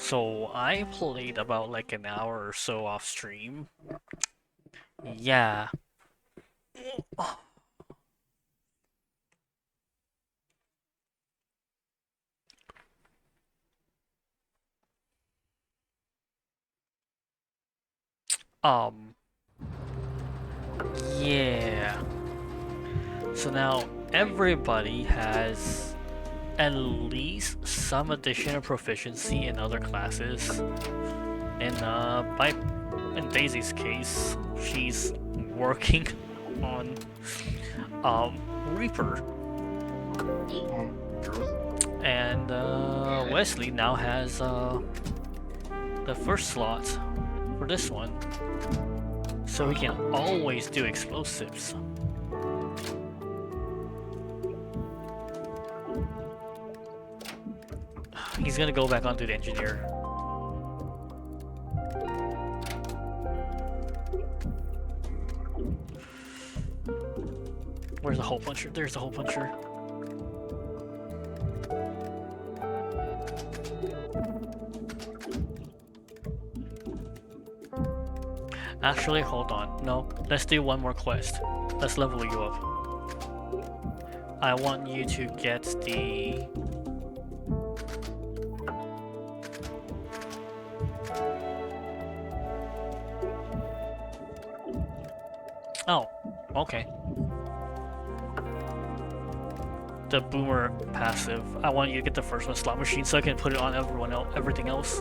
So I played about like an hour or so off stream. Yeah. Um, yeah. So now everybody has at least some additional proficiency in other classes. In Daisy's case, she's working on Reaper. And Wesley now has the first slot for this one. So he can always do explosives. He's gonna go back onto the engineer. Where's the hole puncher? There's the hole puncher. Actually, hold on. No, let's do one more quest. Let's level you up. I want you to get the... Oh, okay. The boomer passive. I want you to get the first one, slot machine, so I can put it on everything else.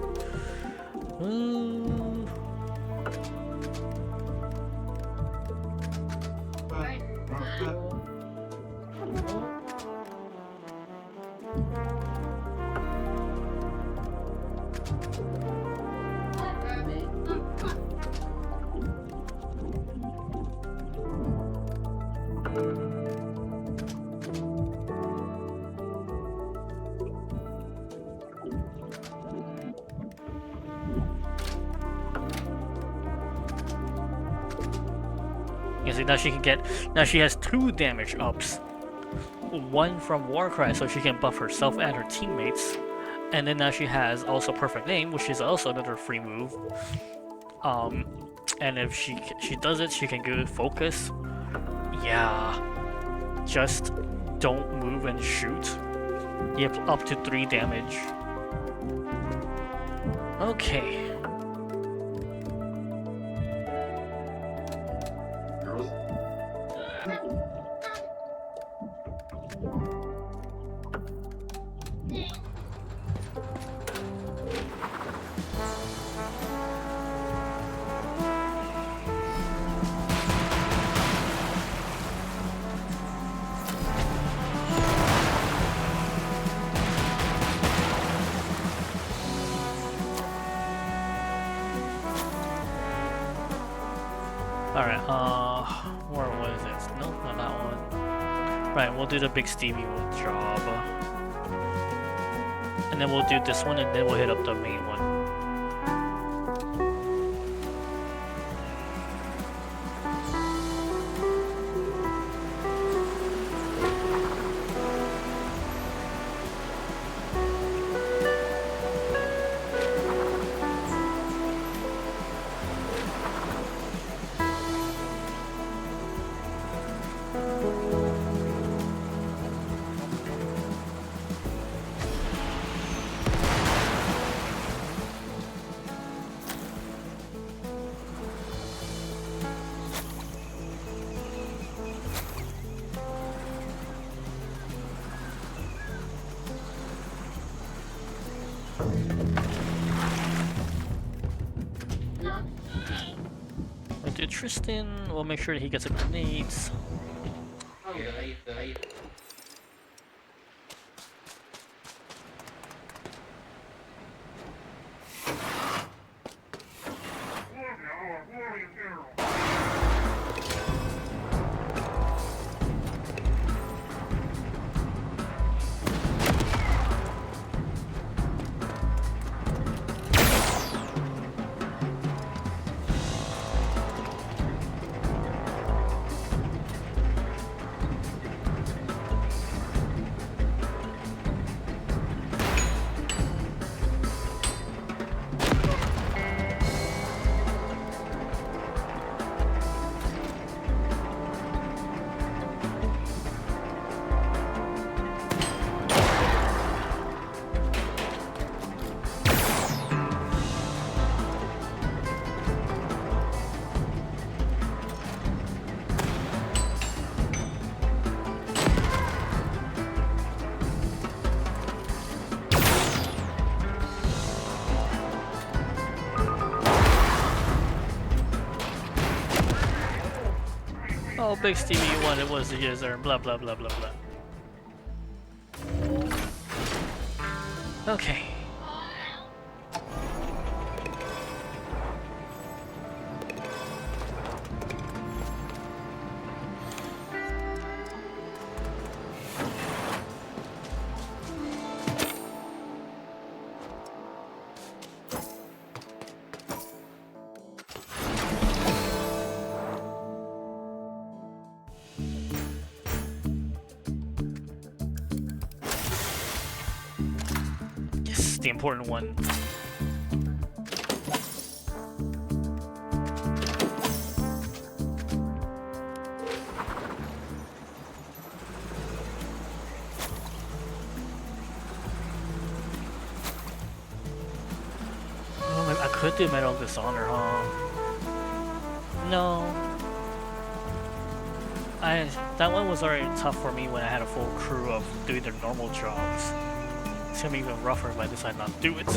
You see, now she has 2 damage ups. One from Warcry, so she can buff herself and her teammates. And then now she has also Perfect Aim, which is also another free move. And if she does it, she can go focus. Yeah. Just don't move and shoot. You have up to 3 damage. Okay. Alright, where was it? Nope, not that one. Right, we'll do the big Steamworld job. And then we'll do this one, and then we'll hit up the main one. We'll do Tristan, we'll make sure that he gets the grenades. Oh, Big Stevie, you wanted was the user, and blah blah blah blah blah. Okay. Yes, the important one. Oh, I could do Medal of Dishonor, huh? No. That one was already tough for me when I had a full crew of doing their normal jobs. It's gonna be even rougher if I decide not to do it.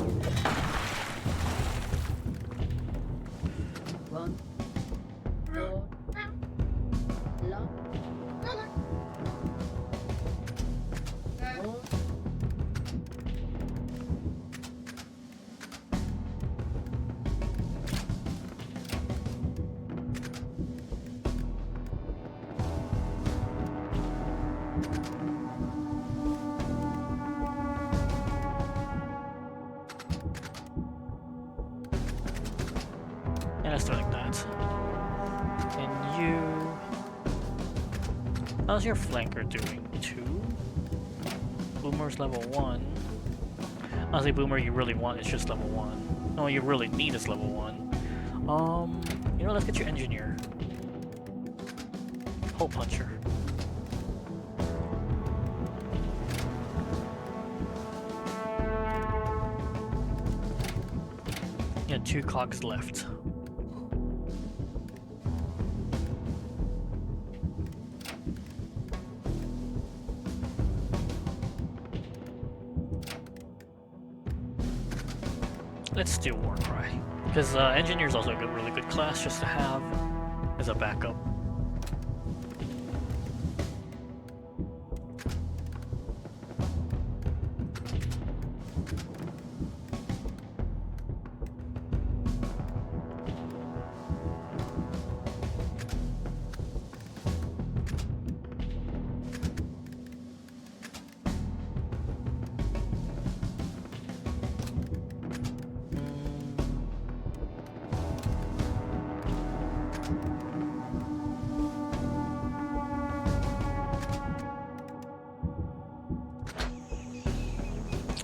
Yeah, let's do it like that. And you... How's your flanker doing? 2? Boomer's level 1. Honestly, Boomer you really want is just level 1. No, you really need is level 1. You know, let's get your engineer. Hole puncher. Yeah, 2 cogs left. Let's do Warcry, because Engineer is also a really good class just to have as a backup.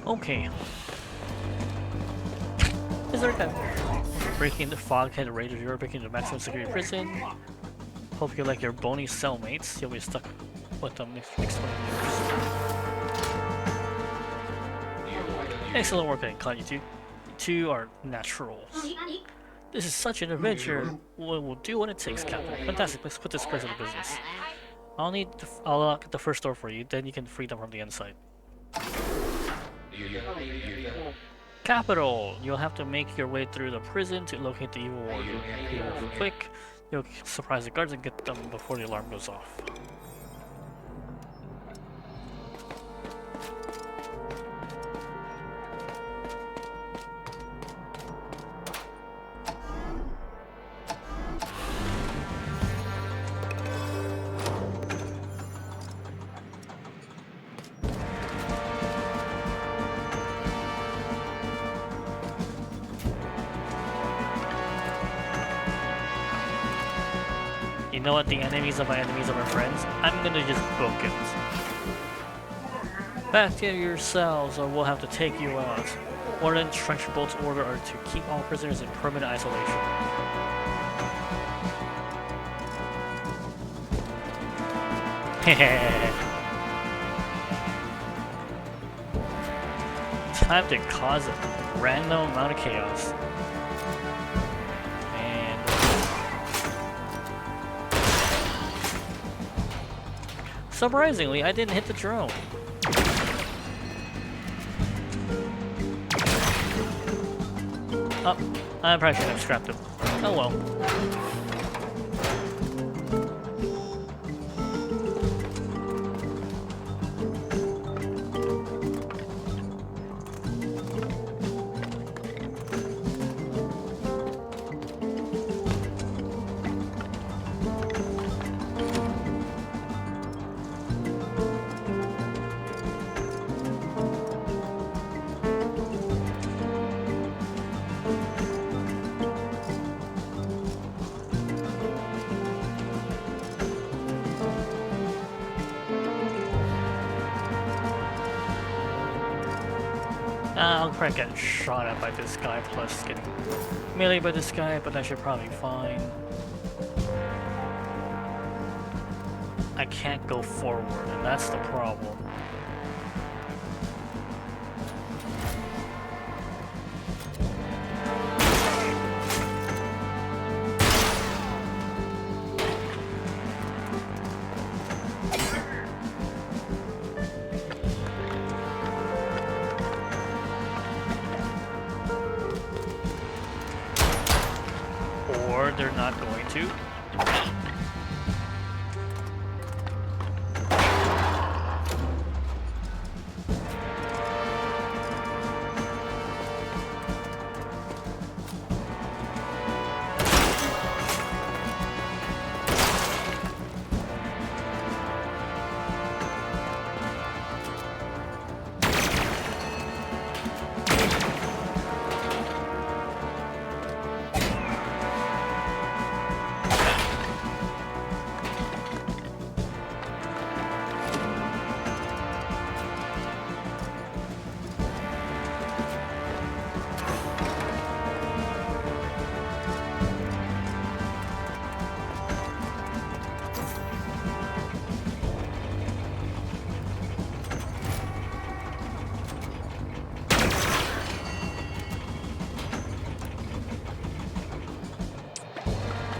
Okay. Is there a breaking the Foghead Raiders? You're breaking the maximum security prison. Hope you like your bony cellmates. You'll be stuck with them next 20 years. Excellent work, I caught you two. You two are naturals. This is such an adventure. We'll do what it takes, Captain. Fantastic. Let's put this person to business. I'll lock the first door for you. Then you can free them from the inside. Capital! You'll have to make your way through the prison to locate the evil warden. Be quick, you'll surprise the guards and get them before the alarm goes off. You know what? The enemies of my enemies are my friends. I'm gonna just book it. Back to your cells, or we'll have to take you out. Warden Trenchbolt's order are to keep all prisoners in permanent isolation. Time to cause a random amount of chaos. Surprisingly, I didn't hit the drone. Oh, I probably should have scrapped him. Oh well. I'll probably get shot at by this guy, plus getting melee by this guy, but that should probably be fine. I can't go forward, and that's the problem. Or they're not going to.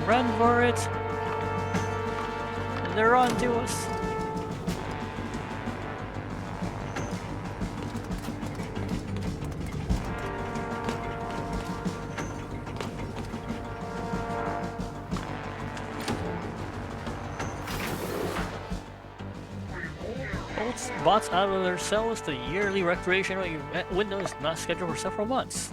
Run for it! They're on to us! Bots out of their cells, the yearly recreational window is not scheduled for several months.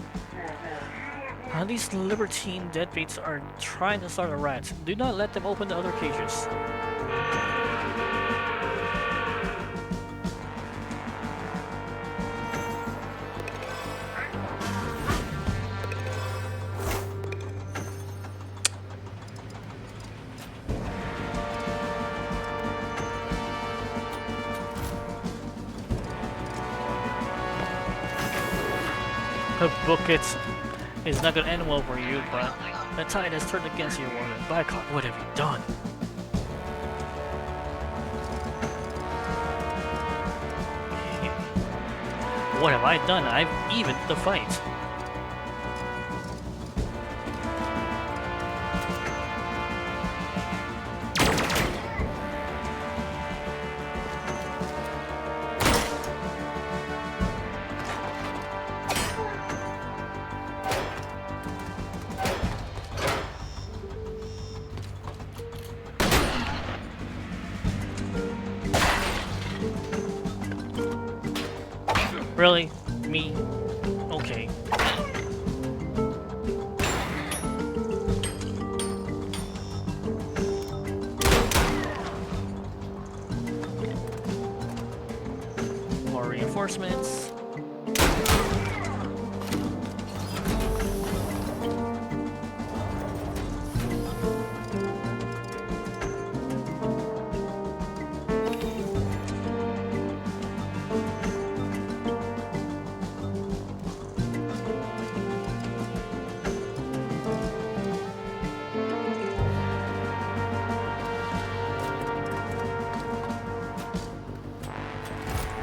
These libertine deadbeats are trying to start a riot. Do not let them open the other cages. Book it. It's not gonna end well for you, but the tide has turned against you, Warden. By God, what have you done? What have I done? I've evened the fight. Really? Me? Okay. More reinforcements.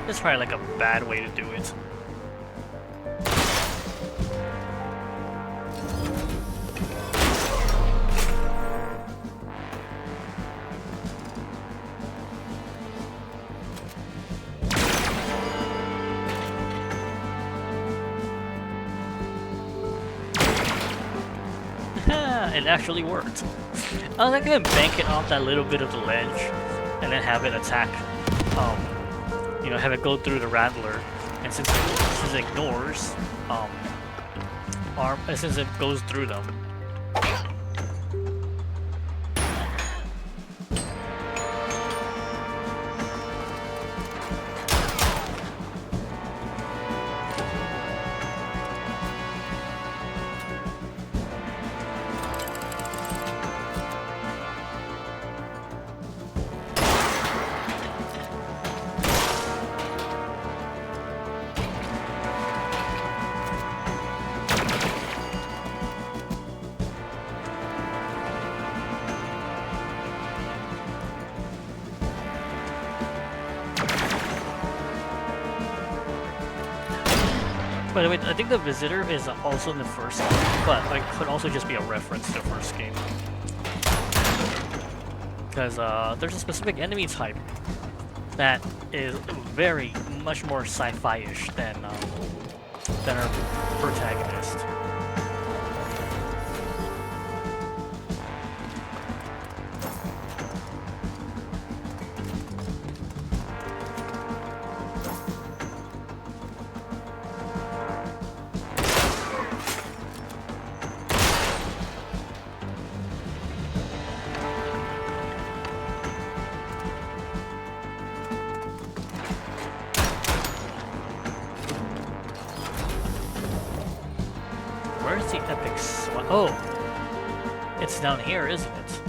That's probably like a bad way to do it. It actually worked. I was gonna bank it off that little bit of the ledge and then have it attack, you know, have it go through the Rattler, and since it ignores, since it goes through them. By the way, I think the visitor is also in the first game, but it could also just be a reference to the first game. Because there's a specific enemy type that is very much more sci-fi-ish than our protagonist. Where's the epic swat? Oh! It's down here, isn't it?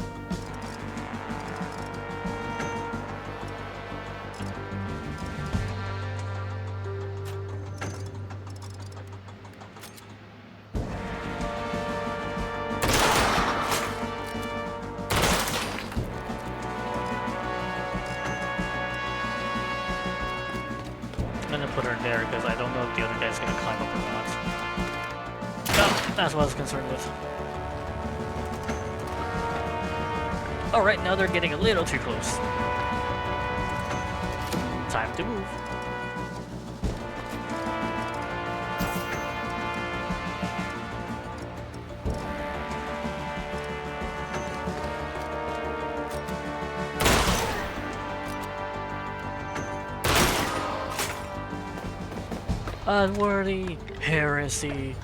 I'm gonna put her there because I don't know if the other guy's gonna climb up or not. That's what I was concerned with. Alright, now they're getting a little too close. Time to move. Unworthy heresy.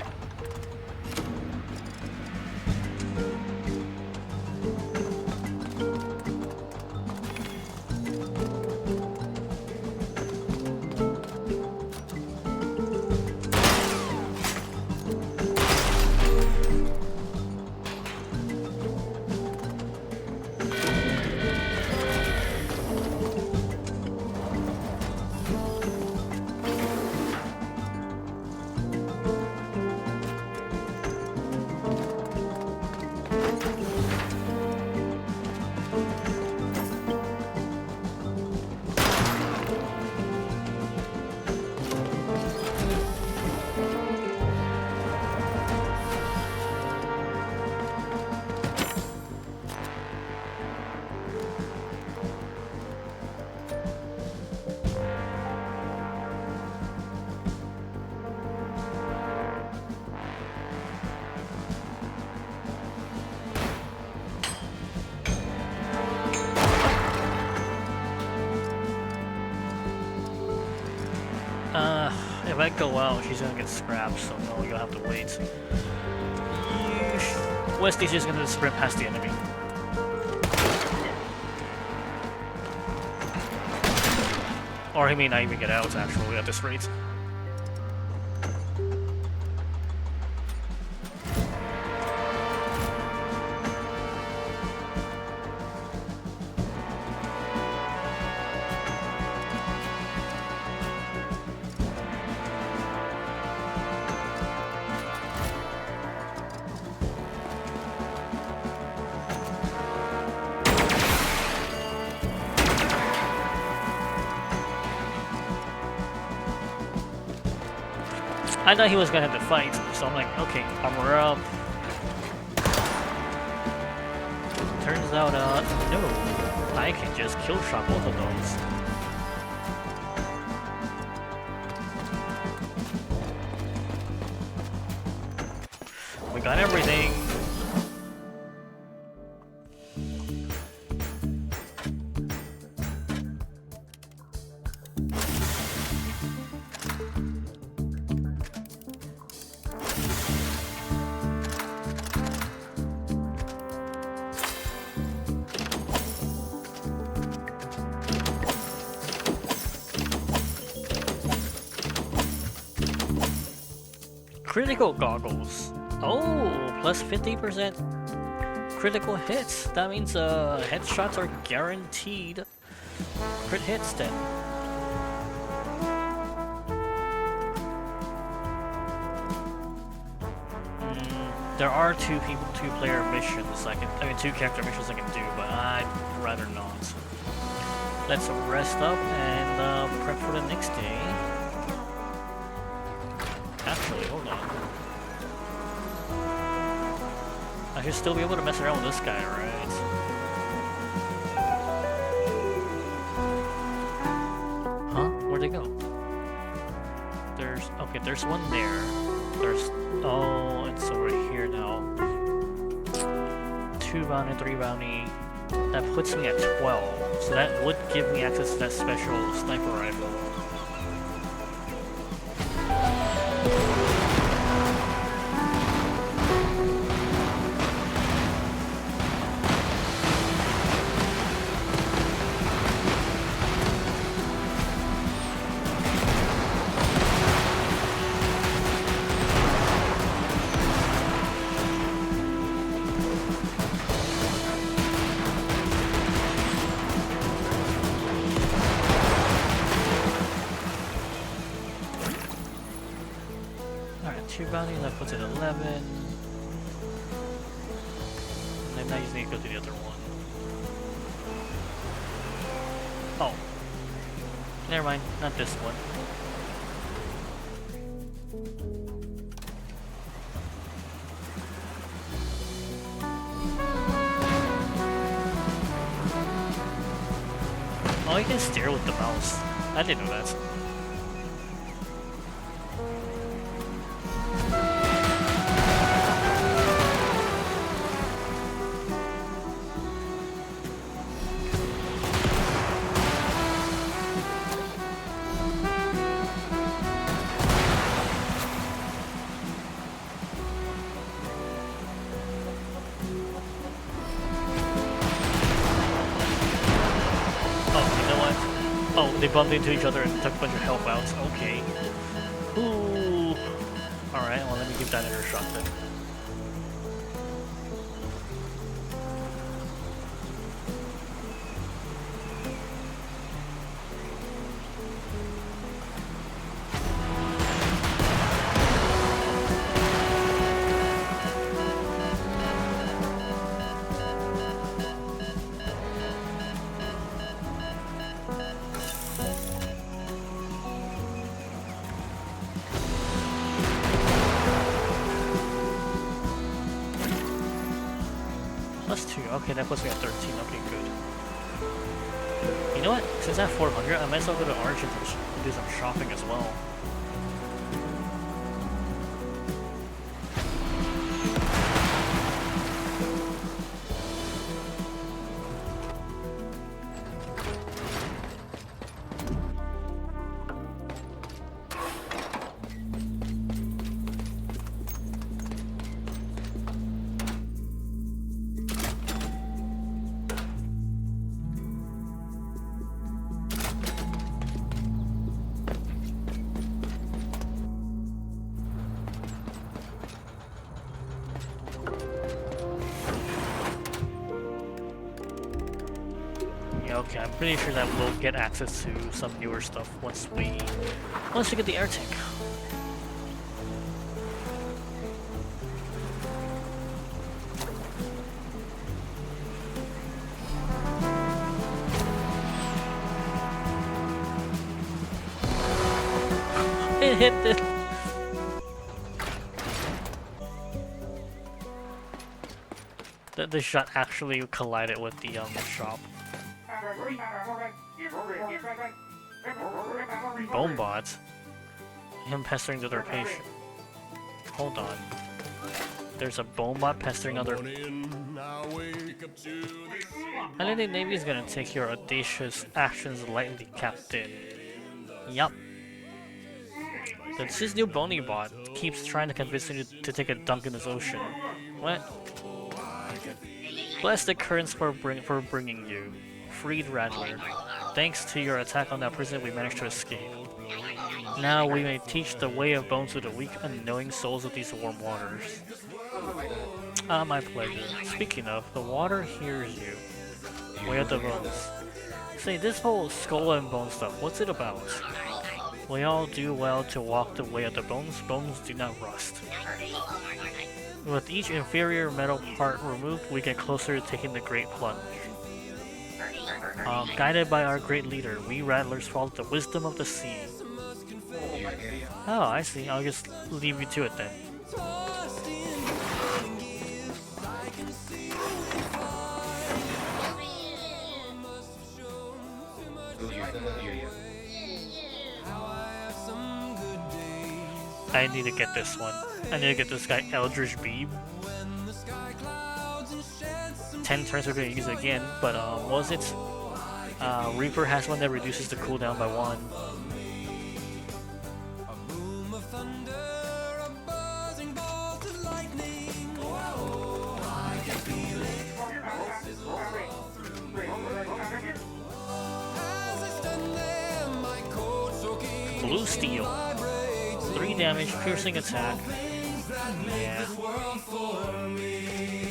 If I go out, she's gonna get scrapped, so no, you'll have to wait. Yeesh. Westy's just gonna sprint past the enemy. Or he may not even get out, actually, at this rate. I thought he was gonna have to fight, so I'm like, okay, armor up. Turns out, no. I can just kill shot both of those. We got everything. Critical goggles. Oh, plus 50% critical hits. That means headshots are guaranteed crit hits then. There are two-player missions two character missions I can do, but I'd rather not. Let's rest up and prep for the next day. actually. Hold on. I should still be able to mess around with this guy, right? Huh? Where'd they go? Okay, there's one there. Oh, it's over here now. 2 bounty, 3 bounty. That puts me at 12. So that would give me access to that special sniper rifle. Alright, 2 bounty, that puts it at 11. And then I just need to go to the other one. Oh. Never mind, not this one. Oh, you can steer with the mouse. I didn't know that. Oh, they bumped into each other and took a bunch of health outs. Okay. Ooh. Alright, well, let me give that another shot then. Plus 2. Okay, that puts me at 13. Okay, good. You know what? Since I have 400, I might as well go to Origins and do some shopping as well. Okay, I'm pretty sure that we'll get access to some newer stuff once we get the air tank. It hit it. The shot actually collided with the shop. Bomebot? Him pestering the other patient. Hold on. There's a bomebot pestering other... I don't think Navy's gonna take your audacious actions lightly, Captain. Yup. This new bony bot keeps trying to convince me to take a dunk in this ocean. What? Bless the currents for bringing you. Freed Rattler. Thanks to your attack on that prison, we managed to escape. Now we may teach the way of bones to the weak, unknowing souls of these warm waters. Ah, my pleasure. Speaking of, the water hears you. Way of the bones. Say, this whole skull and bone stuff, what's it about? We all do well to walk the way of the bones. Bones do not rust. With each inferior metal part removed, we get closer to taking the great plunge. Guided by our great leader, we rattlers follow the wisdom of the sea. Oh, I see. I'll just leave you to it then. I need to get this one. I need to get this guy Eldritch Beam. 10 turns we're gonna use it again, but what was it? Reaper has one that reduces the cooldown by 1. Blue Steel. 3 damage, piercing attack. Yeah.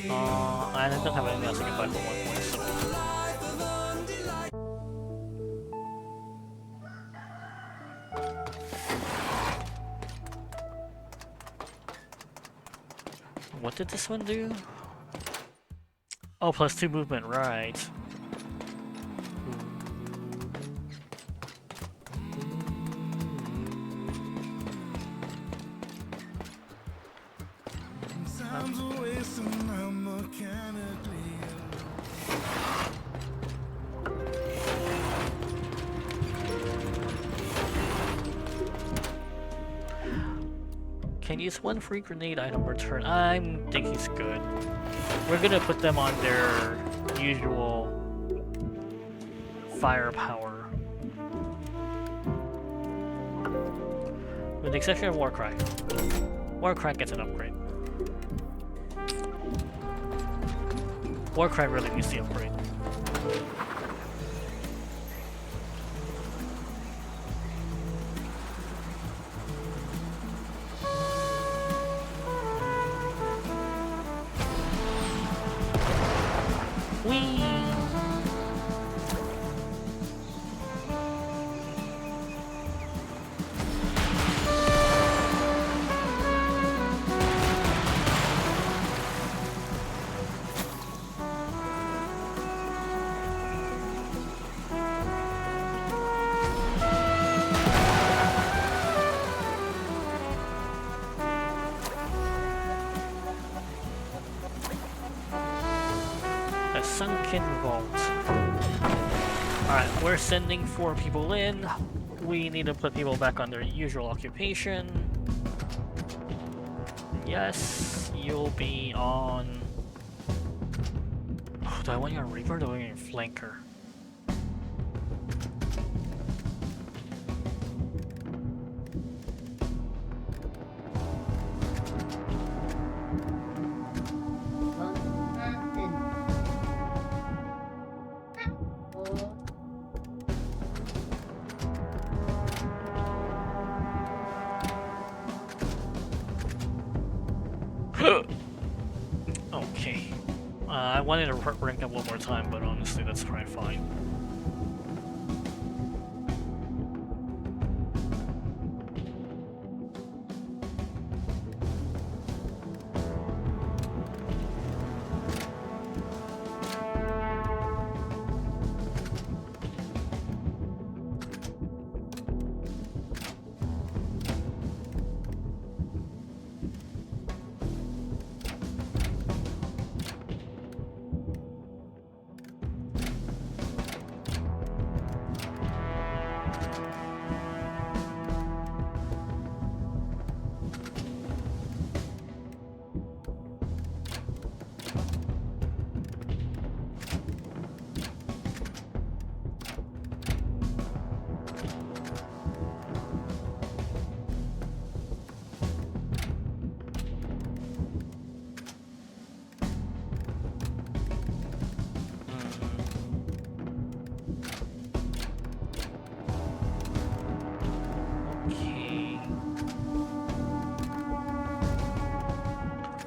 I don't have anything else I can buy for 1 point, so. What did this one do? Oh, +2 movement, right. Can use 1 free grenade item per turn. I think he's good. We're gonna put them on their usual firepower. With the exception of Warcry. Warcry gets an upgrade. Warcry really needs the upgrade. Whee! Sunken Vault. Alright, we're sending 4 people in. We need to put people back on their usual occupation. Yes, you'll be on... Oh, do I want you on Reaper or do I want you on Flanker? Okay. I wanted to rank up one more time, but honestly, that's probably fine.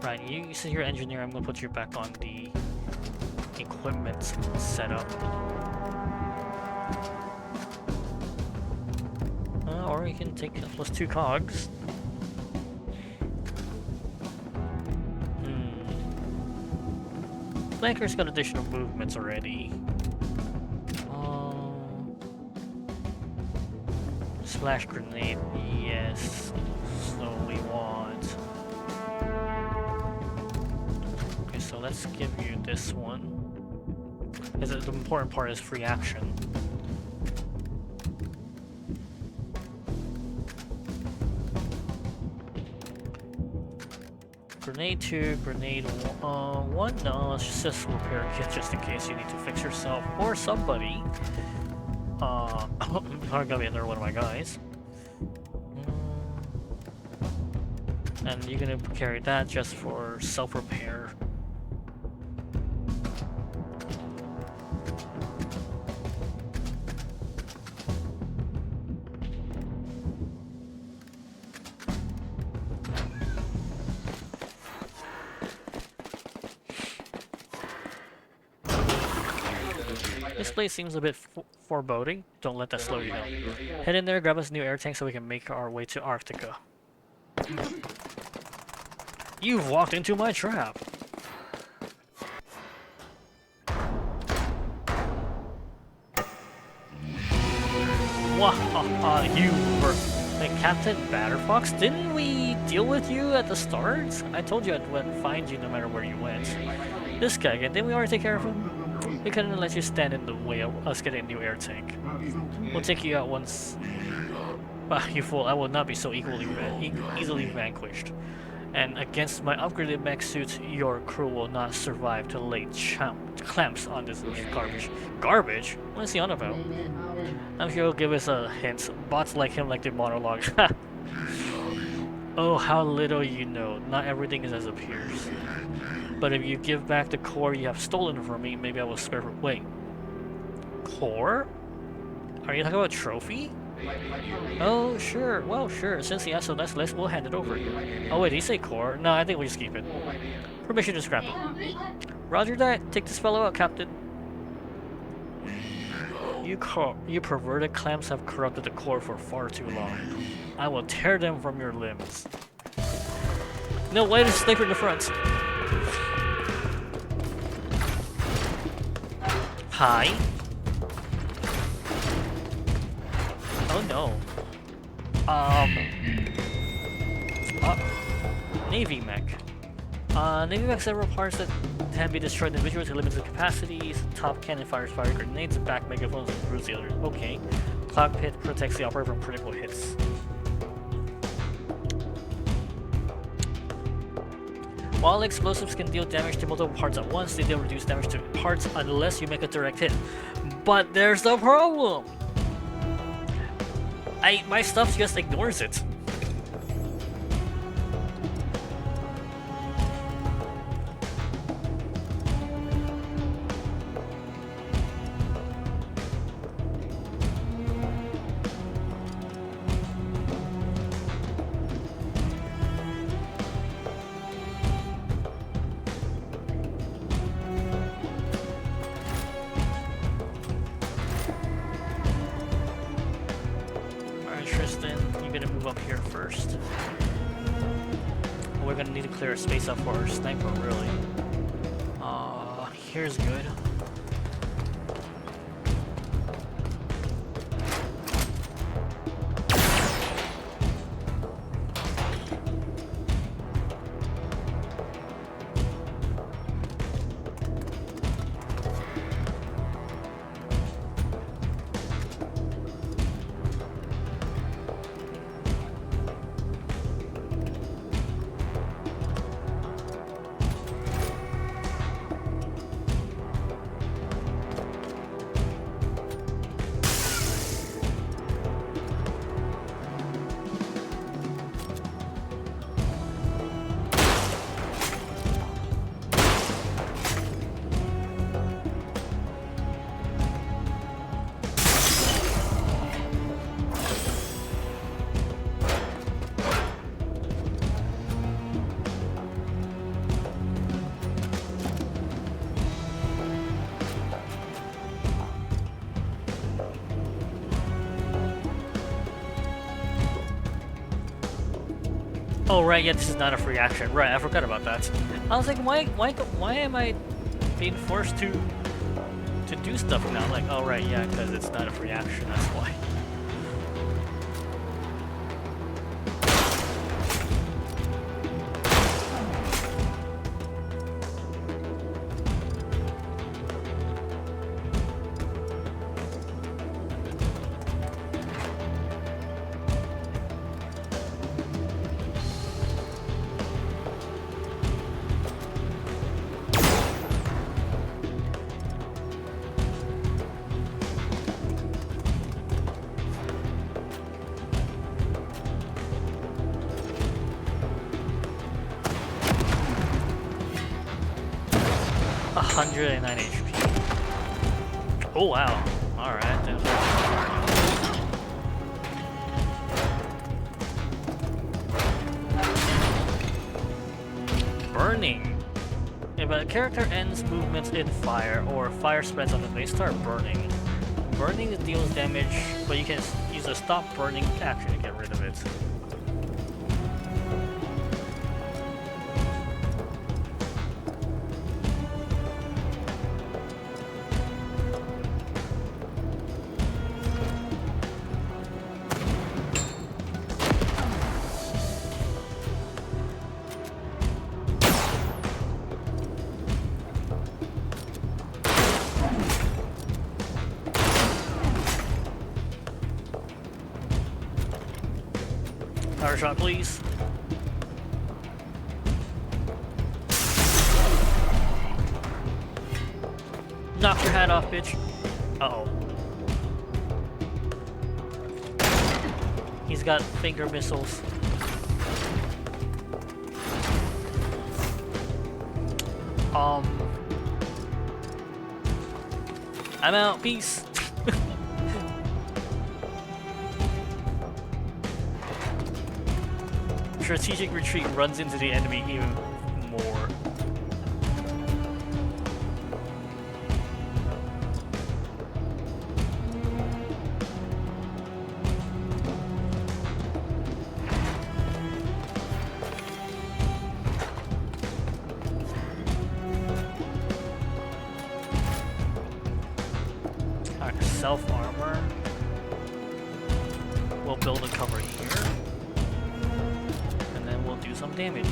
Right, you sit here, engineer. I'm gonna put you back on the equipment setup. Or you can take +2 cogs. Flanker's got additional movements already. Splash grenade, yes. So we want. Okay, so let's give you this one. Because the important part is free action. Grenade 2, grenade 1, no, it's just repair kit just in case you need to fix yourself or somebody. Probably gonna be another one of my guys. And you're gonna carry that just for self-repair. This place seems a bit foreboding. Don't let that slow you down. Head in there, grab us a new air tank so we can make our way to Arctica. You've walked into my trap! Wahaha, you were... Like, Captain Batterfox? Didn't we deal with you at the start? I told you I'd find you no matter where you went. This guy again, didn't we already take care of him? We couldn't let you stand in the way of us getting a new air tank. We'll take you out once... you fool, I will not be so easily vanquished. And against my upgraded mech suit, your crew will not survive to lay clamps on this garbage. Garbage? What is he on about? I'm sure he'll give us a hint. Bots like him like the monologue. Oh, how little you know. Not everything is as it appears. But if you give back the core you have stolen from me, maybe I will spare her. Wait. Core? Are you talking about trophy? Oh, sure. Well, sure. Since he asked so nice, we'll hand it over. Oh, wait, did he say core? No, I think we'll just keep it. Permission to scrap it. Roger that. Take this fellow out, Captain. You perverted clamps have corrupted the core for far too long. I will tear them from your limbs. No, why is sniper in the front? Hi. Oh no. Navy mech. Navy mech several parts that can be destroyed individually to limited capacities. Top cannon fires fire grenades, back megaphones and bruise the others. Okay. Cockpit protects the operator from critical hits. While explosives can deal damage to multiple parts at once, they deal reduced damage to parts unless you make a direct hit. But there's the problem! My stuff just ignores it. You're gonna move up here first. We're gonna need to clear a space up for our sniper, really. Here's good. Oh right, yeah, this is not a free action. Right, I forgot about that. I was like, why am I being forced to do stuff now? I'm like, oh right, yeah, because it's not a free action. That's why. 109 HP. Oh wow. Alright then. Burning. If a character ends movements in fire or fire spreads on them, they start burning. Burning deals damage, but you can use a stop burning action to get rid of it. Power shot, please. Knock your hat off, bitch. Uh-oh. He's got finger missiles. I'm out. Peace. Strategic retreat runs into the enemy even more. Alright, self-armor. We'll build a cover here. And then we'll do some damage.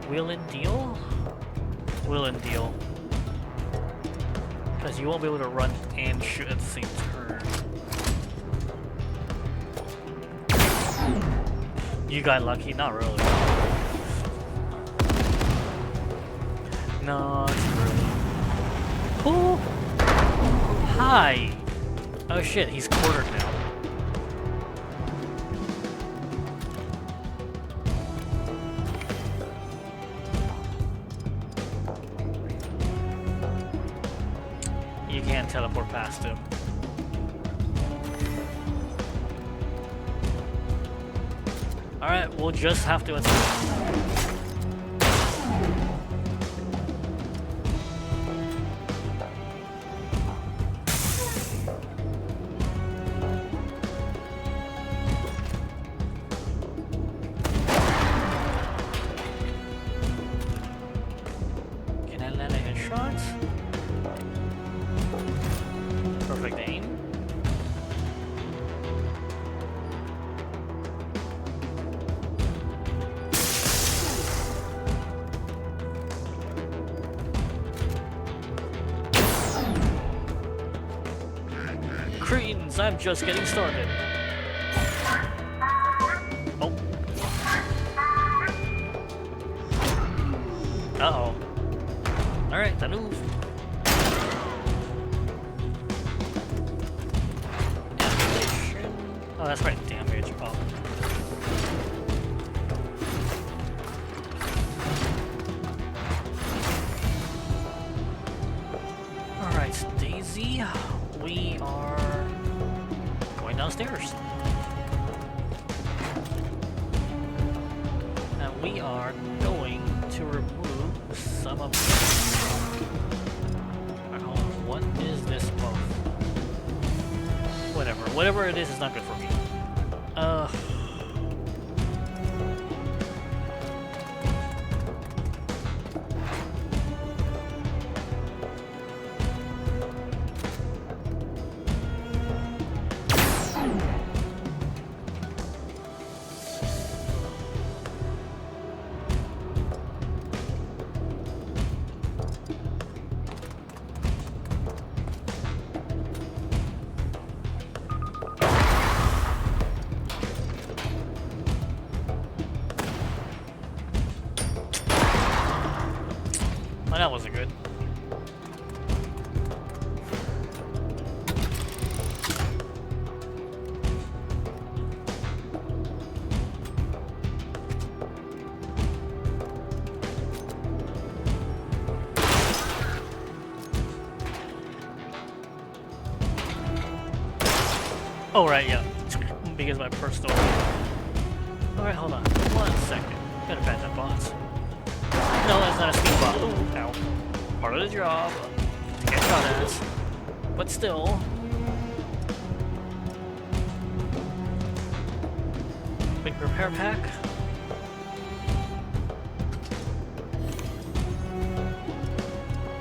Wheel and deal? Wheel and deal. Because you won't be able to run and shoot at the same turn. You got lucky, not really. Not really. Oh! Hi! Oh shit, he's quartered now. You can't teleport past him. Alright, we'll just have to attack. Can I land a headshot? Perfect aim. Cretins, I'm just getting started. Oh. Uh-oh. Alright, that move. Ammunition. Oh, that's right, damage. Oh. Alright, Daisy. We are going downstairs. And we are going to remove some of the... Alright, hold on. What is this buff? Whatever. Whatever it is not good for me. Oh right, yeah. Because my personal. Alright, hold on. 1 second. Gotta ban that bot. No, that's not a speed bot. Ooh, ow. Part of the job. To get shot at. But still. Quick repair pack.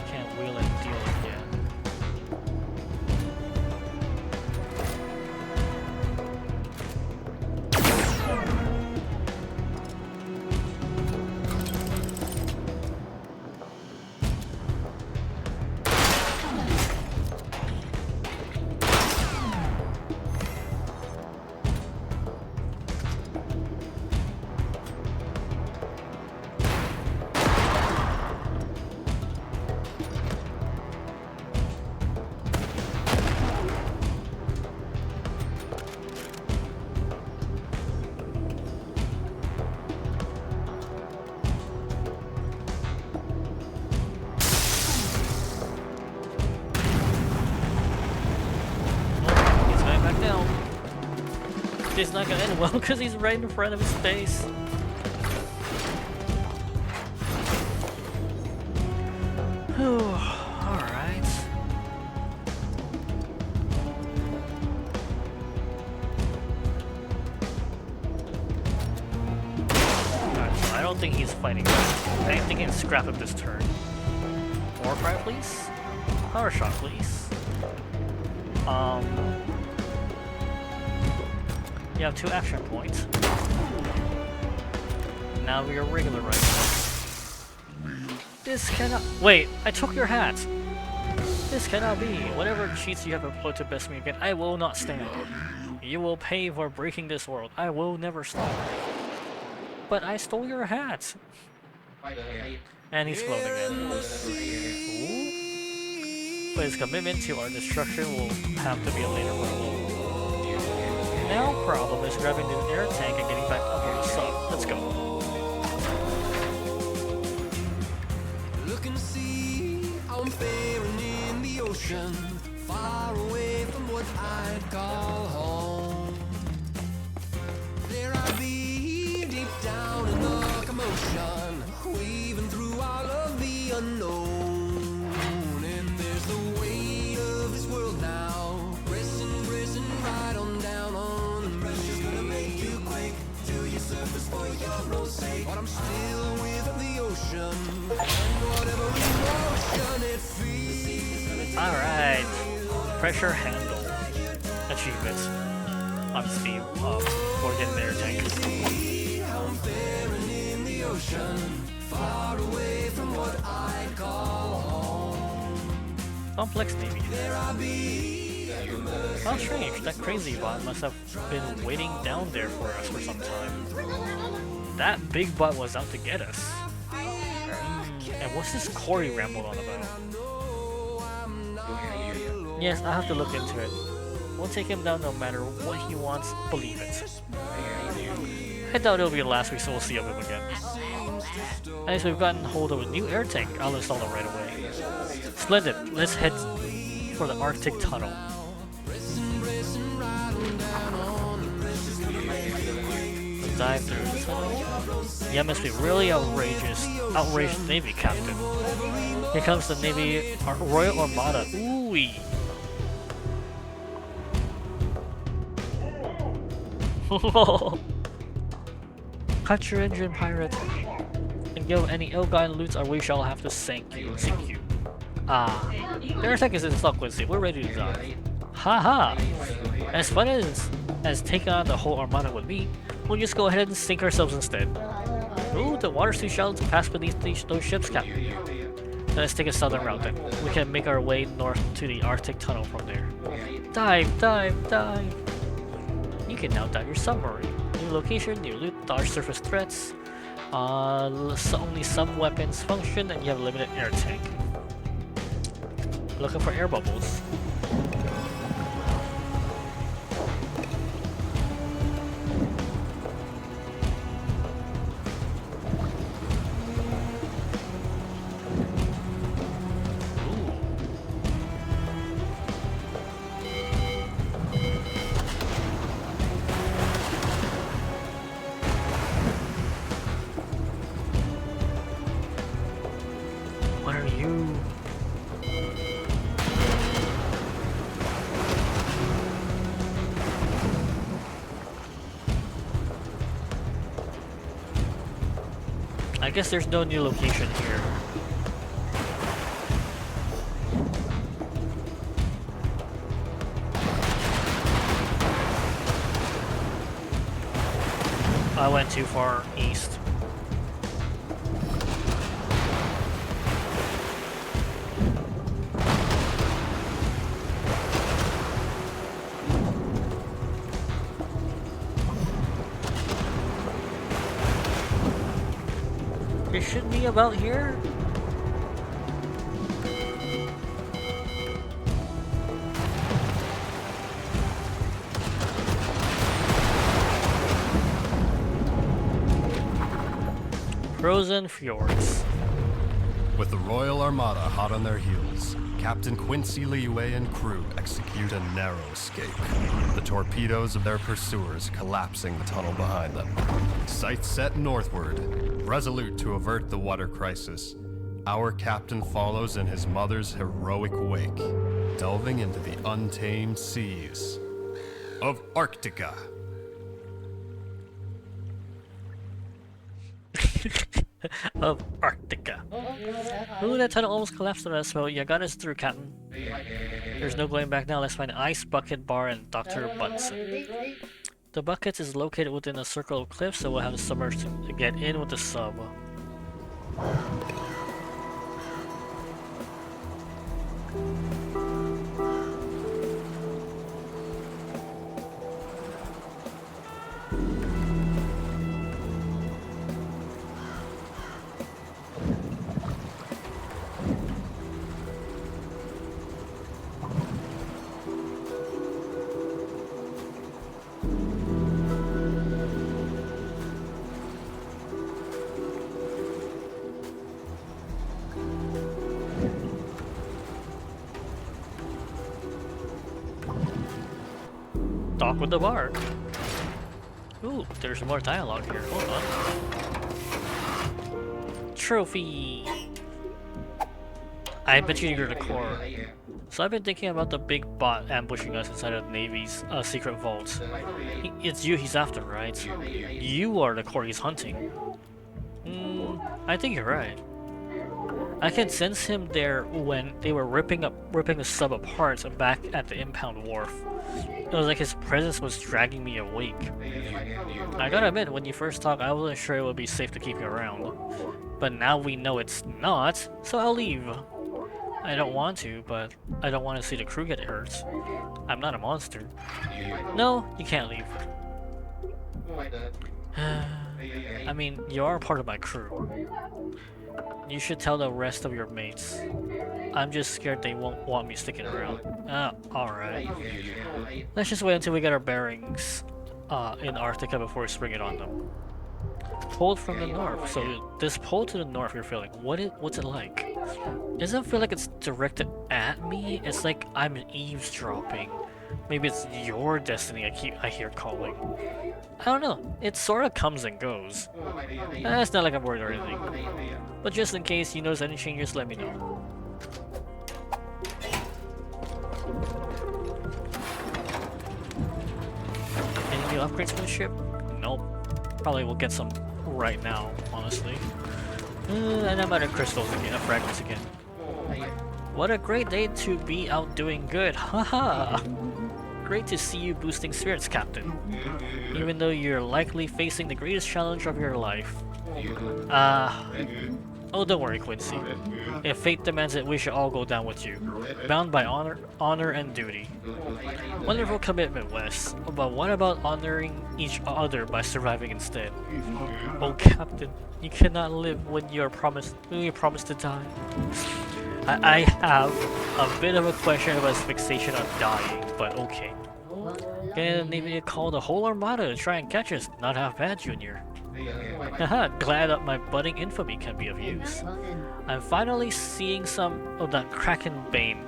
Can't wheel and deal again. It's not gonna end well because he's right in front of his face. Alright. So I don't think he's fighting back. I think he can scrap up this turn. Warcry, please. Power shot, please. You have 2 action points. Now we are regular right now. This cannot— wait, I took your hat! This cannot be. Whatever cheats you have employed to best me again, I will not stand. You will pay for breaking this world. I will never stop. But I stole your hat! And he's floating again. Ooh. But his commitment to our destruction will have to be a later problem. Now problem is grabbing the air tank and getting back up on the sub. Let's go. Look and see, I'm faring in the ocean, far away from what I'd call home. There I be, deep down in the commotion, weaving through all of the unknown. And there's the weight of this world now, pressing right on down on. Surface for your own sake, but I'm still with the ocean, and whatever emotion it feels. Alright. Pressure handle. Achievements. On Steam. For getting the air tank. I'm faring in the ocean, far away from what I call home. Complex Navy. There I be. How strange, that crazy bot must have been waiting down there for us for some time. That big bot was out to get us. And what's this Corey rambled on about? Yes, I'll have to look into it. We'll take him down no matter what he wants, believe it. I doubt it'll be the last we will see of him again. At least we've gotten hold of a new air tank. I'll install it right away. Splendid, let's head for the Arctic Tunnel. Dive through the tunnel. Yeah, must be really outrageous Navy captain. Here comes the Navy Royal Armada. Ooh-wee. Cut your engine, pirate, and give any ill-gotten loot, or we shall have to sink you. Ah, the air tank is in stock, Quincy. We're ready to dive. Haha! As fun as taking on the whole armada would be, we'll just go ahead and sink ourselves instead. Ooh, the water's too shallow to pass beneath those ships, Captain. Let's take a southern route then. We can make our way north to the Arctic Tunnel from there. Dive, dive, dive! You can now dive your submarine. New location, new loot, dodge surface threats. Only some weapons function, and you have a limited air tank. Looking for air bubbles. I guess there's no new location here. I went too far east. It should be about here. Frozen Fjords. With the Royal Armada hot on their heels, Captain Quincy Liyue and crew execute a narrow escape, the torpedoes of their pursuers collapsing the tunnel behind them. Sights set northward, resolute to avert the water crisis, our captain follows in his mother's heroic wake, delving into the untamed seas of Arctica. Of Arctica. Ooh, that tunnel almost collapsed on us, well, you got us through, Captain. There's no going back now. Let's find Ice Bucket Bar and Dr. Bunsen. The bucket is located within a circle of cliffs, so we'll have to submerge to get in with the sub. Talk with the bar. Ooh, there's more dialogue here. Hold on. Trophy. I bet you're the core. So I've been thinking about the big bot ambushing us inside of the Navy's secret vault. It's you he's after, right? You are the core he's hunting. I think you're right. I can sense him there when they were ripping the sub apart back at the impound wharf. It was like his presence was dragging me awake. I gotta admit, when you first talked, I wasn't sure it would be safe to keep you around. But now we know it's not, so I'll leave. I don't want to, but I don't want to see the crew get hurt. I'm not a monster. No, you can't leave. I mean, you are part of my crew. You should tell the rest of your mates. I'm just scared they won't want me sticking around. Alright. Let's just wait until we get our bearings in Arctica before we spring it on them. Pulled from the north. So this pull to the north you're feeling, what's it like? It doesn't feel like it's directed at me. It's like I'm eavesdropping. Maybe it's your destiny I hear calling. I don't know. It sort of comes and goes. It's not like I'm worried or anything. But just in case you notice any changes, let me know. Any new upgrades for the ship? Nope. Probably will get some right now, honestly. And I'm out of crystals again, fragments again. What a great day to be out doing good, haha! Great to see you boosting spirits, Captain. Even though you're likely facing the greatest challenge of your life. Oh, don't worry, Quincy. If fate demands it, we should all go down with you. Bound by honor and duty. Wonderful commitment, Wes. But what about honoring each other by surviving instead? Oh, Captain, you cannot live when you're promised to die. I have a bit of a question about his fixation on dying, but okay. Gonna need me to call the whole armada to try and catch us. Not half bad, Junior. Haha, glad that my budding infamy can be of use. I'm finally seeing some of that Kraken Bane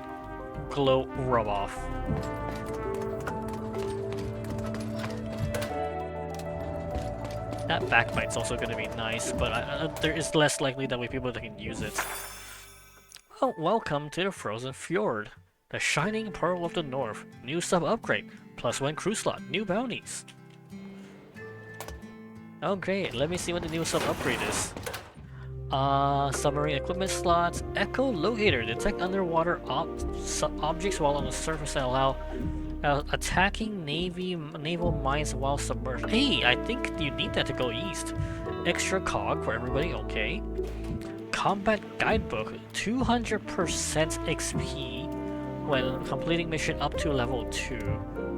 glow rub off. That backbite's also gonna be nice, but there is less likely that we people that can use it. Oh, welcome to the Frozen Fjord. The Shining Pearl of the North. New sub upgrade. +1 crew slot. New bounties. Oh great, let me see what the new sub upgrade is. Submarine equipment slots. Echolocator. Detect underwater objects while on the surface and allow attacking naval mines while submerged. Hey, I think you need that to go east. Extra cog for everybody, okay. Combat guidebook. 200% XP when completing mission up to level 2.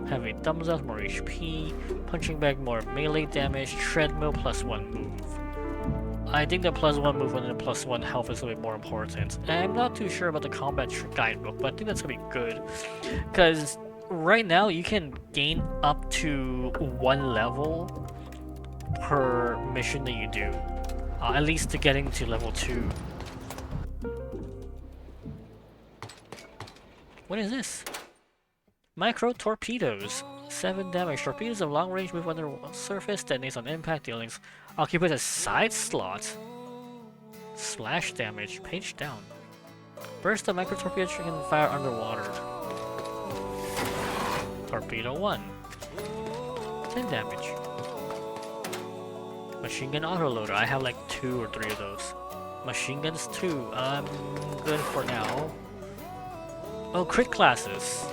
Have a thumbs up, more HP. Punching bag, more melee damage. Treadmill, +1 move. I think the +1 movement and the +1 health is a bit more important. And I'm not too sure about the combat guidebook, but I think that's gonna be good. Because right now you can gain up to 1 level per mission that you do. At least to getting to level 2. What is this? Micro torpedoes. 7 damage. Torpedoes of long range move under surface, detonates on impact, dealings occupies a side slot. Splash damage. Page down. Burst of micro torpedoes can fire underwater. Torpedo 1. 10 damage. Machine gun autoloader. I have like 2 or 3 of those. Machine guns 2. I'm good for now. Oh, crit classes.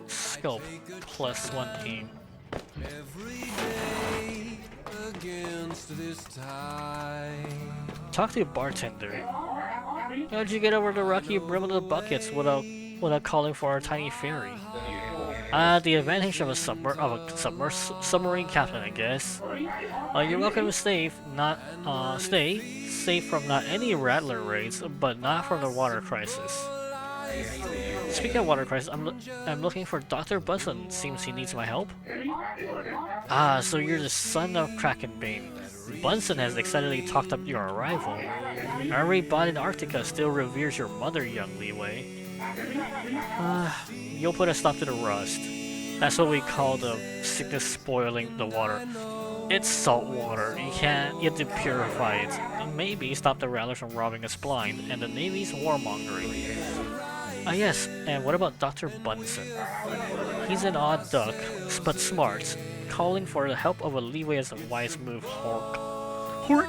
Scope +1 aim. Talk to a bartender. How'd you get over the rocky brim of the buckets without calling for our tiny ferry? The advantage of a submarine captain, I guess. You're welcome to stay safe from not any Rattler raids, but not from the water crisis. Speaking of water crisis, I'm looking for Dr. Bunsen. Seems he needs my help. So you're the son of Krakenbane. Bunsen has excitedly talked up your arrival. Our bond in Arctica still reveres your mother, young Leeway. You'll put a stop to the rust. That's what we call the sickness spoiling the water. It's salt water. You have to purify it. And maybe stop the Rattlers from robbing us blind and the Navy's warmongering. Yes, and what about Dr. Bunsen? He's an odd duck, but smart. Calling for the help of a Leeway is a wise move, Hork. Hork!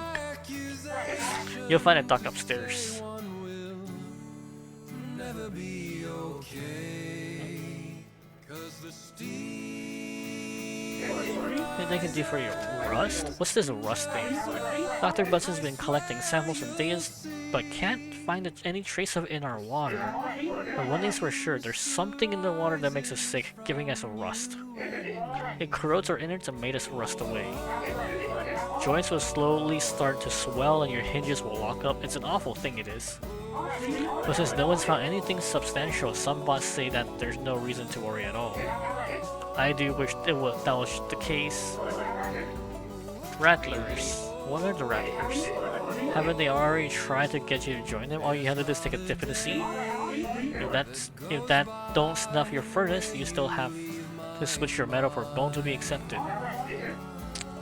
You'll find a duck upstairs. What they can do for your rust? What's this rust thing? Dr. Bunsen's been collecting samples for days, but can't find any trace of it in our water. But one thing's for sure, there's something in the water that makes us sick, giving us a rust. It corrodes our innards and made us rust away. Joints will slowly start to swell and your hinges will lock up. It's an awful thing, it is. But since no one's found anything substantial, some bots say that there's no reason to worry at all. I do wish that was the case. Rattlers. What are the Rattlers? Haven't they already tried to get you to join them? All you have to do is take a dip in the sea. If that don't snuff your furnace, you still have to switch your metal for bone to be accepted.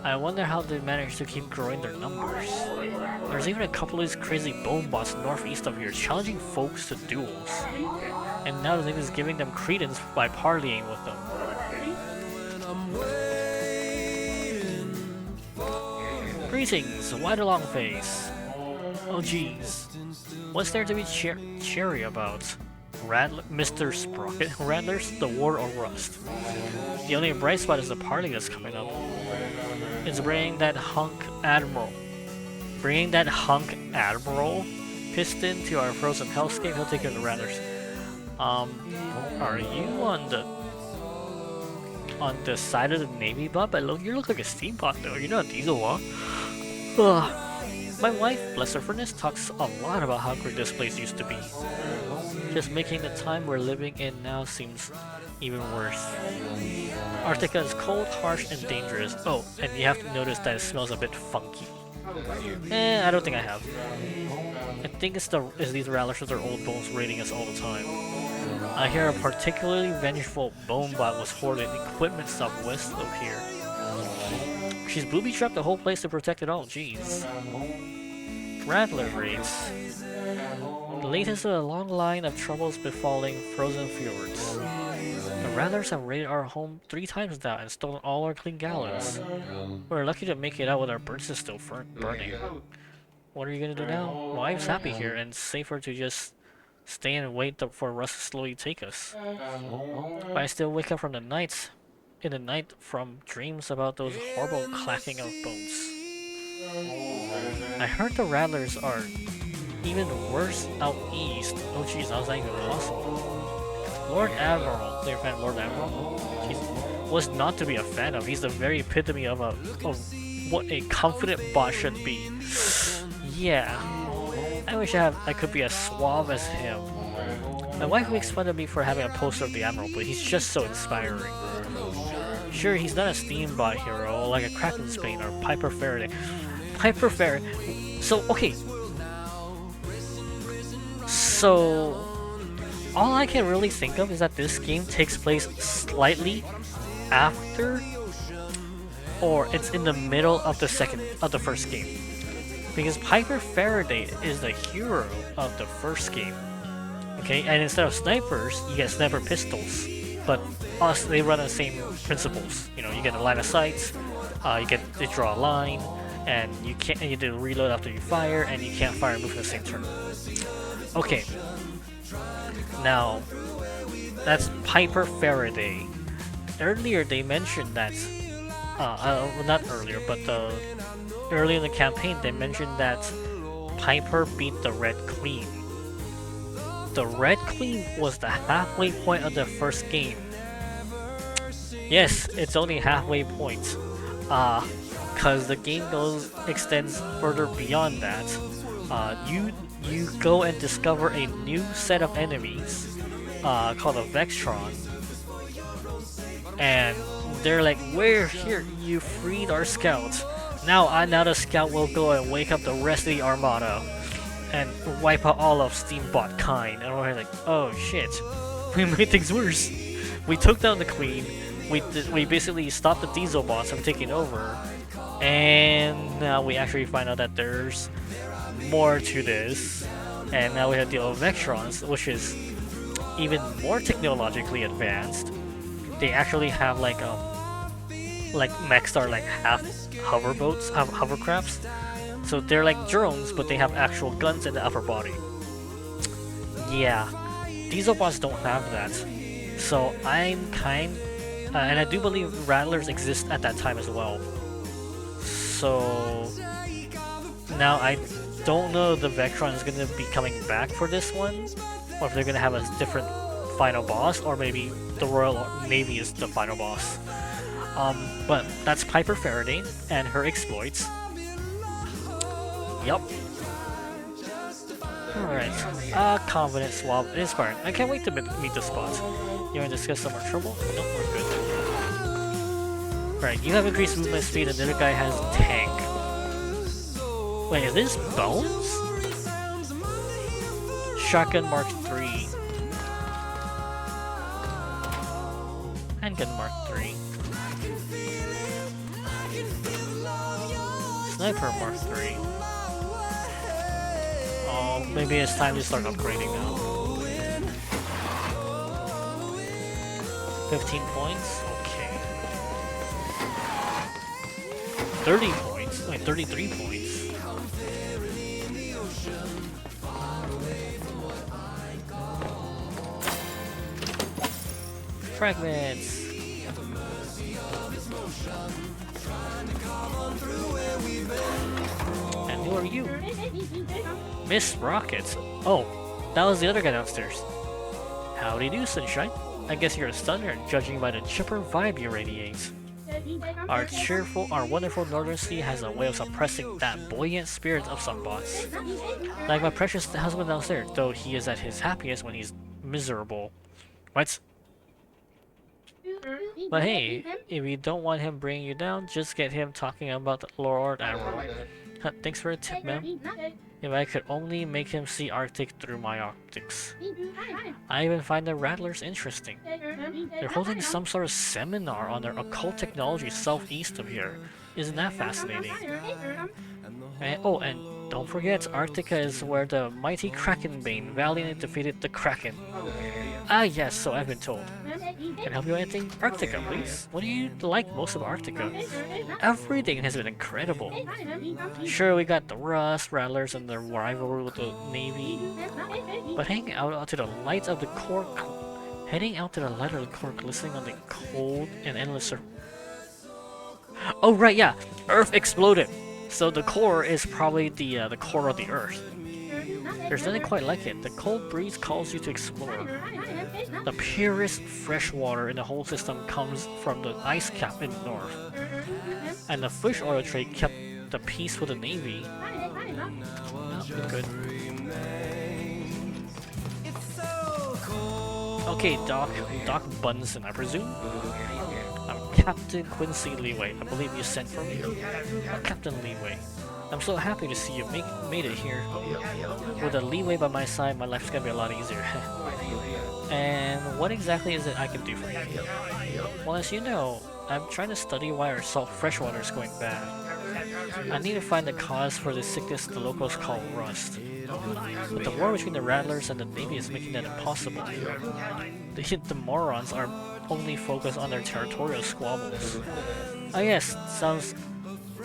I wonder how they manage to keep growing their numbers. There's even a couple of these crazy bone bots northeast of here challenging folks to duels. And now the thing is giving them credence by parleying with them. Greetings, why the long face? Oh geez, what's there to be cheery about? Mr. Sprocket? Rattlers, the war or rust? The only bright spot is the party that's coming up. It's bringing that hunk admiral Piston to our frozen hellscape. He'll take care of the Rattlers. Are you on the side of the Navy bot? But you look like a steam bot though. You're not a diesel one. My wife, bless her furnace, talks a lot about how great this place used to be. Just making the time we're living in now seems even worse. Arctica is cold, harsh, and dangerous. Oh, and you have to notice that it smells a bit funky. I don't think I have. I think it's these Rattlers with their old bones raiding us all the time. I hear a particularly vengeful bone bot was hoarding equipment southwest of here. She's booby-trapped the whole place to protect it all, jeez. Rattler raids. The latest of a long line of troubles befalling frozen fjords. The Rattlers have raided our home 3 times now and stolen all our clean gallons. We're lucky to make it out with our burners still burning. What are you gonna do now? My wife's happy here, and it's safer to just stay and wait for Russ to slowly take us. But I still wake up in the night from dreams about those horrible clacking of bones. I heard the Rattlers are even worse out east. Oh jeez, how's that even possible? Lord Admiral, your fan Lord Admiral, jeez, was not to be a fan of. He's the very epitome of what a confident bot should be. Yeah, I wish I could be as suave as him. My wife makes fun of me for having a poster of the Admiral, but he's just so inspiring. Sure, he's not a Steambot hero like a Kraken's Bane or Piper Faraday. Piper Faraday. So okay. So all I can really think of is that this game takes place slightly after, or it's in the middle of the first game. Because Piper Faraday is the hero of the first game. Okay, and instead of snipers, you get sniper pistols. But they run the same principles. You know, you get a line of sight, you draw a line, and you do reload after you fire, and you can't fire and move in the same turn. Okay. Now, that's Piper Faraday. Earlier they mentioned that, not earlier, but early in the campaign, they mentioned that Piper beat the Red Queen. The Red Queen was the halfway point of the first game. Yes, it's only halfway point. Cause the game extends further beyond that. You go and discover a new set of enemies, called a Vextron. And they're like, we're here, you freed our scouts. Now the scout will go and wake up the rest of the armada and wipe out all of Steambot kind. And we're like, oh shit, we made things worse. We took down the queen. We basically stopped the diesel bots from taking over. And now we actually find out that there's more to this. And now we have to deal with Vectrons, which is even more technologically advanced. They actually have like mechs are like half hoverboats, hovercrafts. So they're like drones, but they have actual guns in the upper body. Yeah, diesel bots don't have that. So and I do believe Rattlers exist at that time as well. So now I don't know if the Vectron is going to be coming back for this one, or if they're going to have a different final boss, or maybe the Royal Navy is the final boss. But that's Piper Faraday and her exploits. Yup. Alright. Confident, suave, and inspiring. I can't wait to meet the spot. You want to discuss some more trouble? Nope, we're good. Right, you have increased movement speed and the other guy has tank. Wait, is this Bones? Shotgun Mark III. Handgun Mark III. Sniper Mark III. Oh, maybe it's time to start upgrading now. 15 points? Okay. 30 points? Wait, 33 points. Fragments! And who are you? Miss Rockets. Oh, that was the other guy downstairs. Howdy do, Sunshine. I guess you're a stunner, judging by the chipper vibe you radiate. Our wonderful Northern Sea has a way of suppressing that buoyant spirit of some bots. Like my precious husband downstairs, though he is at his happiest when he's miserable. What? But hey, if you don't want him bringing you down, just get him talking about the Lord Admiral. Thanks for a tip, ma'am. If I could only make him see Arctic through my optics. I even find the Rattlers interesting. They're holding some sort of seminar on their occult technology southeast of here. Isn't that fascinating? And don't forget, Arctica is where the mighty Krakenbane valiantly defeated the Kraken. Ah yes, so I've been told. Can I help you with anything? Arctica, please. What do you like most of Arctica? Everything has been incredible. Sure, we got the rust, rattlers, and the rivalry with the Navy. But hanging out to the lights of the core... Heading out to the light of the core, glistening on the cold and endless surface. Oh right, yeah. Earth exploded. So the core is probably the core of the Earth. There's nothing quite like it. The cold breeze calls you to explore. The purest fresh water in the whole system comes from the ice cap in the north. And the fish oil trade kept the peace with the Navy. Oh, good. Okay, Doc Bunsen, I presume? I'm Captain Quincy Leeway. I believe you sent for me. Captain Leeway. I'm so happy to see you made it here. With a Leeway by my side, my life's gonna be a lot easier. And what exactly is it I can do for you? Well, as you know, I'm trying to study why our salt freshwater is going bad. I need to find the cause for the sickness the locals call rust. But the war between the Rattlers and the Navy is making that impossible. The morons are only focused on their territorial squabbles. Ah yes, sounds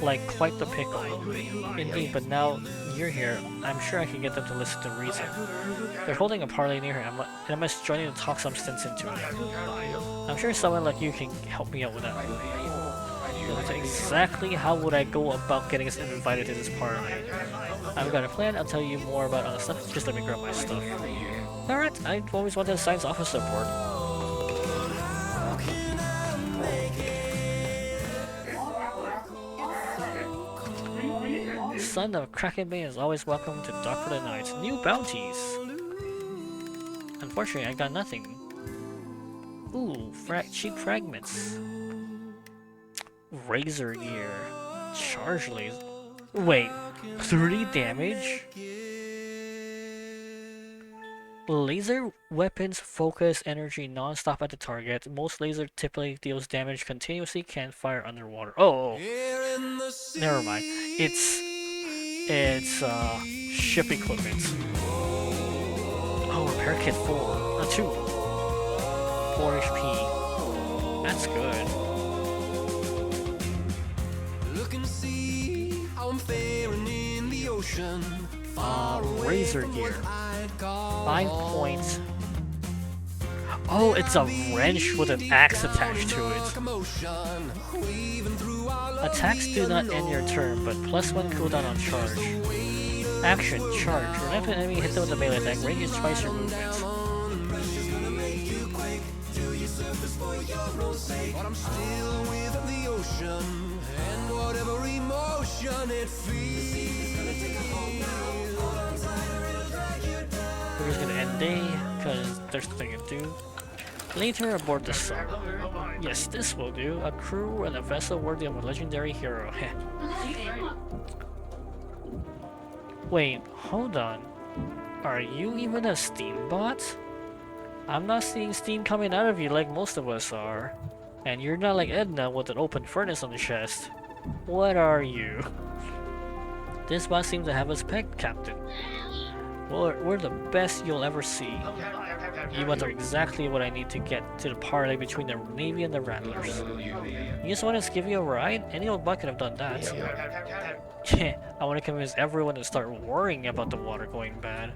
like quite the pickle. Indeed, but now you're here, I'm sure I can get them to listen to reason. They're holding a parley near here, and I must join you to talk some sense into it. I'm sure someone like you can help me out with that. Exactly how would I go about getting us invited to this party? I've got a plan, I'll tell you more about other stuff, just let me grab my stuff. Alright, I've always wanted a science officer board. Son of Kraken Bay is always welcome to dock for the night. New bounties! Unfortunately, I got nothing. Ooh, cheap fragments. Razor gear. Charge laser. Wait, 30 damage? Laser weapons focus energy non-stop at the target. Most laser typically deals damage continuously, can't fire underwater. Oh, never mind. It's ship equipment. Oh, repair kit 4. 2. 4 HP. That's good. Look and see how I'm faring in the ocean. Razor gear. 5 points. Oh, it's a wrench with an axe attached to it. Attacks do not end your turn, but +1 cooldown on charge. Action, charge. Whenever an enemy hits them with a melee attack, range is twice your movement. But I'm still with the ocean, and whatever emotion it feels. We're just gonna end day, because there's nothing to do. Later aboard the sun. Yes, this will do. A crew and a vessel worthy of a legendary hero. Wait, hold on. Are you even a steam bot? I'm not seeing steam coming out of you like most of us are. And you're not like Edna with an open furnace on the chest. What are you? This bot seems to have us pegged, Captain. Well, we're the best you'll ever see. You are exactly what I need to get to the parley between the Navy and the Rattlers. You just want us to give you a ride? Any old bot could have done that. Yeah, I want to convince everyone to start worrying about the water going bad.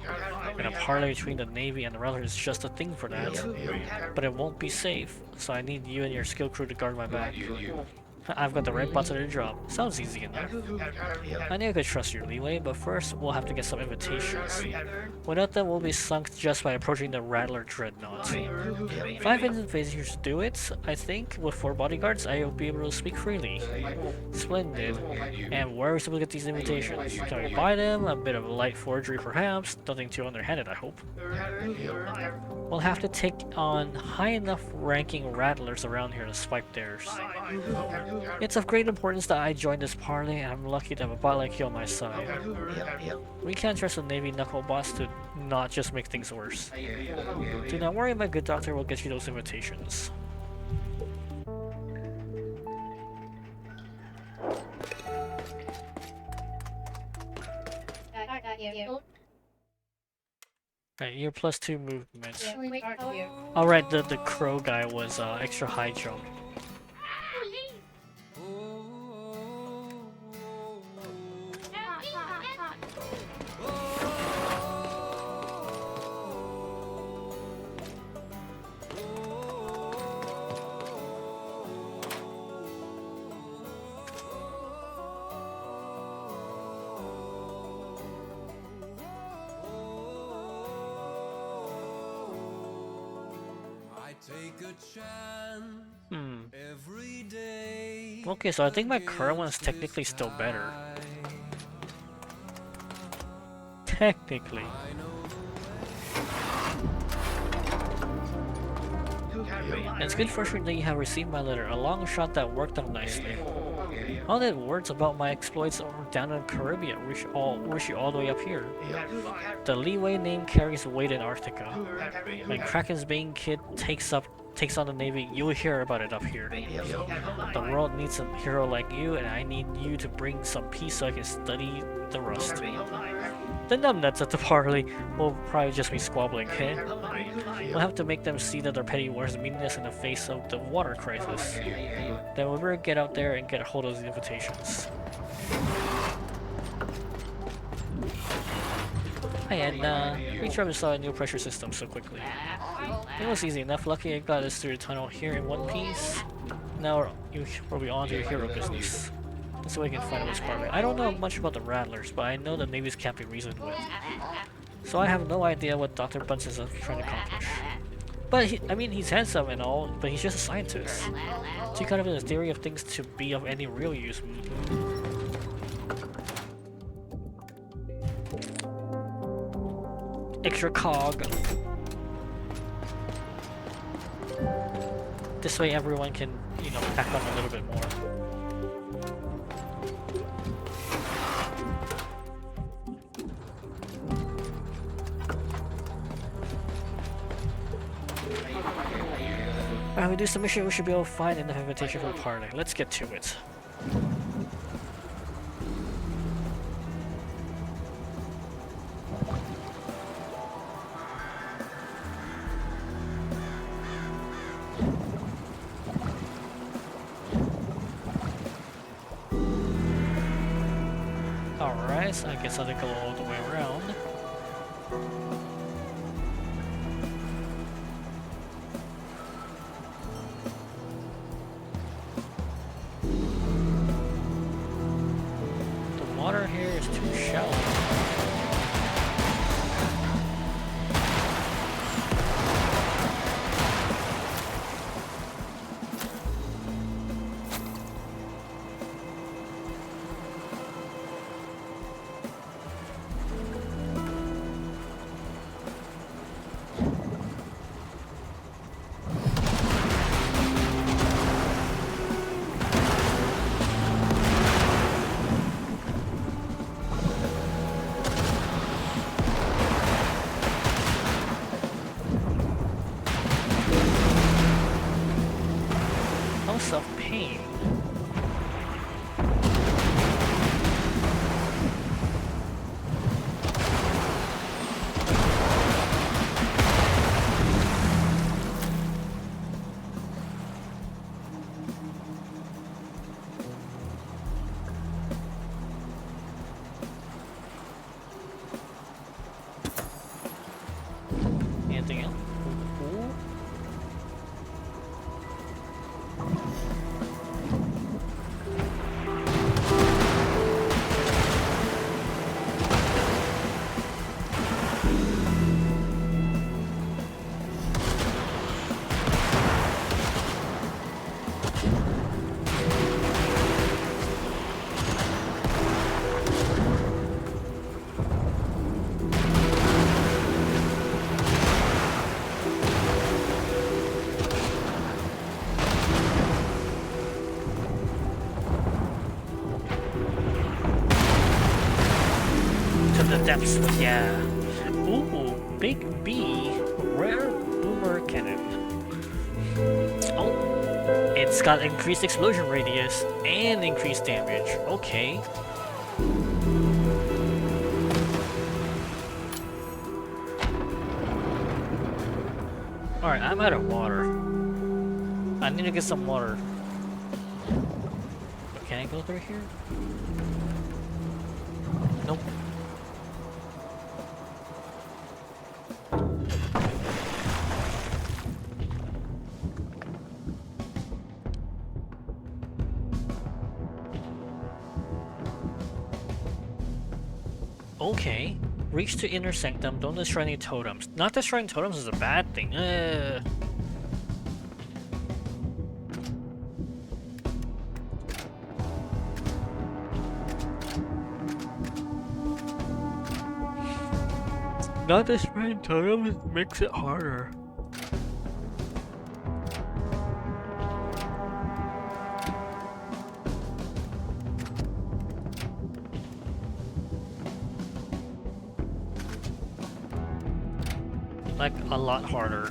And a parley between the Navy and the Rattlers is just a thing for that. But it won't be safe, so I need you and your skill crew to guard my back. I've got the right bots to the job. Sounds easy enough. I knew I could trust your leeway, but first we'll have to get some invitations. Without them, we'll be sunk just by approaching the Rattler Dreadnought. 5 invitations do it, I think. With 4 bodyguards, I'll be able to speak freely. Splendid. And where are we supposed to get these invitations? Can we buy them? A bit of light forgery perhaps? Nothing too underhanded, I hope. We'll have to take on high enough ranking Rattlers around here to swipe theirs. It's of great importance that I join this party, and I'm lucky to have a bot like you on my side. We can't trust the Navy knuckle boss to not just make things worse. Do not worry, my good doctor will get you those invitations. Right, you're +2 movement. Alright, the crow guy was extra high jump. Take a chance every day. Okay, so I think my current one is technically still better. Technically. It's good for sure that you have received my letter, a long shot that worked out nicely. All that words about my exploits down in Caribbean reach you all the way up here. The Leeway name carries weight in Arctica. When Kraken's Bane Kid takes on the Navy, you'll hear about it up here. The world needs a hero like you, and I need you to bring some peace so I can study the rust. The numbnuts at the party will probably just be squabbling, eh? We'll have to make them see that their petty wars meaningless in the face of the water crisis. Then we'll better get out there and get a hold of those invitations. Hi, and we tried to install a new pressure system so quickly. It was easy enough. Lucky I got us through the tunnel here in one piece. Now we'll be on to your hero business. That's the way we can find this part. I don't know much about the Rattlers, but I know the navies can't be reasoned with. So I have no idea what Dr. Bunce is trying to accomplish. But he's handsome and all, but he's just a scientist. So he kind of has a theory of things to be of any real use. Extra cog. This way everyone can, pack on a little bit more. When we do submission, we should be able to find enough invitation for the party. Let's get to it. Alright, so I guess I'll go all the way around. The water here is too shallow. Of pain. Anything else? Ooh. The depths, yeah. Ooh, Big B, rare boomer cannon. Oh, it's got increased explosion radius and increased damage. Okay. Alright, I'm out of water. I need to get some water. Can I go through here? Nope. Okay. Reach to inner sanctum, don't destroy any totems. Not destroying totems is a bad thing. Not destroying totems makes it harder. Like, a lot harder.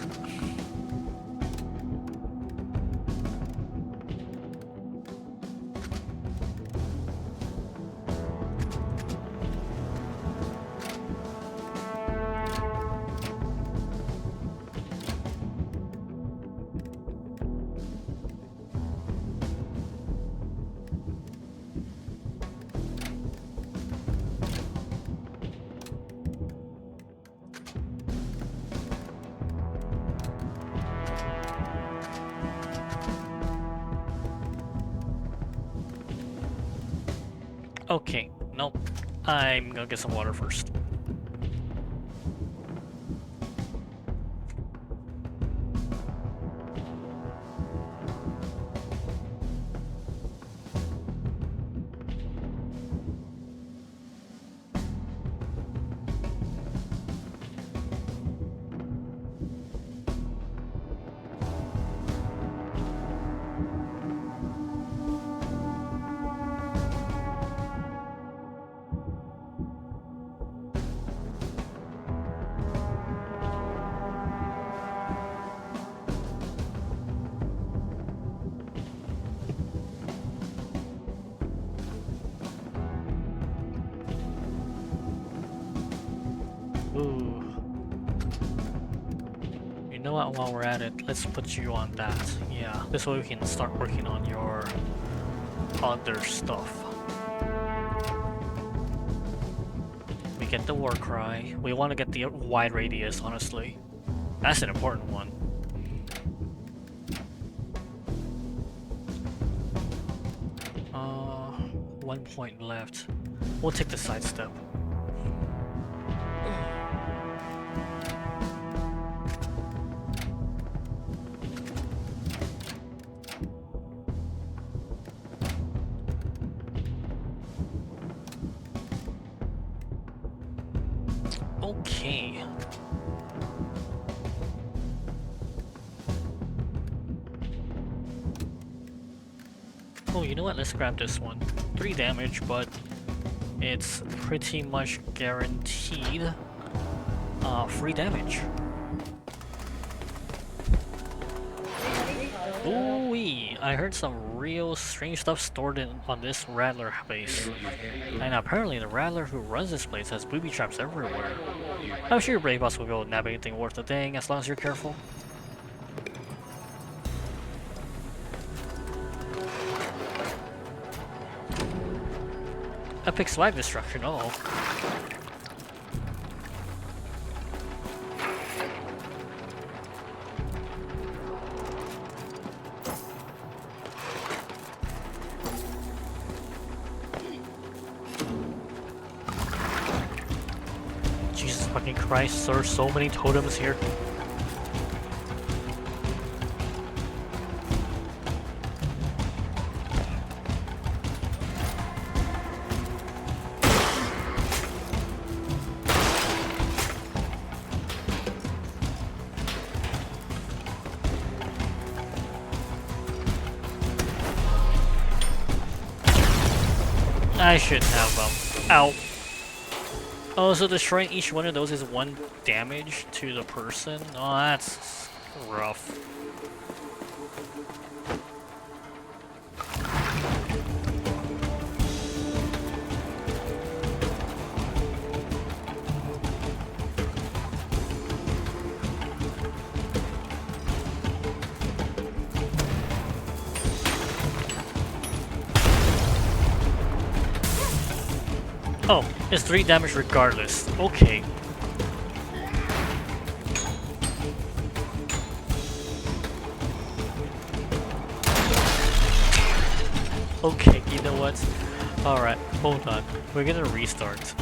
Okay, nope. I'm gonna get some water first. Ooh. You know what, while we're at it, let's put you on that. Yeah, this way we can start working on your other stuff. We get the war cry. We want to get the wide radius, honestly. That's an important one. Uh, 1 point left. We'll take the sidestep. Okay. Oh, you know what? Let's grab this one. 3 damage, but it's pretty much guaranteed free damage. Ooh-wee! I heard some real strange stuff stored on this Rattler base. And apparently the Rattler who runs this place has booby traps everywhere. I'm sure your Brave Boss will be able to nab anything worth a thing as long as you're careful. Epic swag destruction, oh. Jesus fucking Christ, there are so many totems here. I shouldn't have them. Ow. Oh, so destroying each one of those is 1 damage to the person? Oh, that's rough. Oh, it's 3 damage regardless. Okay. Okay, you know what? Alright, hold on. We're gonna restart.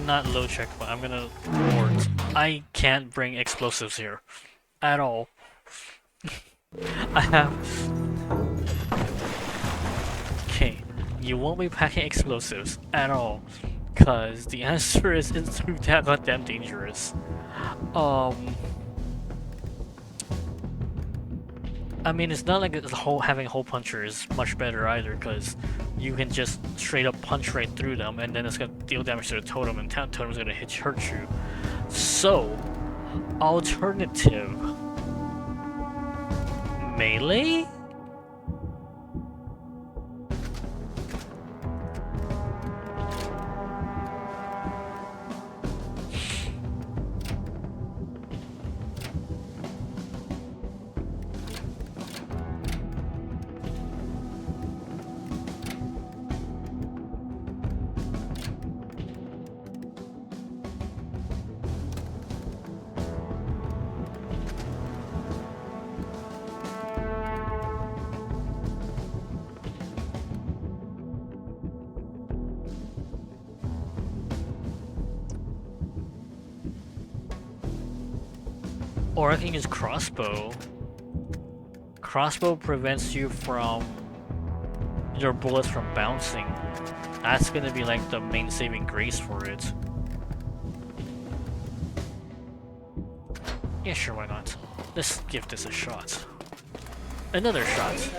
Not low checkpoint. I'm gonna port. I can't bring explosives here. At all. I have... Okay, you won't be packing explosives at all. Cause the answer is it's too goddamn dangerous. I mean, it's not like having hole puncher is much better either, because you can just straight up punch right through them, and then it's gonna deal damage to the totem, and totem's gonna hurt you. So, alternative melee? Or I can use crossbow. Crossbow prevents you from your bullets from bouncing. That's gonna be like the main saving grace for it. Yeah, sure, why not? Let's give this a shot. Another shot.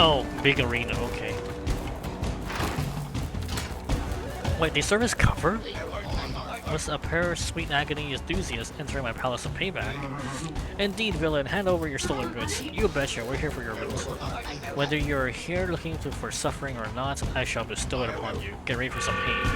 Oh, big arena, okay. Wait, they serve as cover? Was a pair of sweet agony enthusiasts entering my palace of payback? Indeed, villain, hand over your stolen goods. You betcha, we're here for your loot. Whether you're here looking for suffering or not, I shall bestow it upon you. Get ready for some pain.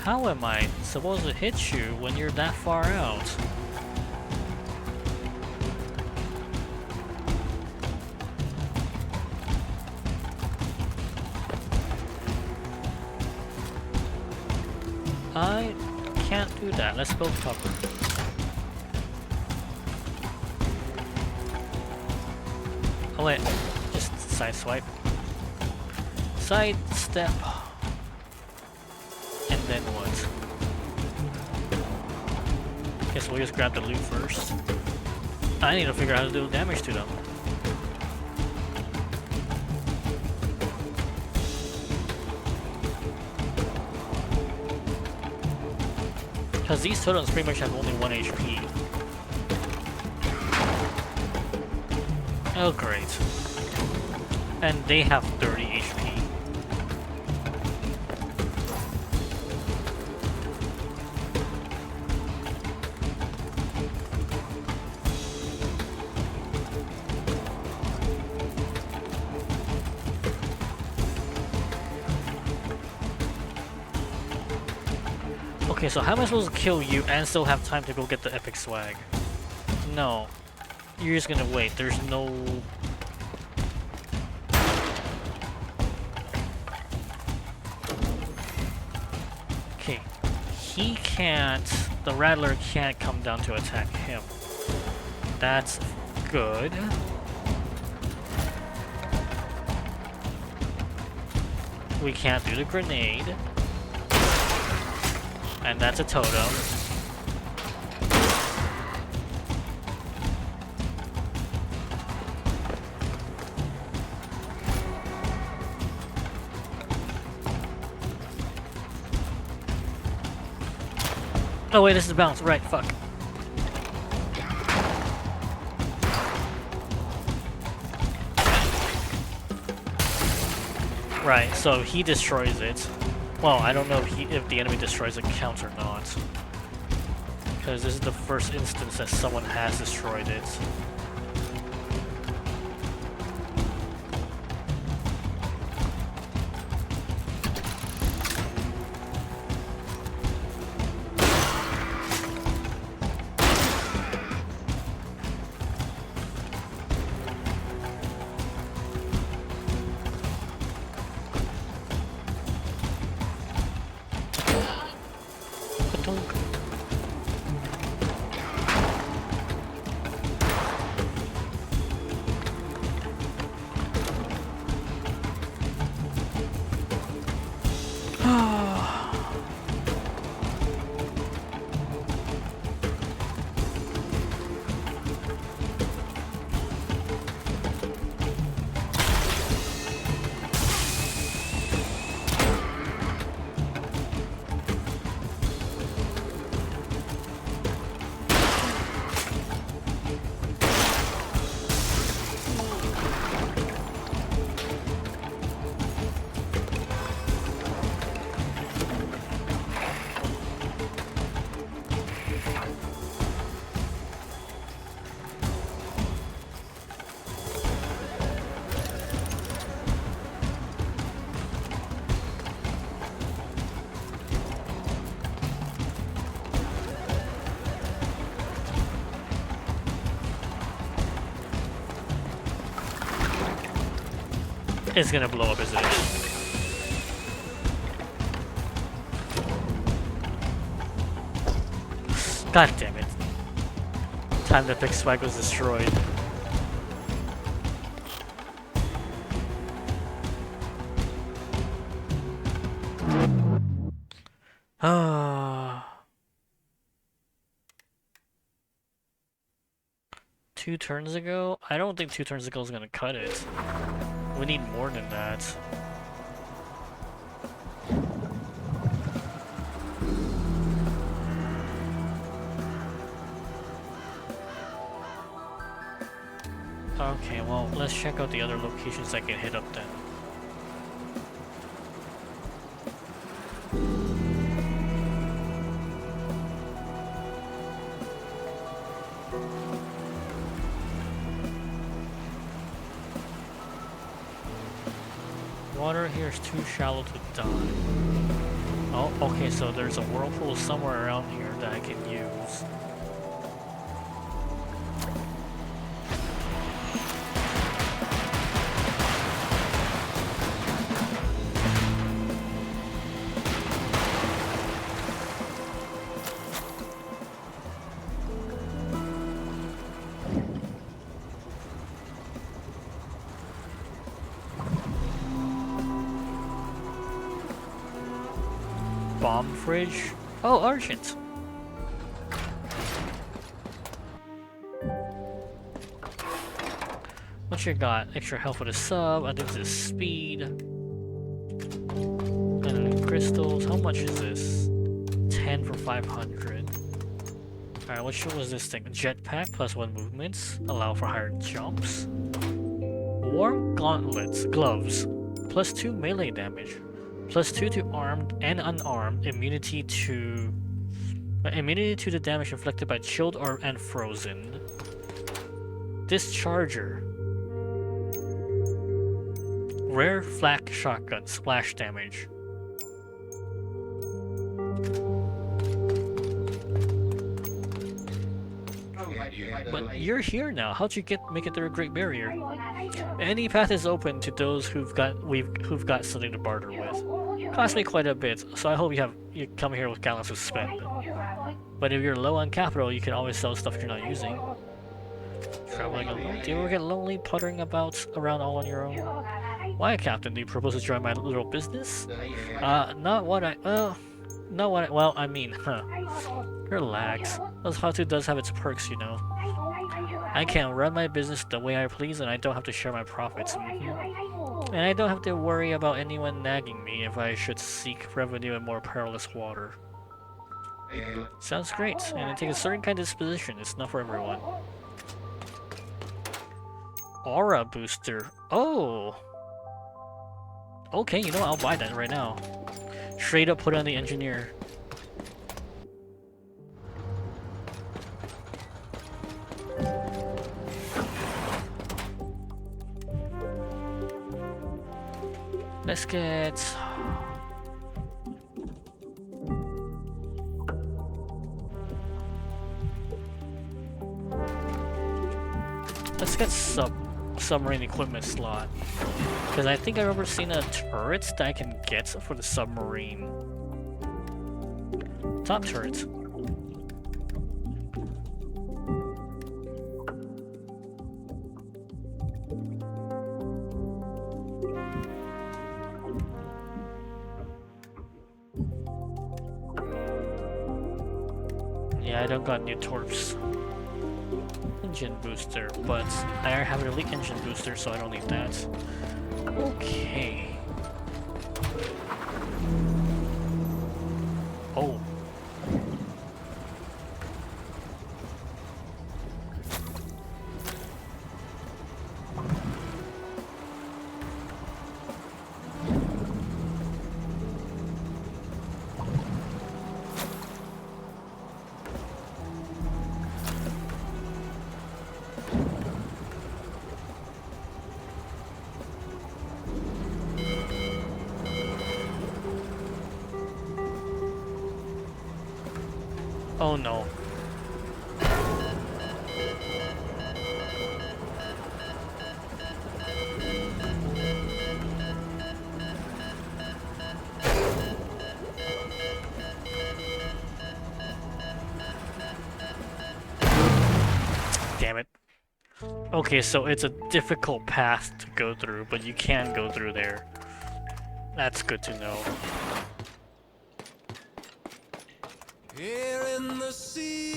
How am I supposed to hit you when you're that far out? I can't do that. Let's go cover. Oh wait, just side swipe. Sidestep. And then what? Guess we'll just grab the loot first. I need to figure out how to do damage to them. Because these totems pretty much have only 1 HP. Oh great. And they have 30 HP. Okay, so how am I supposed to kill you and still have time to go get the epic swag? No. You're just gonna wait. There's no... Okay. He can't... The Rattler can't come down to attack him. That's good. We can't do the grenade. And that's a totem. Oh wait, this is bounce. Right, fuck. Right, so he destroys it. Well, I don't know if the enemy destroys a count or not. Because this is the first instance that someone has destroyed it. It's gonna blow up, isn't it? God damn it. Time the big swag was destroyed. Ah. 2 turns ago? I don't think 2 turns ago is gonna cut it. We need more than that. Okay, well, let's check out the other locations I can hit up then. Water here is too shallow to die. Oh, okay, so there's a whirlpool somewhere around here that I can use. bomb fridge. Oh, Argent. What you got? Extra health for the sub. I think this is speed. And then crystals. How much is this? 10 for 500. Alright, what was this thing? Jetpack plus 1 movements. Allow for higher jumps. Warm gauntlets. Gloves. Plus 2 melee damage. Plus 2 to armed and unarmed. Immunity to the damage inflicted by chilled or and frozen. Discharger. Rare flak shotgun. Splash damage. But you're here now. How'd you make it through a Great Barrier? Any path is open to those who've got something to barter with. Cost me quite a bit, so I hope you come here with gallons to spend. But if you're low on capital, you can always sell stuff you're not using. Traveling alone? Do you ever get lonely puttering around all on your own? Why, Captain? Do you propose to join my little business? Well, I mean, relax. Those Hatu does have its perks, you know. I can run my business the way I please, and I don't have to share my profits. And I don't have to worry about anyone nagging me if I should seek revenue in more perilous water. Sounds great, and it takes a certain kind of disposition. It's not for everyone. Aura booster. Oh! Okay, you know what? I'll buy that right now. Straight up put on the engineer. Let's get... submarine equipment slot. Because I think I remember seeing a turret that I can get for the submarine. Top turret. Yeah, I don't got new torps. Engine booster, but I have an elite engine booster, so I don't need that. Okay. Oh. Oh no. Damn it. Okay, so it's a difficult path to go through, but you can go through there. That's good to know. Here in the sea.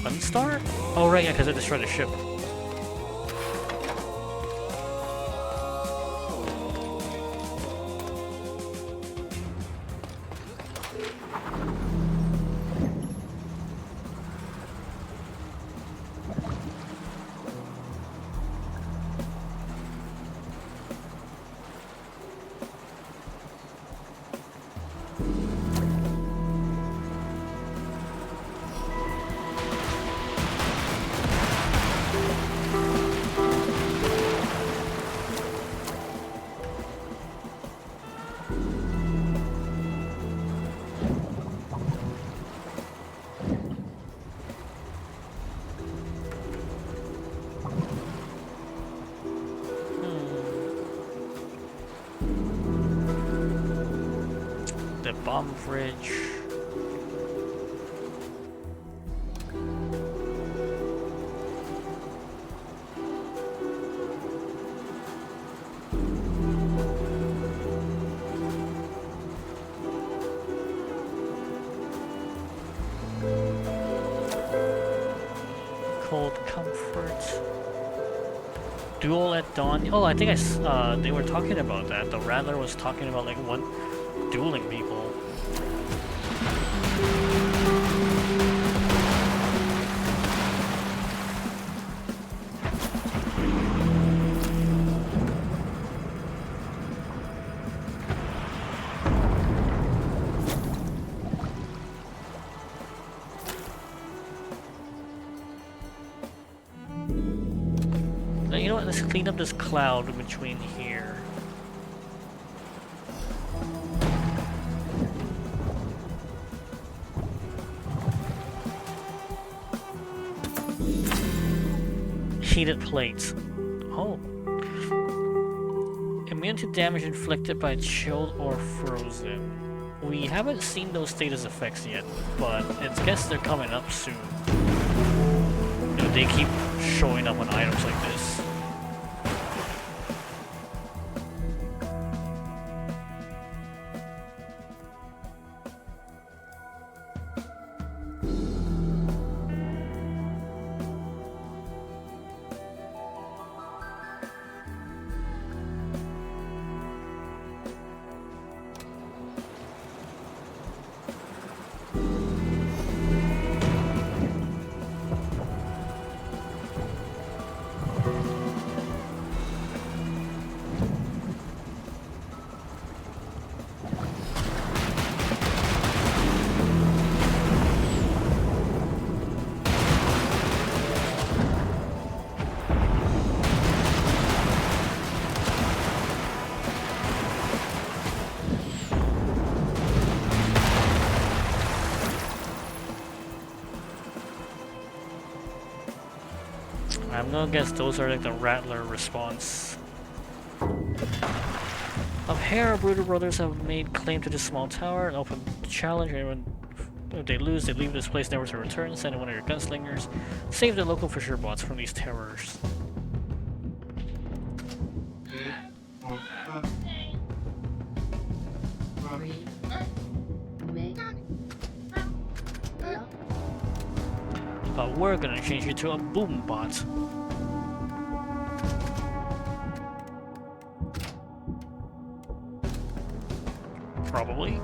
1 star? Oh right, yeah, because I destroyed a ship. The bomb fridge. comfort. Duel at dawn. Oh, I think they were talking about that. The Rattler was talking about like one dueling people. You know what? Let's clean up this cloud in between here. Heated plates. Oh. Immune to damage inflicted by chilled or frozen. We haven't seen those status effects yet, but I guess they're coming up soon. You know, they keep showing up on items like this. I'm gonna guess those are like the Rattler response. Of Hera, Bruder Brothers have made claim to this small tower and open challenge. If they lose, they leave this place never to return. Send in one of your gunslingers. Save the local fisher bots from these terrors. But we're gonna change you to a boom bot. Probably.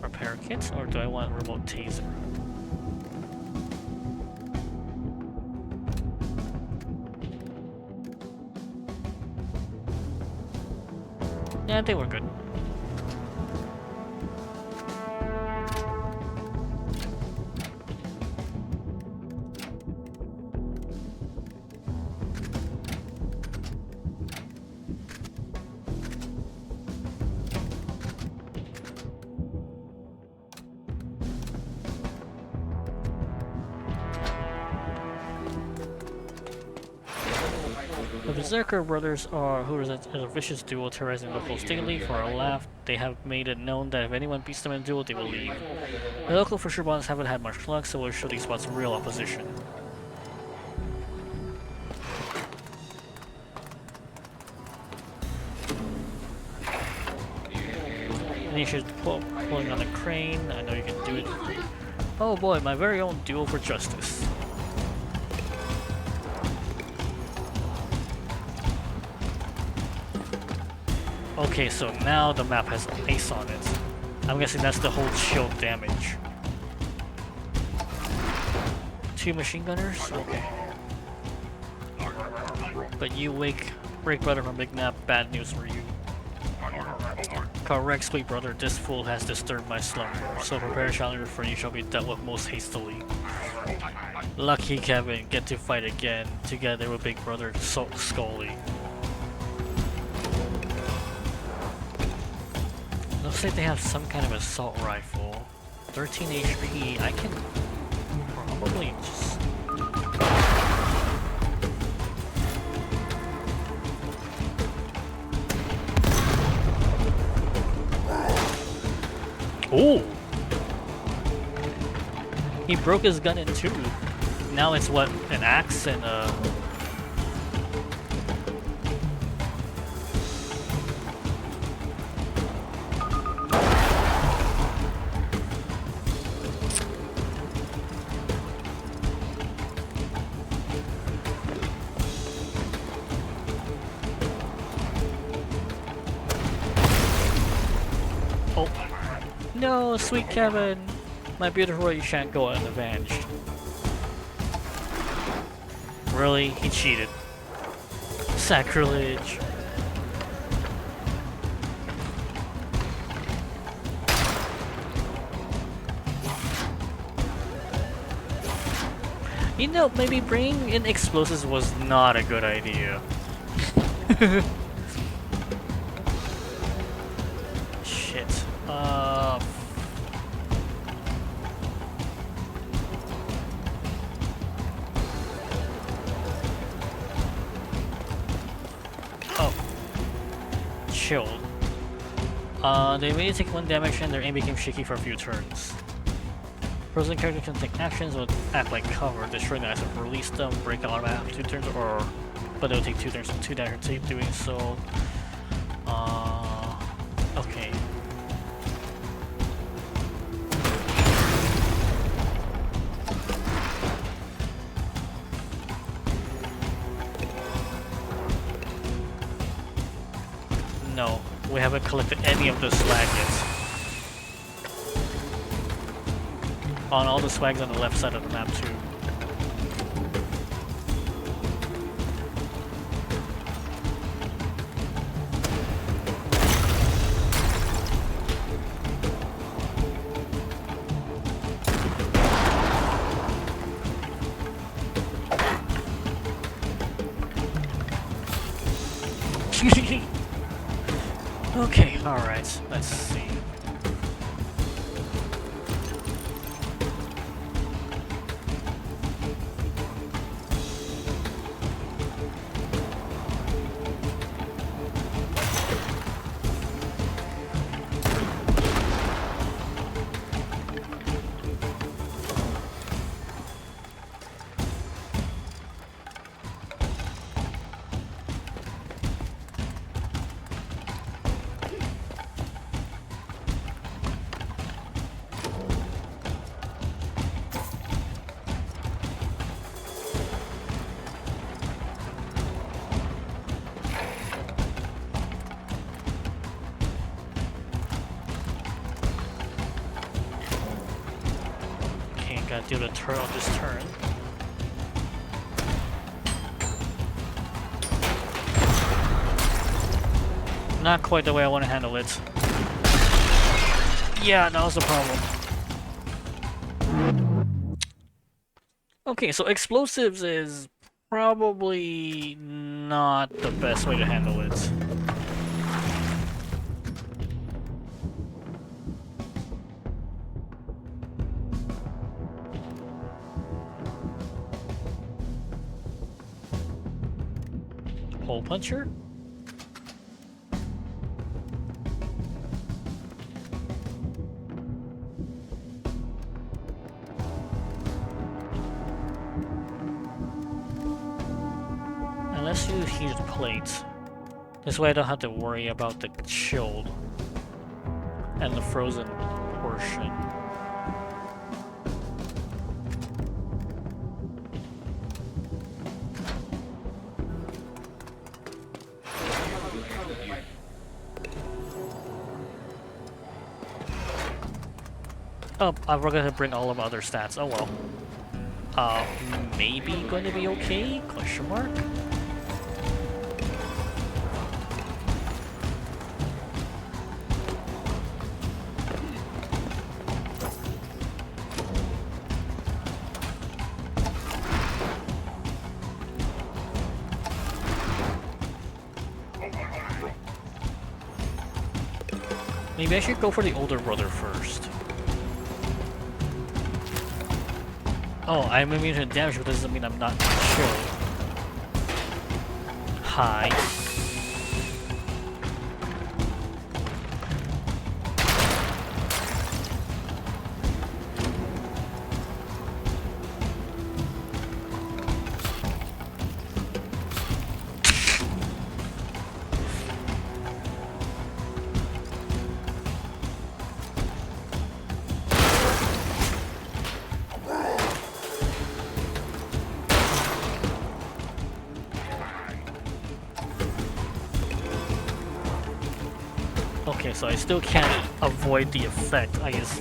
Repair kits, or do I want remote taser? Yeah, I think we're good. The Berserker brothers are who is a vicious duo terrorizing locals daily. For a laugh, they have made it known that if anyone beats them in a duel, they will leave. The local fisher bots haven't had much luck, so we'll show these bots real opposition. And you should pulling on the crane. I know you can do it. Oh boy, my very own duel for justice. Okay, so now the map has ice on it. I'm guessing that's the whole chill damage. 2 machine gunners? Okay. But you break brother from Big Nap, bad news for you. Correct, sweet brother, this fool has disturbed my slumber, so prepare challenger for you shall be dealt with most hastily. Lucky Kevin, get to fight again, together with Big Brother Scully. Looks like they have some kind of assault rifle. 13 HP, I can probably just... Ooh! He broke his gun in two. Now it's what, an axe and a... Oh. No, sweet Kevin! My beautiful, you shan't go unavenged. Really? He cheated. Sacrilege. You know, maybe bringing in explosives was not a good idea. Shit. Oh. Chilled. They immediately take 1 damage and their aim became shaky for a few turns. Frozen characters can take actions that act like cover, destroy the item, release them, break out of 2 turns, but they'll take 2 turns and 2 damage to doing so. Okay. No, we haven't collected any of the swag yet. On all the swags on the left side of the map too. Okay, alright, let's see. Gotta do the turn on this turn. Not quite the way I want to handle it. Yeah, that was the problem. Okay, so explosives is probably not the best way to handle it. Hole puncher? And let's use heated plates. This way I don't have to worry about the chilled and the frozen portion. Oh, I forgot to bring all of my other stats. Oh well. Maybe going to be okay? Question mark? Maybe I should go for the older brother first. Oh, I'm immune to damage, but doesn't mean I'm not chill. Hi. so I still can't avoid the effect, I guess.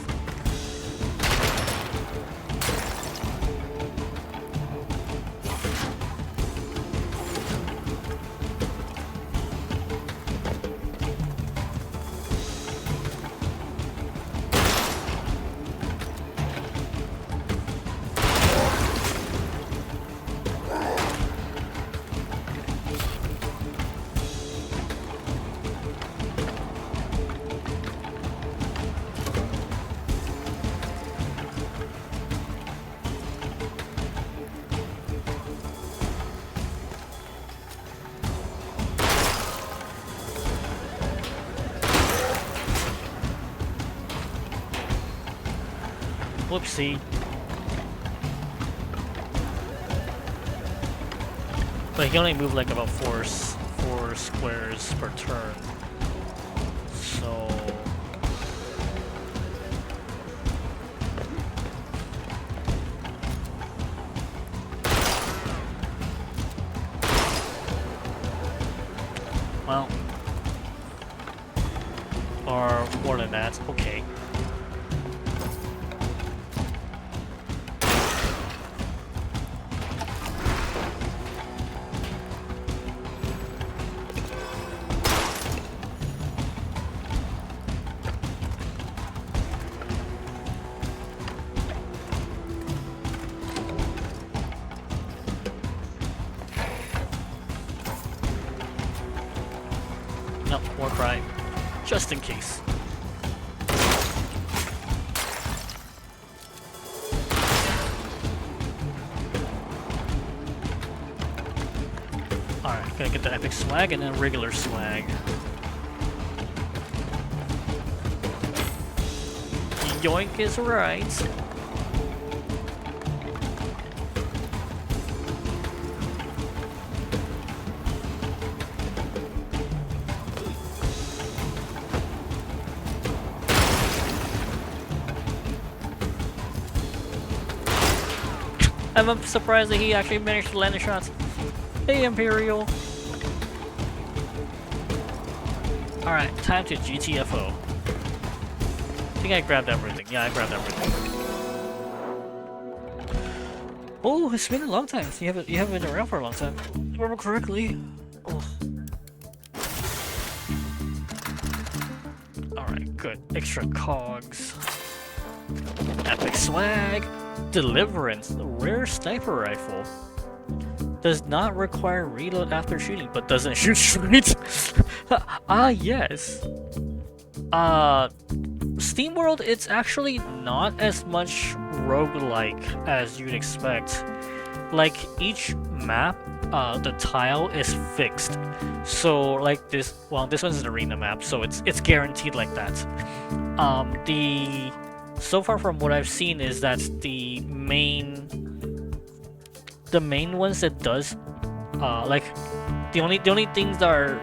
Whoopsie. But he can only move like about four squares per turn. So well, or more than that. Okay. No, war cry. Just in case. Alright, gotta get the epic swag and then regular swag. Yoink is right. I'm surprised that he actually managed to land the shots. Hey, Imperial! Alright, time to GTFO. I think I grabbed everything. Yeah, I grabbed everything. Oh, it's been a long time. You haven't been around for a long time. If I remember correctly. Oh. Alright, good. Extra cogs. Epic swag. Deliverance, the rare sniper rifle. Does not require reload after shooting, but doesn't shoot straight. Yes. Steamworld, it's actually not as much roguelike as you'd expect. Like, each map, the tile is fixed. So, like this one's an arena map, so it's guaranteed like that. So far from what I've seen is that the main ones that does like the only things that are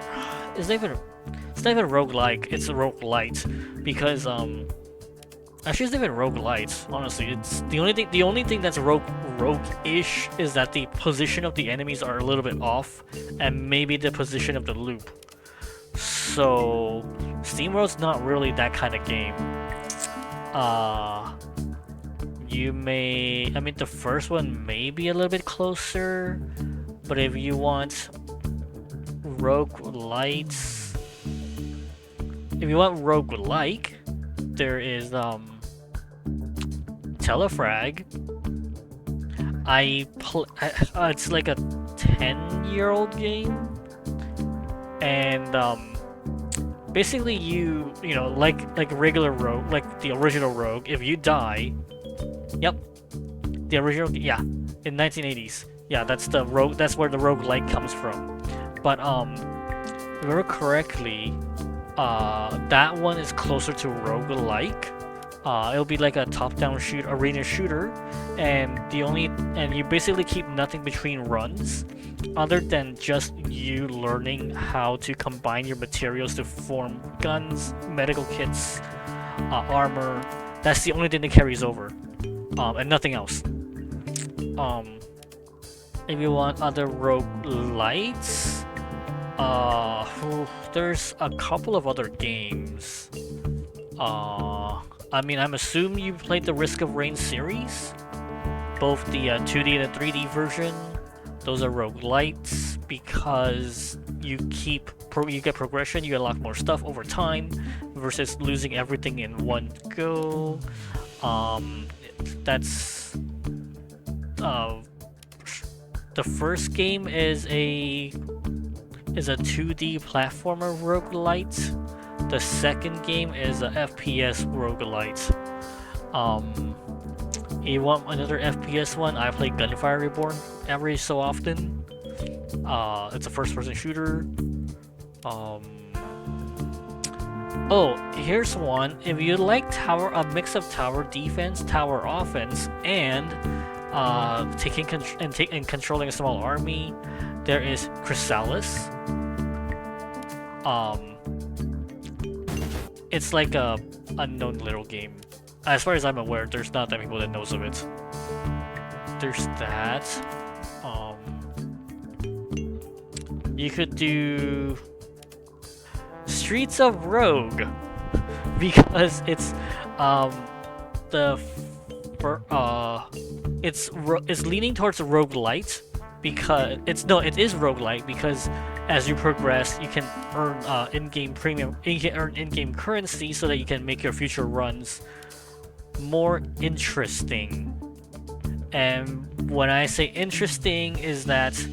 it's not even roguelike, it's a roguelite because actually it's not even roguelite, honestly. It's the only thing that's rogue-ish is that the position of the enemies are a little bit off and maybe the position of the loop. So Steamworld's not really that kind of game. I mean, the first one may be a little bit closer, but if you want roguelike, there is Telefrag. It's like a 10-year-old game, and basically you know like regular rogue, like the original rogue, if you die, yep, the original, yeah, in 1980s, yeah, that's the rogue, that's where the roguelike comes from. But if I remember correctly, that one is closer to roguelike. It'll be like a top-down arena shooter, and you basically keep nothing between runs other than just you learning how to combine your materials to form guns, medical kits, armor. That's the only thing that carries over, and nothing else. If you want other roguelites, there's a couple of other games. I mean, I'm assuming you played the Risk of Rain series, both the 2D and the 3D version. Those are roguelites because you get progression, you unlock more stuff over time versus losing everything in one go. That's the first game is a 2D platformer roguelite. The second game is a FPS roguelite. You want another FPS one? I play Gunfire Reborn every so often. It's a first-person shooter. Oh, here's one. If you like a mix of tower defense, tower offense, and controlling a small army, there is Chrysalis. It's like a unknown little game. As far as I'm aware, there's not that many people that knows of it. There's that. You could do Streets of Rogue because it's it's leaning towards a roguelite because it is roguelite because as you progress you can earn in-game premium, you can earn in-game currency so that you can make your future runs more interesting. And when I say interesting is that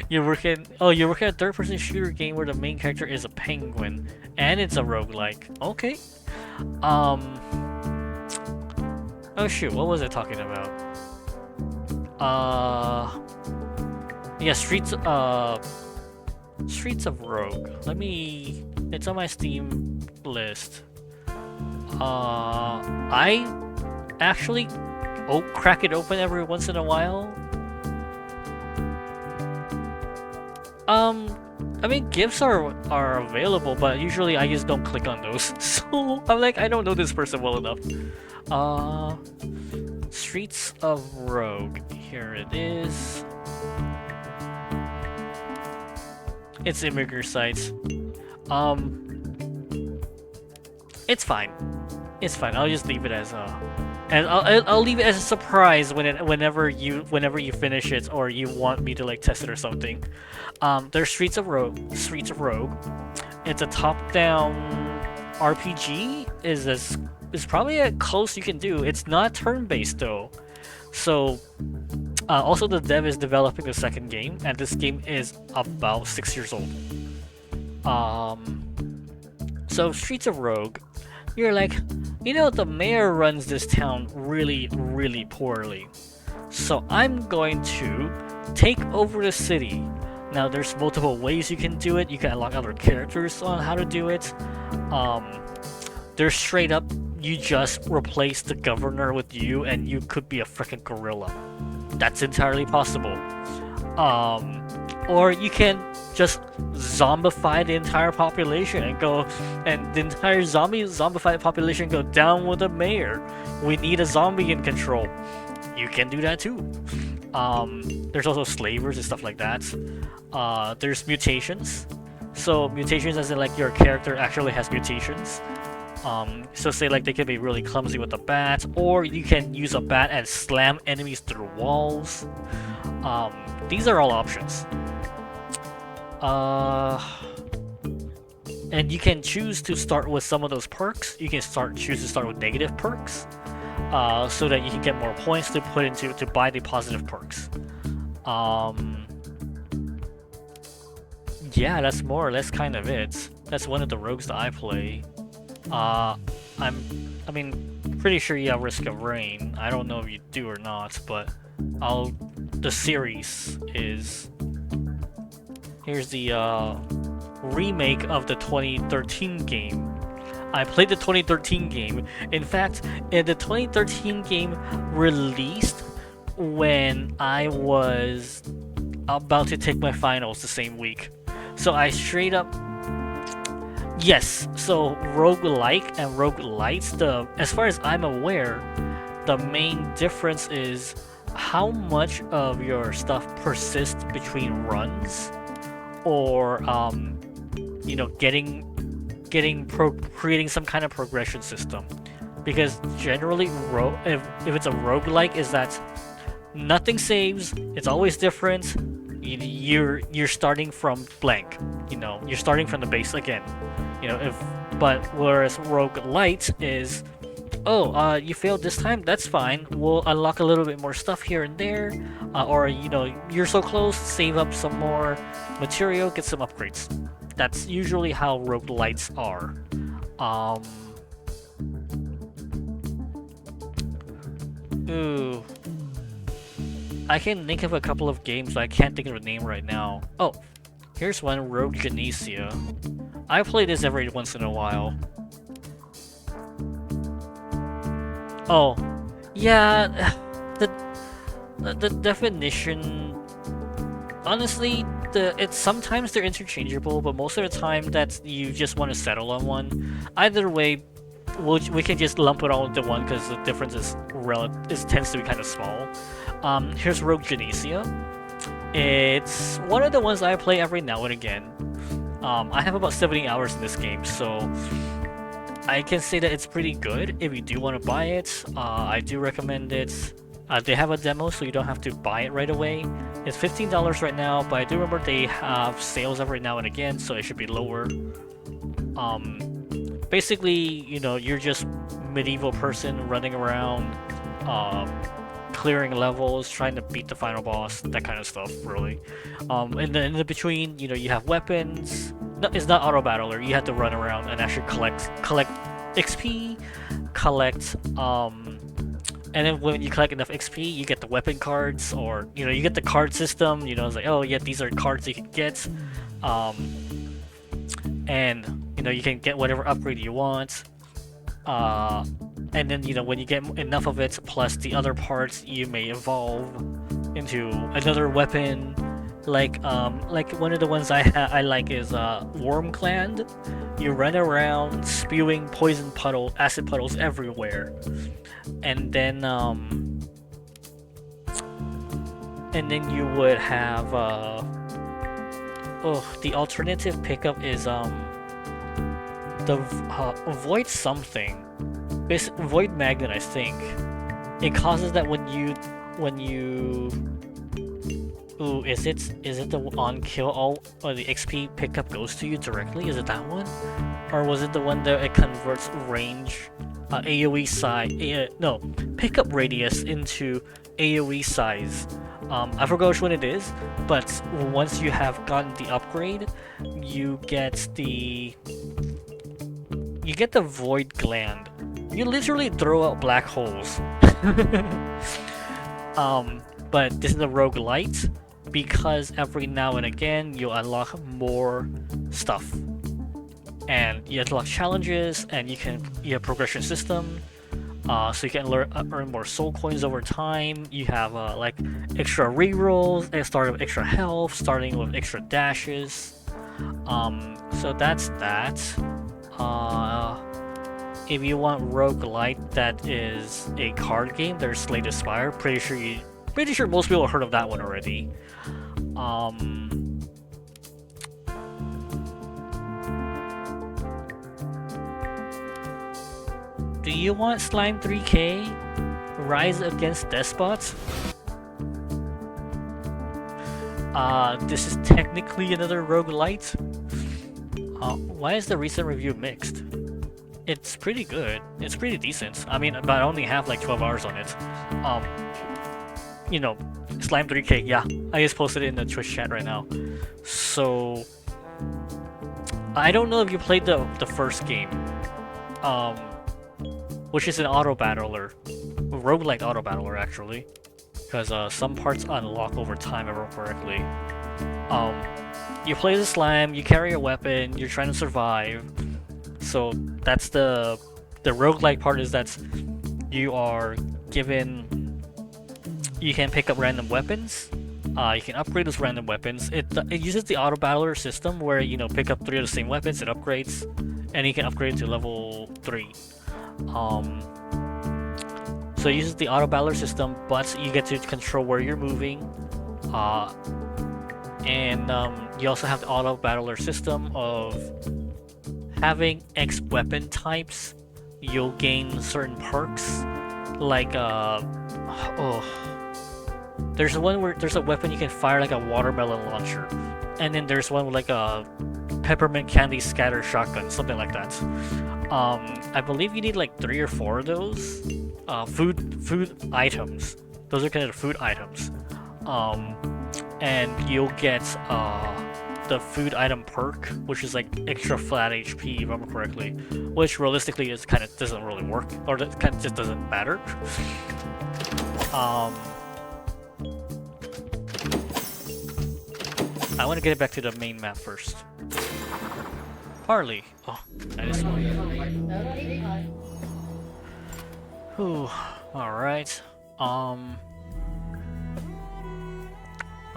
you're working a third-person shooter game where the main character is a penguin and it's a roguelike. Okay. Oh shoot, what was I talking about? Yeah, Streets of Rogue. It's on my Steam list. I actually crack it open every once in a while. I mean, gifts are available, but usually I just don't click on those. So I'm like, I don't know this person well enough. Streets of Rogue. Here it is. It's immigrant sites. It's fine. It's fine. I'll just leave it as and I'll leave it as a surprise whenever you finish it or you want me to like test it or something. There's Streets of Rogue. It's a top-down RPG. Is probably as close you can do. It's not turn-based though. So also the dev is developing the second game, and this game is about 6 years old. So Streets of Rogue, you're like, the mayor runs this town really, really poorly. So I'm going to take over the city. Now there's multiple ways you can do it. You can unlock other characters on how to do it. There's straight up, you just replace the governor with you and you could be a freaking gorilla. That's entirely possible. Or you can just zombify the entire population and the entire zombified population go down with the mayor. We need a zombie in control. You can do that too. There's also slavers and stuff like that. There's mutations. So mutations as in like your character actually has mutations. So say like they can be really clumsy with a bat, or you can use a bat and slam enemies through walls. These are all options. And you can choose to start with some of those perks. You can choose to start with negative perks, so that you can get more points to put into to buy the positive perks. Yeah, that's more or less kind of it. That's one of the rogues that I play. Pretty sure you have Risk of Rain. I don't know if you do or not, but the series is. Here's the remake of the 2013 game. I played the 2013 game. In fact, the 2013 game released when I was about to take my finals the same week. So I straight up. Yes, so roguelike and roguelites, as far as I'm aware, the main difference is how much of your stuff persists between runs, or getting creating some kind of progression system, because generally if it's a roguelike, is that nothing saves, it's always different. You're starting from blank, you're starting from the base again. But whereas roguelite is, you failed this time, that's fine, we'll unlock a little bit more stuff here and there, or you're so close, save up some more material, get some upgrades. That's usually how roguelites are. Ooh, I can think of a couple of games, but I can't think of a name right now. Oh, here's one, Rogue Genesia. I play this every once in a while. Oh, yeah, the definition. Honestly, it's sometimes they're interchangeable, but most of the time that you just want to settle on one. Either way, we can just lump it all into one because the difference tends to be kind of small. Here's Rogue Genesia. It's one of the ones I play every now and again. I have about 70 hours in this game, so I can say that it's pretty good. If you do want to buy it, I do recommend it. They have a demo, so you don't have to buy it right away. It's $15 right now, but I do remember they have sales every now and again, so it should be lower. Basically, you're just medieval person running around, clearing levels, trying to beat the final boss, that kind of stuff, really. In the between, you have weapons. No, it's not auto battler. You have to run around and actually collect XP, and then when you collect enough XP, you get the weapon cards, or you get the card system. It's like, oh yeah, these are cards you can get, and you can get whatever upgrade you want. And then when you get enough of it, plus the other parts, you may evolve into another weapon. Like one of the ones I like is Worm Gland. You run around spewing poison acid puddles everywhere, and then you would have the alternative pickup is the Void something, Void Magnet, I think. It causes that when you ooh, is it the on kill all, or the XP pickup goes to you directly? Is it that one? Or was it the one that it converts range, AoE size, no, pickup radius into AoE size? I forgot which one it is, but once you have gotten the upgrade, you get the Void Gland. You literally throw out black holes. But this is a roguelite, because every now and again you'll unlock more stuff, and you unlock challenges, and you have progression system, so you can earn more soul coins over time. You have like extra rerolls, start with extra health, starting with extra dashes. So that's that. If you want roguelite that is a card game, there's Slay the Spire. Pretty sure most people have heard of that one already. Do you want Slime 3K? Rise Against Despots? This is technically another roguelite. Why is the recent review mixed? It's pretty good. It's pretty decent. I mean, but I only have like 12 hours on it. Slime 3K, yeah. I just posted it in the Twitch chat right now. So, I don't know if you played the first game, which is an auto battler, roguelike auto battler actually, because some parts unlock over time, if I remember correctly. You play the slime, you carry a weapon, you're trying to survive. So that's the roguelike part, is that you are given. You can pick up random weapons. You can upgrade those random weapons. It uses the auto battler system where pick up 3 of the same weapons, it upgrades, and you can upgrade to level 3. So it uses the auto battler system, but you get to control where you're moving. And you also have the auto battler system of having X weapon types, you'll gain certain perks. Like there's one where there's a weapon you can fire like a watermelon launcher, and then there's one with like a peppermint candy scatter shotgun, something like that. I believe you need like 3 or 4 of those. Food items. Those are considered food items. And you'll get the food item perk, which is like extra flat HP, if I remember correctly, which realistically is kind of doesn't really work, or it kind of just doesn't matter. I want to get it back to the main map first. Parley. Oh, that is one. Whew. Alright.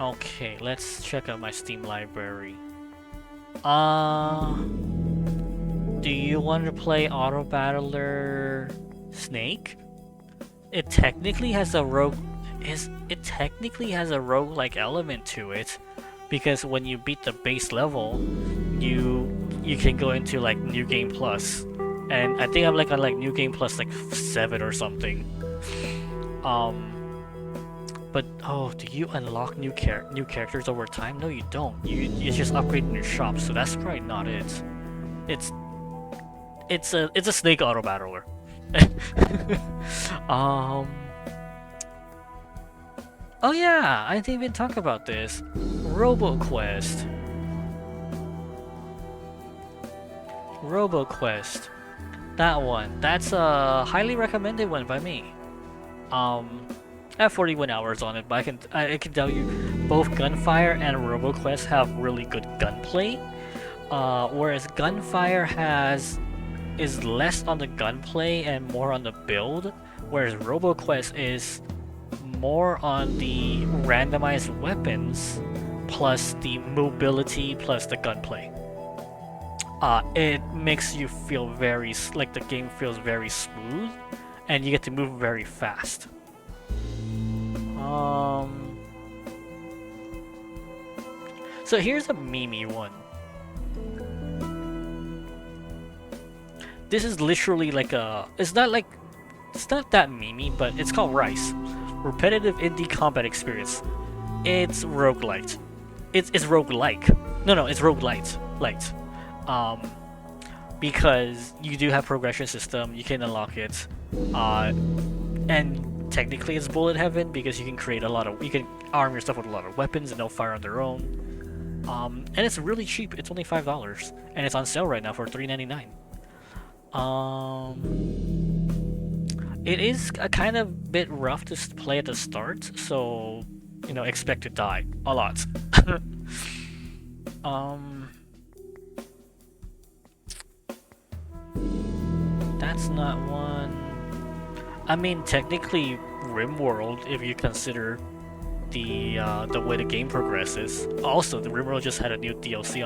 Okay, let's check out my Steam library. Do you want to play Auto Battler Snake? It technically has a roguelike element to it, because when you beat the base level, you can go into like New Game Plus, and I think I'm like on like New Game Plus like 7 or something. But oh, do you unlock new characters over time? No, you don't. You just upgrade in your shop, so that's probably not it. It's a snake auto battler. Oh yeah, I didn't even talk about this. RoboQuest. That one. That's a highly recommended one by me. I have 41 hours on it, but I can tell you, both Gunfire and RoboQuest have really good gunplay. Whereas Gunfire is less on the gunplay and more on the build, whereas RoboQuest is more on the randomized weapons plus the mobility plus the gunplay. It makes you feel like the game feels very smooth, and you get to move very fast. So here's a memey one. This is literally like it's not that memey, but it's called Rice. Repetitive indie combat experience. It's roguelite. It's roguelike. No, it's roguelite. Light. Because you do have progression system, you can unlock it. And technically it's bullet heaven because you can arm yourself with a lot of weapons and they'll fire on their own. And it's really cheap. It's only $5, and it's on sale right now for $3.99. It is a kind of bit rough to play at the start, so expect to die a lot. That's not one. I mean, technically, RimWorld, if you consider the way the game progresses. Also, the RimWorld just had a new DLC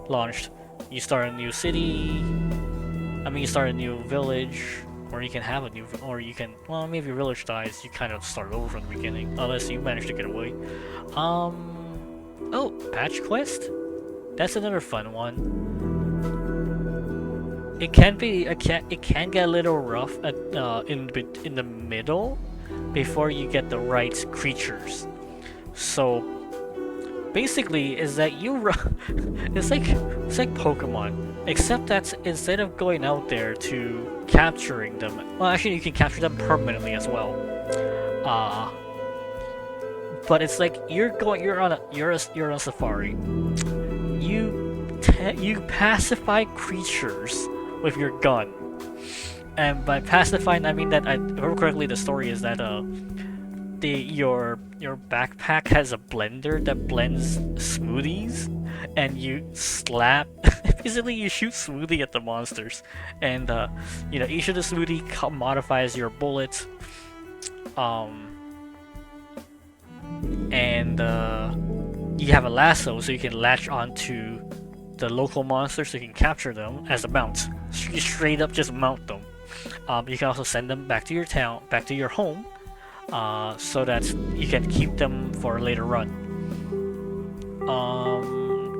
launched. You start a new city. You start a new village, or you can have a new, or you can. Well, maybe if your village dies, you kind of start over from the beginning, unless you manage to get away. Oh, Patch Quest. That's another fun one. It can get a little rough in the middle before you get the right creatures. So basically, is that it's like Pokemon, except that instead of going out there to capturing them, well, actually you can capture them permanently as well. But it's like you're on a safari. You pacify creatures with your gun, and by pacifying I mean that, if I remember correctly, the story is that your backpack has a blender that blends smoothies, and you basically you shoot smoothie at the monsters, and each of the smoothie modifies your bullet, and you have a lasso so you can latch onto the local monsters so you can capture them as a mount. You straight up just mount them. You can also send them back to your town, back to your home, so that you can keep them for a later run.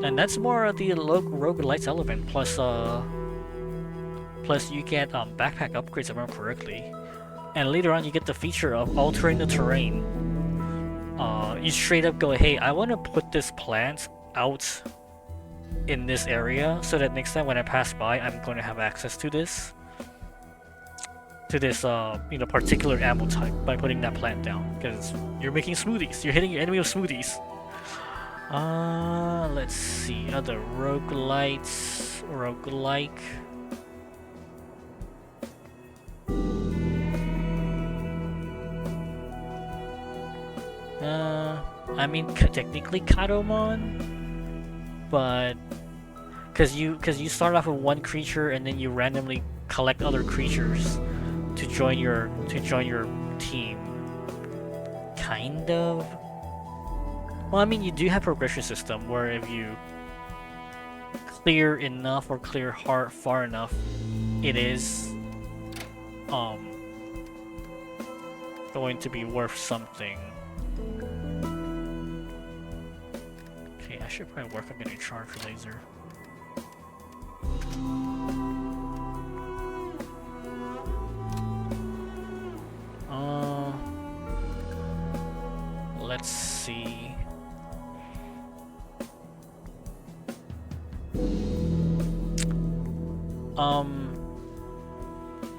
And that's more of the roguelites element. Plus you get backpack upgrades if I remember correctly. And later on you get the feature of altering the terrain. You straight up go, hey, I want to put this plant out in this area so that next time when I pass by, I'm going to have access to this. Particular ammo type by putting that plant down. Because you're making smoothies. You're hitting your enemy with smoothies. Let's see. Other roguelites. Roguelike. I mean, technically Kadomon, but because you start off with one creature and then you randomly collect other creatures to join your team. Kind of. Well, I mean, you do have progression system where if you clear enough or clear far enough, it is going to be worth something. Okay, I should probably work on getting charge laser. Let's see.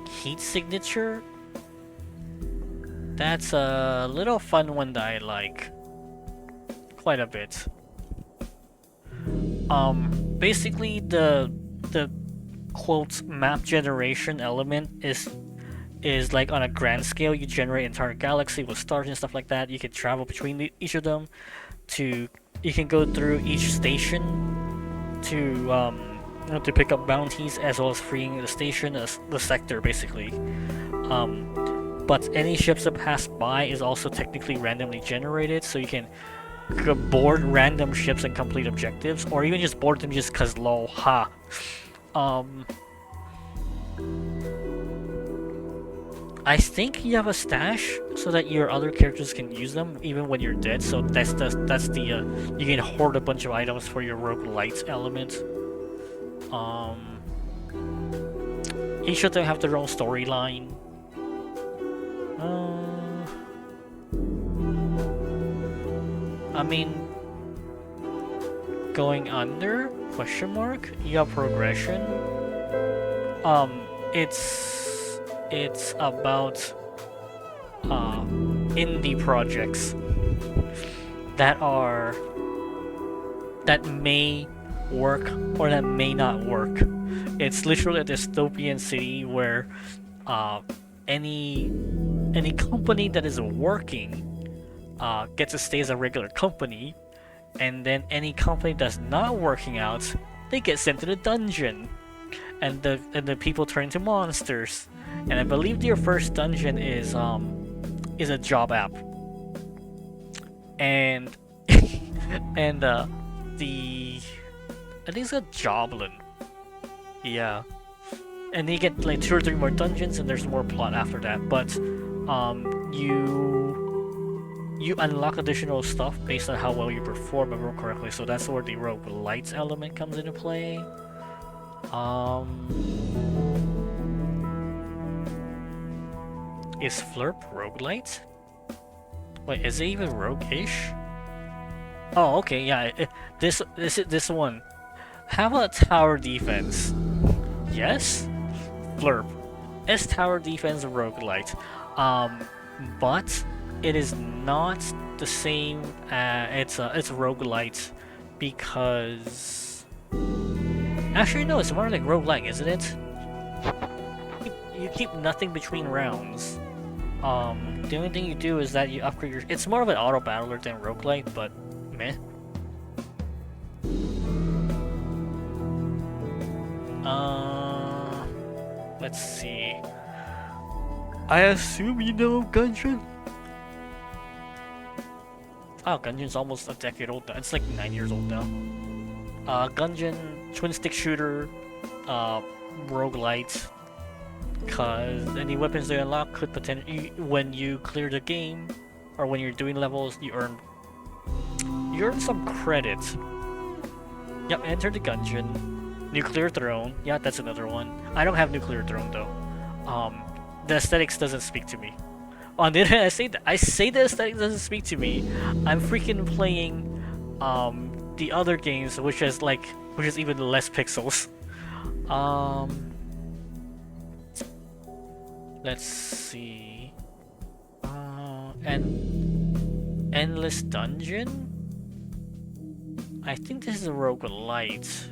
Heat signature? That's a little fun one that I like quite a bit. Basically the quote map generation element is like on a grand scale. You generate an entire galaxy with stars and stuff like that. You can travel between each of them. You can go through each station to pick up bounties as well as freeing the station, the sector basically. But any ships that pass by is also technically randomly generated, so you can board random ships and complete objectives, or even just board them just cause lol, ha. I think you have a stash so that your other characters can use them even when you're dead. So that's the you can hoard a bunch of items for your roguelite element. Each of them have their own storyline. I mean, going under question mark. You have progression. It's about indie projects that may work or that may not work. It's literally a dystopian city where any company that is working gets to stay as a regular company, and then any company that's not working out, they get sent to the dungeon, and the people turn into monsters. And I believe your first dungeon is a job app, and and I think it's a joblin. Yeah, and then you get like 2 or 3 more dungeons, and there's more plot after that. But you unlock additional stuff based on how well you perform, if I remember correctly. So that's where the roguelites element comes into play. Is Flurp roguelite? Wait, is it even rogue-ish? Oh, okay, yeah. This one. Have a tower defense. Yes? Flurp. Is tower defense roguelite? But it is not the same. It's roguelite because actually no, it's more like roguelike, isn't it? You keep nothing between rounds. The only thing you do is that you upgrade your. It's more of an auto battler than roguelite, but meh. Let's see. I assume you know Gungeon? Oh, Gungeon's almost a decade old now. It's like 9 years old now. Gungeon, twin stick shooter, roguelite. Cause any weapons they unlock could potentially, when you clear the game, or when you're doing levels, you earn some credit Yep, enter the dungeon. Nuclear Throne. Yeah, that's another one. I don't have Nuclear Throne though. The aesthetics doesn't speak to me. On the other hand, I say the aesthetics doesn't speak to me. I'm freaking playing the other games, which is even less pixels. Let's see. And Endless Dungeon. I think this is a roguelite.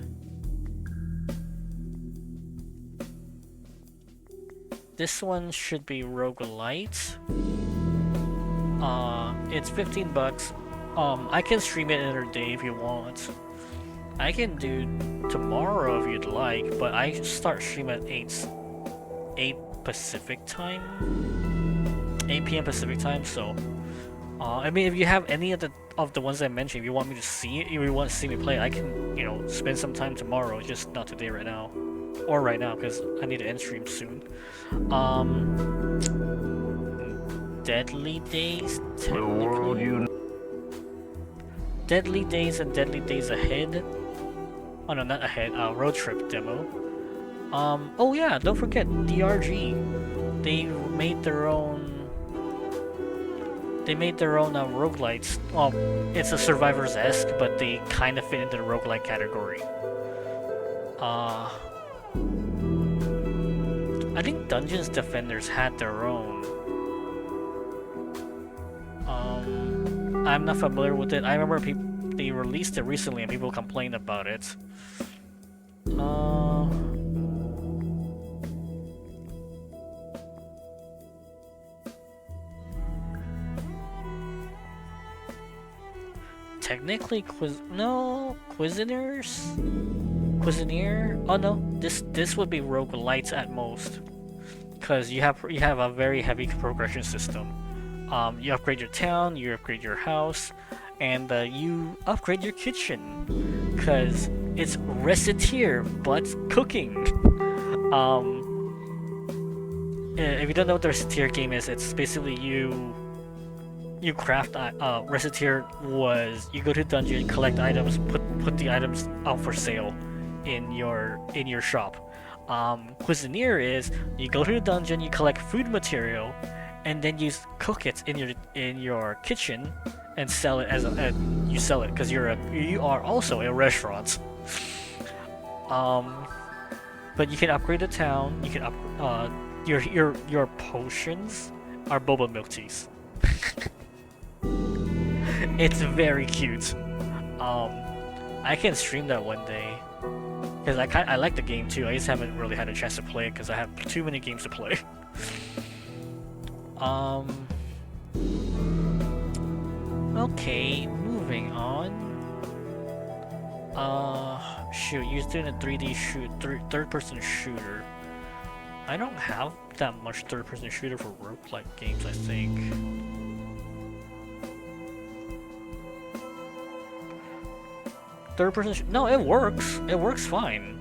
This one should be roguelite. It's 15 bucks. I can stream it another day if you want. I can do tomorrow if you'd like, but I start stream at 8 Pacific time. 8 p.m. Pacific time, so I mean, if you have any of the ones I mentioned, if you want me to see it, if you want to see me play, I can, you know, spend some time tomorrow, just not today right now. Or right now, because I need to end stream soon. Deadly Days, technically. Deadly Days and Deadly Days Ahead. Oh no, not Ahead, Road Trip demo. Oh yeah, don't forget, DRG. They made their own roguelites. Well, it's a Survivors-esque, but they kind of fit into the roguelite category. I think Dungeons Defenders had their own. I'm not familiar with it. I remember they released it recently and people complained about it. Technically, Cuisinier? Oh no, this would be roguelites at most, because you have a very heavy progression system. You upgrade your town, you upgrade your house, and you upgrade your kitchen, because it's recettear but cooking. If you don't know what the recettear game is, it's basically you craft. Recettear was you go to dungeon, collect items, put the items out for sale in your shop. Cuisinier is you go to the dungeon, you collect food material, and then you cook it in your kitchen and sell it you sell it because you are also a restaurant. But you can upgrade the town. You can your potions are boba milk teas. It's very cute. I can stream that one day because I like the game too. I just haven't really had a chance to play it because I have too many games to play. Okay, moving on. Shoot, you're doing a 3D third-person shooter. I don't have that much third-person shooter for roguelike games, I think. Third-person no, it works. It works fine.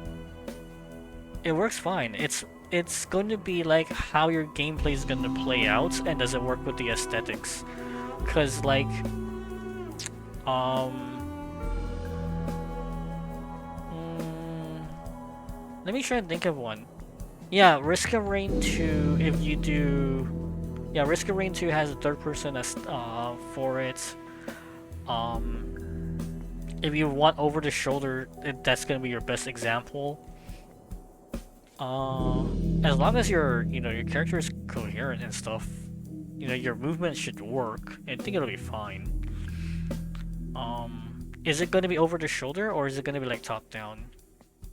It works fine. It's going to be like how your gameplay is going to play out, and does it work with the aesthetics? Cause like, let me try and think of one. Yeah, Risk of Rain 2. If you do, yeah, Risk of Rain 2 has a third person for it. If you want over the shoulder, that's gonna be your best example. As long as your character is coherent and stuff, your movement should work. I think it'll be fine. Is it gonna be over the shoulder or is it gonna be like top down?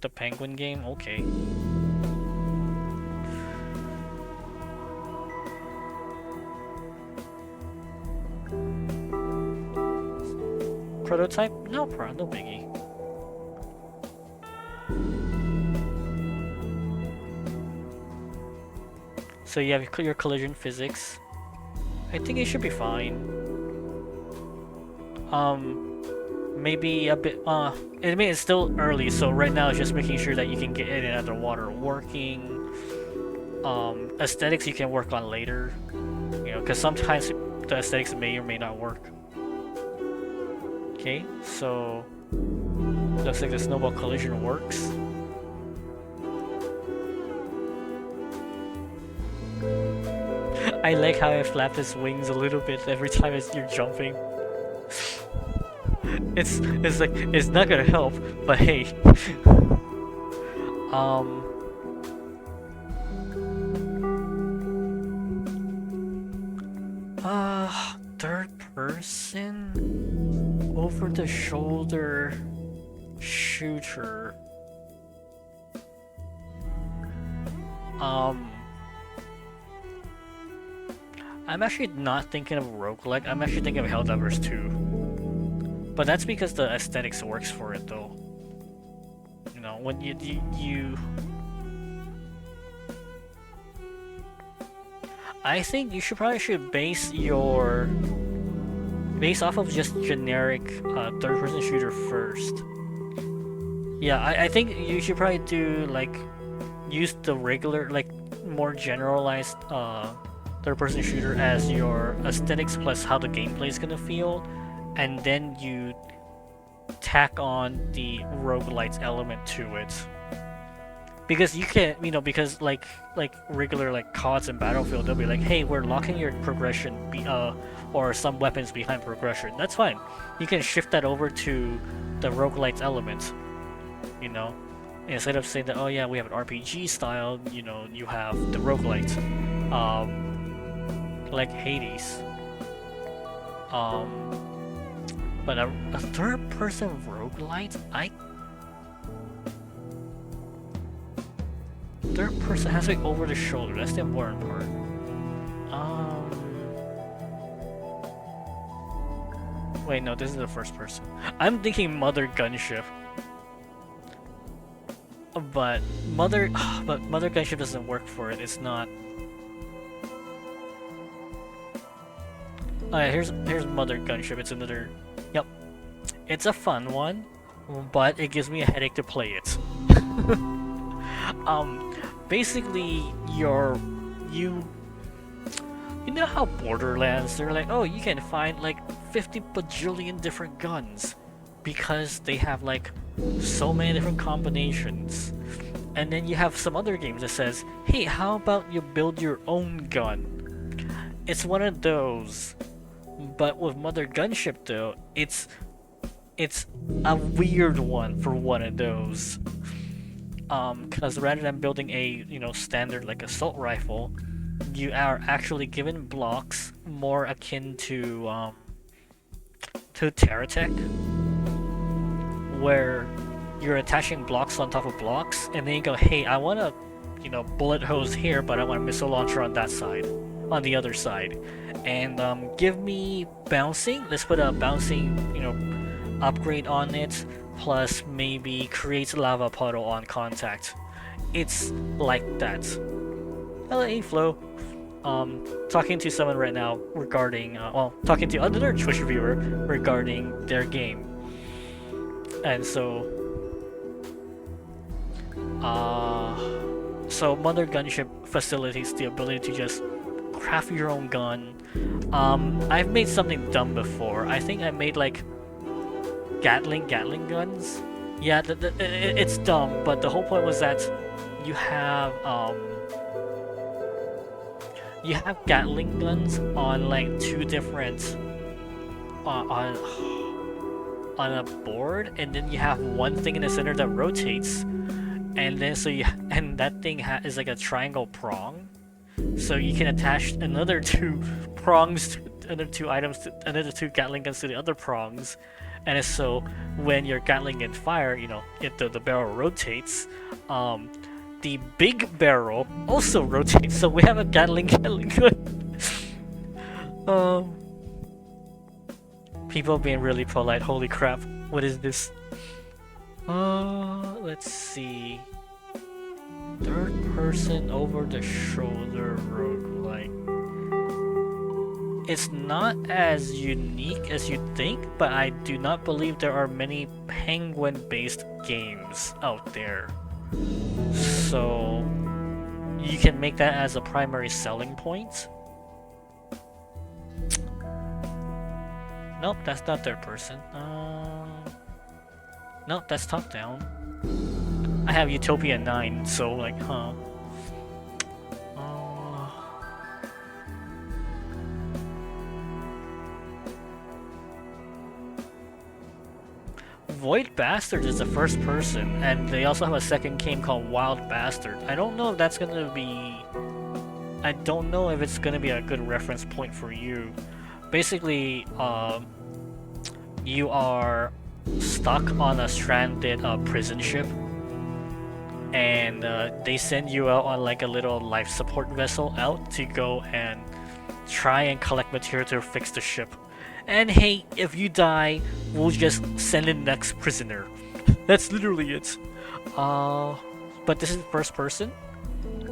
The Penguin game, okay. Prototype? No biggie. So you have your collision physics. I think it should be fine. Maybe a bit. I mean, it's still early, so right now it's just making sure that you can get in and out of the water working. Aesthetics you can work on later. Because sometimes the aesthetics may or may not work. Okay, so Looks like the snowball collision works. I like how I flap his wings a little bit every time as you're jumping. It's like it's not gonna help, but hey. Third person over the shoulder shooter. I'm actually not thinking of roguelike, I'm actually thinking of Helldivers 2. But that's because the aesthetics works for it though. You know, when you I think you should base off of just generic third-person shooter first. Yeah, I think you should probably do like use the regular, like more generalized third-person shooter as your aesthetics plus how the gameplay is gonna feel, and then you tack on the roguelite element to it. Because you can't, you know, because like regular like CODs and Battlefield, they'll be like, hey, we're locking your progression, or some weapons behind progression. That's fine. You can shift that over to the roguelite element, you know? Instead of saying that, oh yeah, we have an RPG style, you know, you have the roguelite. Like Hades. But a third-person roguelite, third person has to be over the shoulder. That's the important part. Wait, no, this is the first person. I'm thinking Mother Gunship. But Mother Gunship doesn't work for it. It's not. Oh yeah, here's Mother Gunship. It's another. Yep, it's a fun one, but it gives me a headache to play it. Basically, you know how Borderlands, they're like, oh, you can find like 50 bajillion different guns because they have like so many different combinations. And then you have some other games that says, hey, how about you build your own gun? It's one of those. But with Mother Gunship though, it's a weird one for one of those. Because rather than building a, you know, standard like assault rifle, you are actually given blocks more akin to Terratech, where you're attaching blocks on top of blocks, and then you go, hey, I want a, you know, bullet hose here, but I want a missile launcher on that side, on the other side, and give me bouncing. Let's put a bouncing, you know, upgrade on it. Plus maybe creates lava puddle on contact. It's like that. Hello, A-Flow. Talking to someone right now regarding, talking to another Twitch viewer regarding their game. And so Mother Gunship facilitates the ability to just craft your own gun. I've made something dumb before. I think I made like Gatling guns. Yeah, it's dumb, but the whole point was that you have Gatling guns on like two different on a board, and then you have one thing in the center that rotates, and then and that thing is like a triangle prong, so you can attach another two prongs, another two Gatling guns to the other prongs. And so when your Gatling gun fire, you know, if the barrel rotates, the big barrel also rotates. So we have a Gatling gun. People being really polite. Holy crap! What is this? Let's see. Third person over the shoulder roguelike. It's not as unique as you think, but I do not believe there are many penguin-based games out there. So you can make that as a primary selling point. Nope, that's not third person. No, that's top down. I have Utopia 9, so like, huh. Uh, Void Bastard is the first person, and they also have a second game called Wild Bastard. I don't know if that's gonna be... I don't know if it's gonna be a good reference point for you. Basically, you are stuck on a stranded prison ship, and they send you out on like a little life support vessel out to go and try and collect material to fix the ship. And hey, if you die, we'll just send in the next prisoner. That's literally it. But this is first person.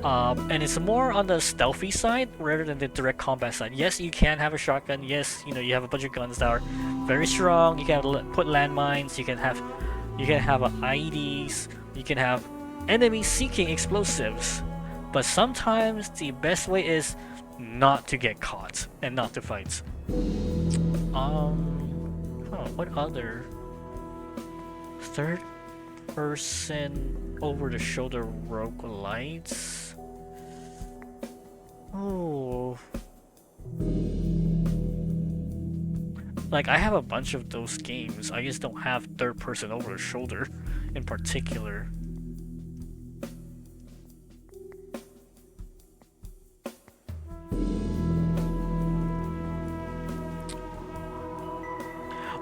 And it's more on the stealthy side rather than the direct combat side. Yes, you can have a shotgun. Yes, you know, you have a bunch of guns that are very strong. You can put landmines. You can have IEDs. You can have enemies seeking explosives. But sometimes the best way is not to get caught and not to fight. What other third person over the shoulder roguelites? Oh, like I have a bunch of those games. I just don't have third person over the shoulder in particular.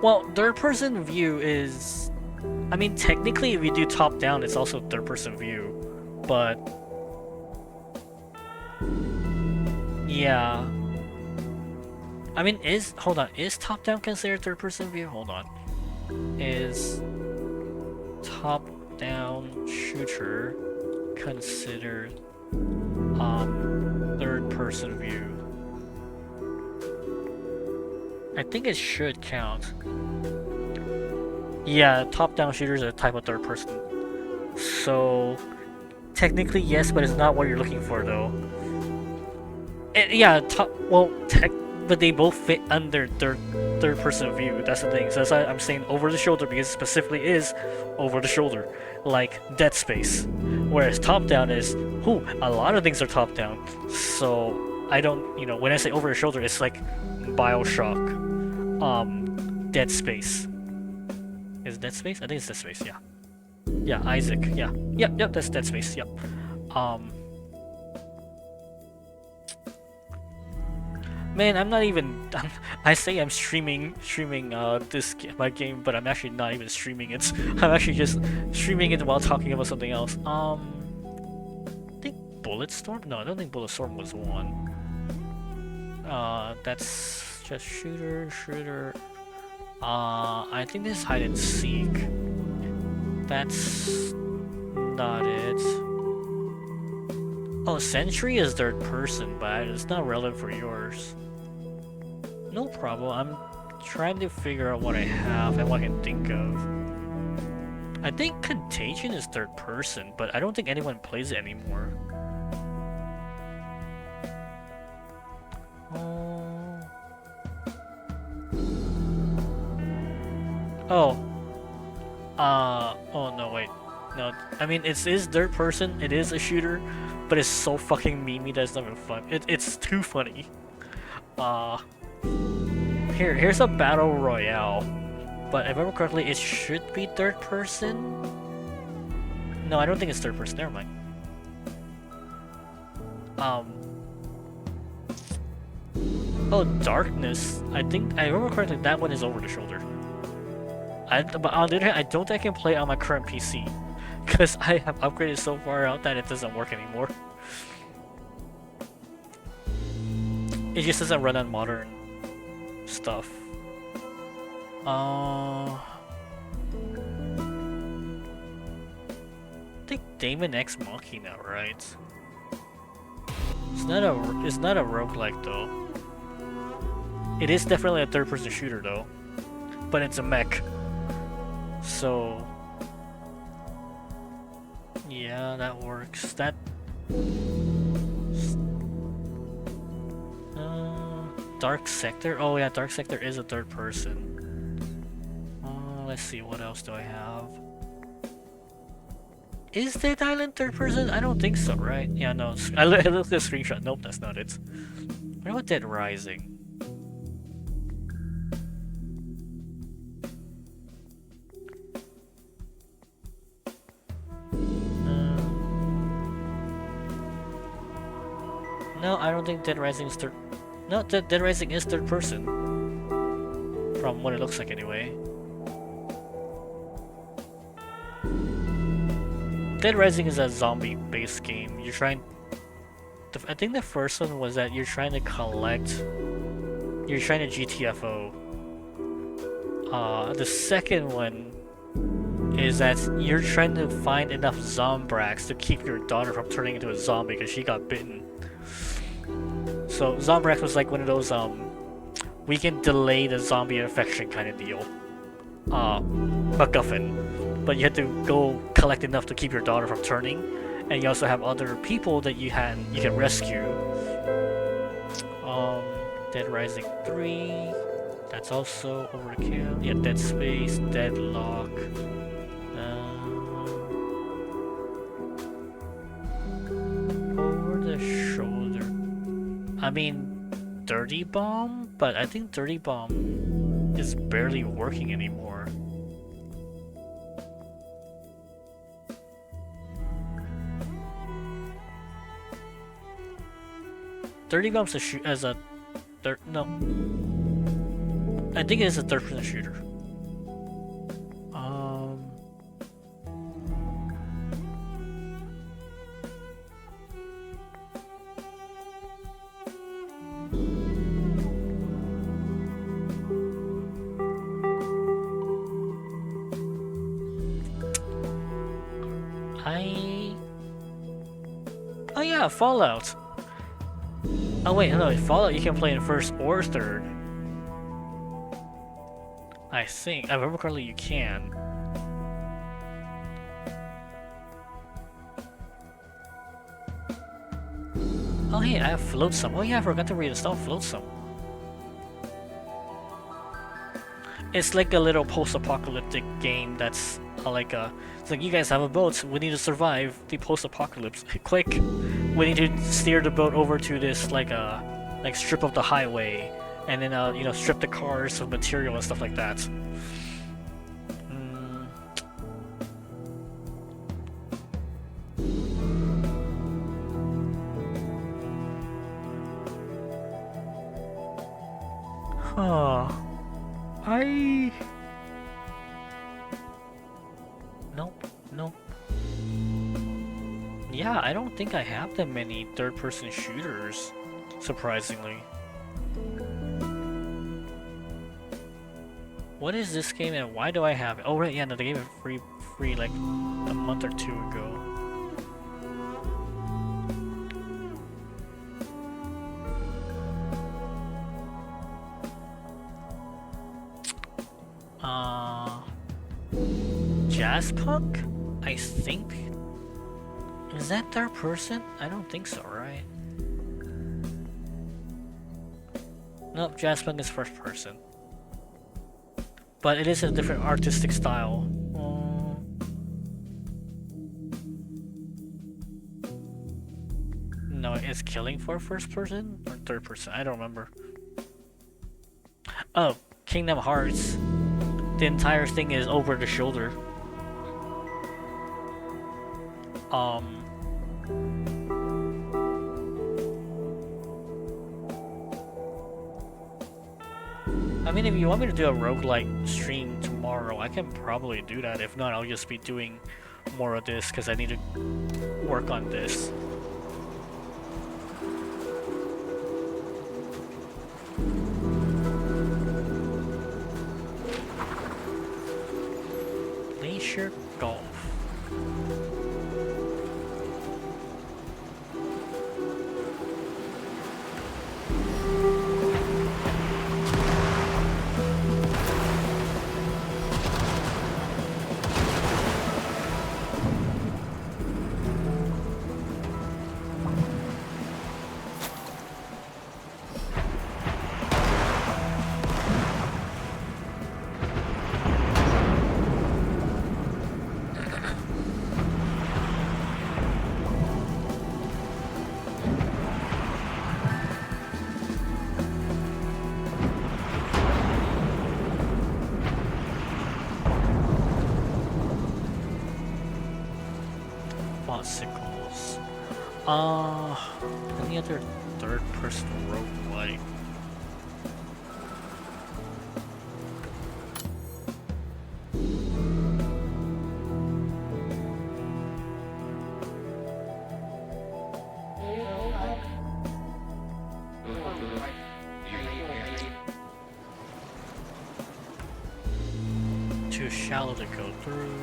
Well, third-person view is... I mean, technically, if you do top-down, it's also third-person view. But... yeah. I mean, hold on. Is top-down considered third-person view? Hold on. Is top-down shooter considered third-person view? I think it should count. Yeah, top-down shooters are a type of third person. So, technically yes, but it's not what you're looking for though. Yeah, but they both fit under third person view. That's the thing. So that's why I'm saying over the shoulder, because it specifically is over the shoulder, like Dead Space. Whereas top-down is, a lot of things are top-down. So I don't, when I say over the shoulder, it's like BioShock. Dead Space. Is it Dead Space? I think it's Dead Space, yeah. Yeah, Isaac, yeah. Yep, that's Dead Space, yep. Man, I'm not even... I say I'm streaming my game, but I'm actually not even streaming it. I'm actually just streaming it while talking about something else. I think Bulletstorm? No, I don't think Bulletstorm was one. That's... just shooter. I think this is hide and seek. That's not it. Oh, Sentry is third person, but it's not relevant for yours. No problem. I'm trying to figure out what I have and what I can think of. I think Contagion is third person, but I don't think anyone plays it anymore. Oh no, wait. No, I mean, it is third person, it is a shooter, but it's so fucking memey that it's not even fun. It's too funny. Here's a battle royale, but if I remember correctly, it should be third person? No, I don't think it's third person, never mind. Oh, Darkness. I think, I remember correctly, that one is over the shoulder. But on the other hand, I don't think I can play on my current PC, because I have upgraded so far out that it doesn't work anymore. It just doesn't run on modern stuff. I think Daemon X Machina, right? It's not a roguelike though. It is definitely a third-person shooter though, but it's a mech. So yeah, that works. That Dark Sector. Oh yeah, Dark Sector is a third person. Let's see, what else do I have? Is Dead Island third person? I don't think so, right? Yeah, no. I looked at the screenshot. Nope, that's not it. What about Dead Rising? No, I don't think Dead Rising is third. No, Dead Rising is third person. From what it looks like, anyway. Dead Rising is a zombie-based game. You're trying. I think the first one was that you're trying to collect. You're trying to GTFO. The second one is that you're trying to find enough Zombrax to keep your daughter from turning into a zombie because she got bitten. So Zombrax was like one of those we can delay the zombie infection kind of deal. MacGuffin. But you had to go collect enough to keep your daughter from turning, and you also have other people that you can rescue. Dead Rising 3. That's also overkill. Yeah, Dead Space, Deadlock. Over the shoulder. I mean, Dirty Bomb, but I think Dirty Bomb is barely working anymore. Dirty Bomb's a shoot as a third. No, I think it is a third-person shooter. Oh yeah, Fallout. Oh wait, no, Fallout you can play in first or third. I think, if I remember correctly, you can. Oh hey, I have Floatsome. Oh yeah, I forgot to reinstall Floatsome. It's like a little post-apocalyptic game that's it's like, you guys have a boat, we need to survive the post-apocalypse. Quick, we need to steer the boat over to this like strip of the highway, and then you know, strip the cars of material and stuff like that. Huh. Nope. Yeah, I don't think I have that many third-person shooters, surprisingly. What is this game and why do I have it? Oh right, yeah, no, they gave it free like a month or two ago. Jazzpunk? I think? Is that third person? I don't think so, right? Nope, Jazzpunk is first person. But it is a different artistic style. No, is Killing for first person or third person? I don't remember. Oh, Kingdom Hearts. The entire thing is over the shoulder. I mean, if you want me to do a roguelike stream tomorrow, I can probably do that. If not, I'll just be doing more of this because I need to work on this. Leisure Golf. Popsicles. Any other third-person roguelike? Too shallow to go through.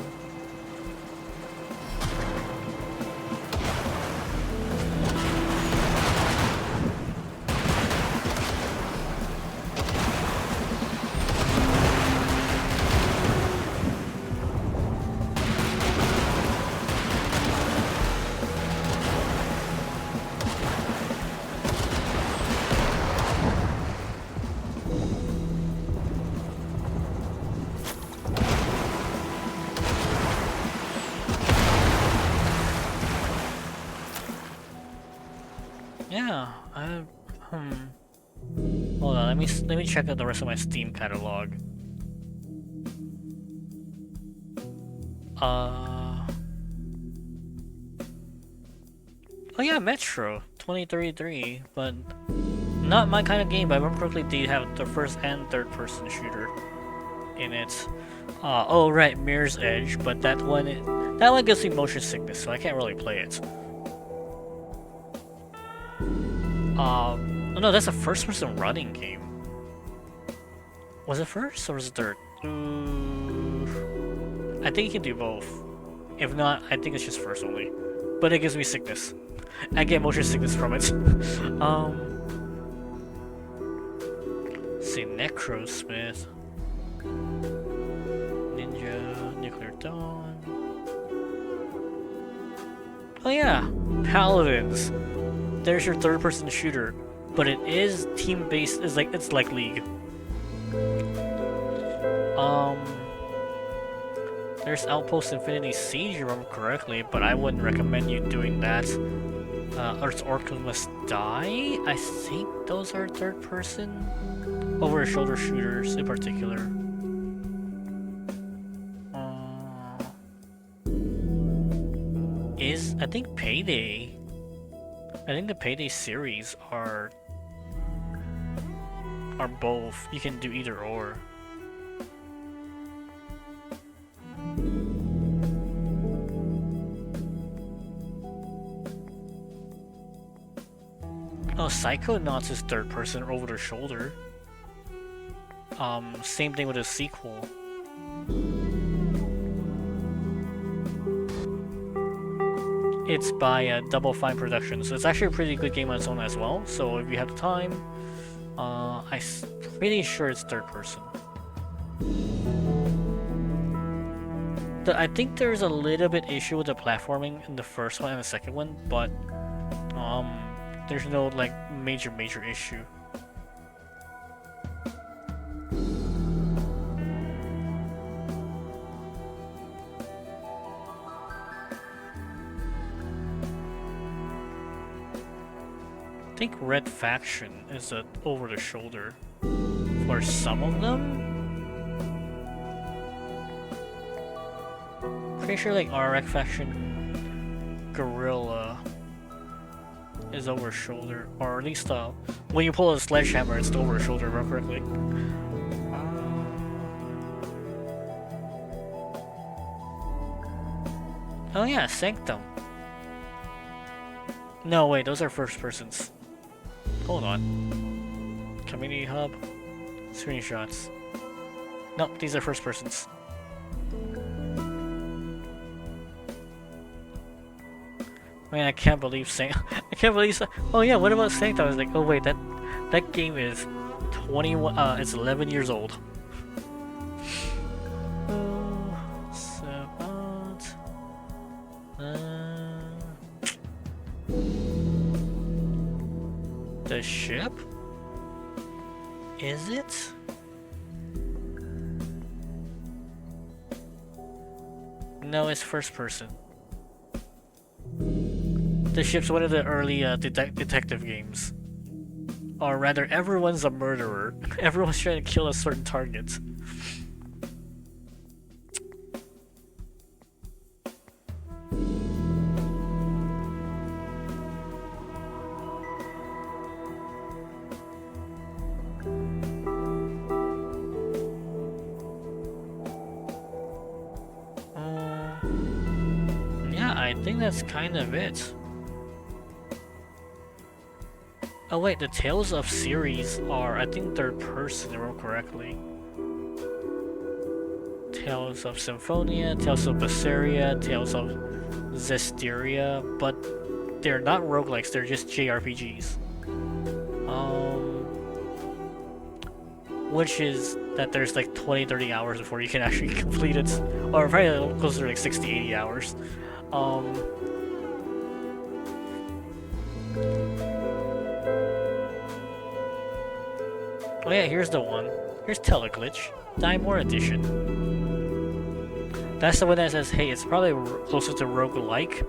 Yeah, hold on, let me check out the rest of my Steam catalog. Oh yeah, Metro 2033, but not my kind of game. But I remember correctly, they have the first and third person shooter in it. Oh right, Mirror's Edge, but that one gives me motion sickness, so I can't really play it. Oh no, that's a first-person running game. Was it first or was it third? I think you can do both. If not, I think it's just first only. But it gives me sickness. I get motion sickness from it. See, Necrosmith. Ninja, Nuclear Dawn. Oh yeah, Paladins. There's your third-person shooter, but it is team-based. It's like League. There's Outpost Infinity Siege, if I remember correctly, but I wouldn't recommend you doing that. Earth's Orcs Must Die. I think those are third-person over-shoulder shooters in particular. I think Payday. I think the Payday series are both. You can do either or. Oh, Psychonauts is third person over the shoulder. Same thing with a sequel. It's by Double Fine Productions, so it's actually a pretty good game on its own as well. So if you have the time, I'm pretty sure it's third person. I think there's a little bit issue with the platforming in the first one and the second one, but there's no like major issue. I think Red Faction is over the shoulder for some of them. Pretty sure like RX Faction Gorilla is over shoulder, or at least when you pull a sledgehammer, it's over shoulder, if I remember correctly. Oh yeah, Sanctum. No, wait, those are first persons. Hold on. Community Hub. Screenshots. Nope, these are first persons. Man, I can't believe I can't believe oh yeah, what about Sanctum? I was like, oh wait, that game is 21 it's 11 years old. The ship? Is it? No, it's first person. The ship's one of the early detective games. Or rather, everyone's a murderer. Everyone's trying to kill a certain target. think that's kind of it. Oh wait, the Tales of series are, I think, third person, if I remember correctly. Tales of Symphonia, Tales of Berseria, Tales of Zestiria, but they're not roguelikes, they're just JRPGs. Which is that there's like 20-30 hours before you can actually complete it, or probably closer to like 60-80 hours. Oh yeah, here's the one. Here's Teleglitch, Daimor Edition. That's the one that says, hey, it's probably closer to roguelike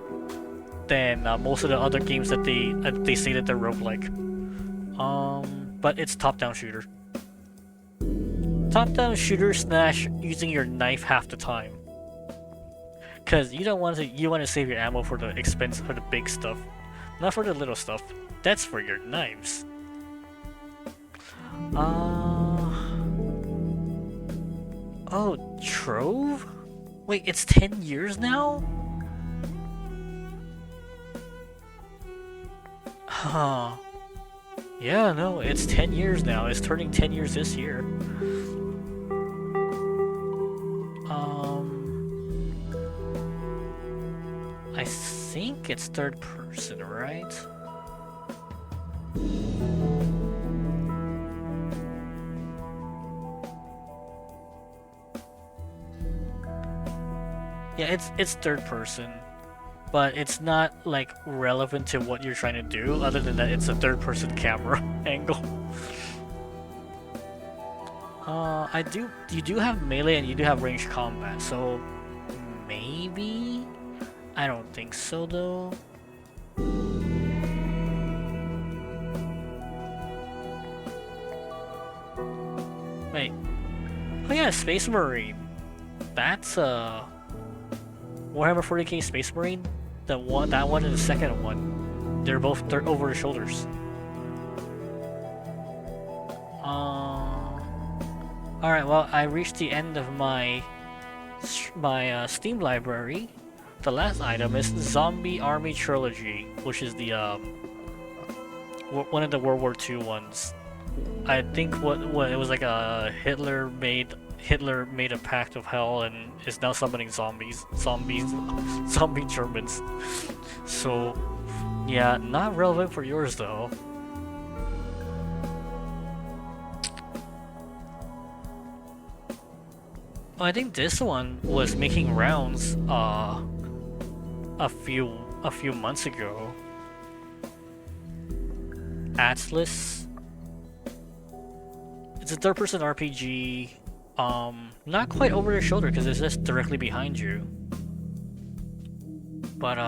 than most of the other games that they say that they're roguelike. But it's top-down shooter. Top-down shooter slash using your knife half the time. Cause you don't want to. You want to save your ammo for the expense for the big stuff, not for the little stuff. That's for your knives. Oh, Trove? Wait, it's 10 years now? Huh. Yeah, no, it's 10 years now. It's turning 10 years this year. I think it's third person, right? Yeah, it's third person, but it's not like relevant to what you're trying to do, other than that it's a third person camera angle. You do have melee and you do have ranged combat, so maybe? I don't think so though. Wait. Oh yeah, Space Marine. That's Warhammer 40k Space Marine. That one and the second one. They're over the shoulders. Alright, well, I reached the end of my Steam library. The last item is Zombie Army Trilogy, which is the one of the World War II ones. I think what it was like a Hitler made a pact of hell and is now summoning zombie Germans. So yeah, not relevant for yours though. I think this one was making rounds a few months ago. Atlas. It's a third-person RPG. Not quite over your shoulder because it's just directly behind you. But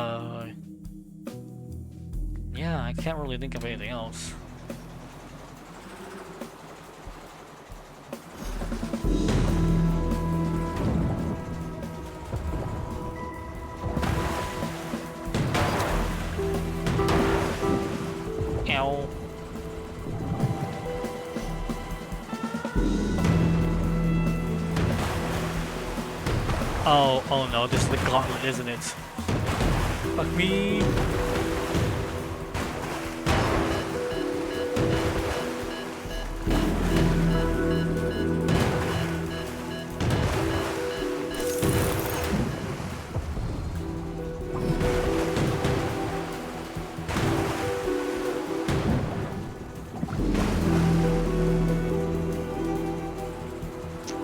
yeah, I can't really think of anything else. Ow. Oh no, this is the gauntlet, isn't it? Fuck me.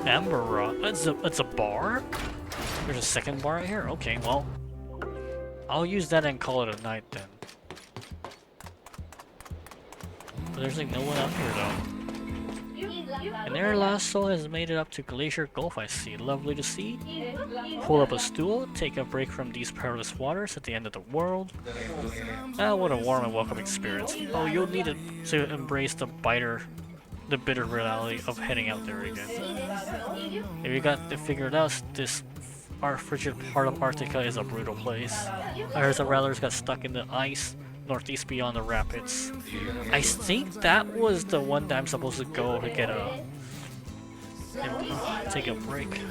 Amber, it's a bar? There's a second bar right here? Okay, well, I'll use that and call it a night then. But there's like no one up here though. And their last soul has made it up to Glacier Gulf, I see. Lovely to see. Pull up a stool, take a break from these perilous waters at the end of the world. Ah, what a warm and welcoming experience. Oh, you'll need it to embrace the bitter reality of heading out there again. If you got to figure it out, this frigid part of Arctica is a brutal place. I heard the Rattlers got stuck in the ice northeast beyond the rapids. I think that was the one that I'm supposed to go to get take a break.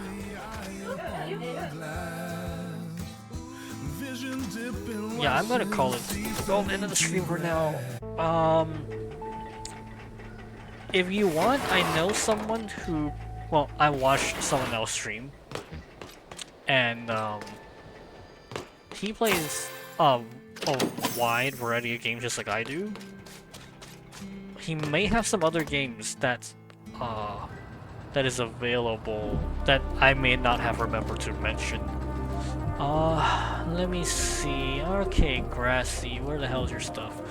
Yeah, I'm gonna call it the end of the stream for now. If you want, I know someone who, well, I watched someone else stream, and he plays a wide variety of games just like I do. He may have some other games that is available that I may not have remembered to mention. Let me see. Okay, Grassy, where the hell is your stuff?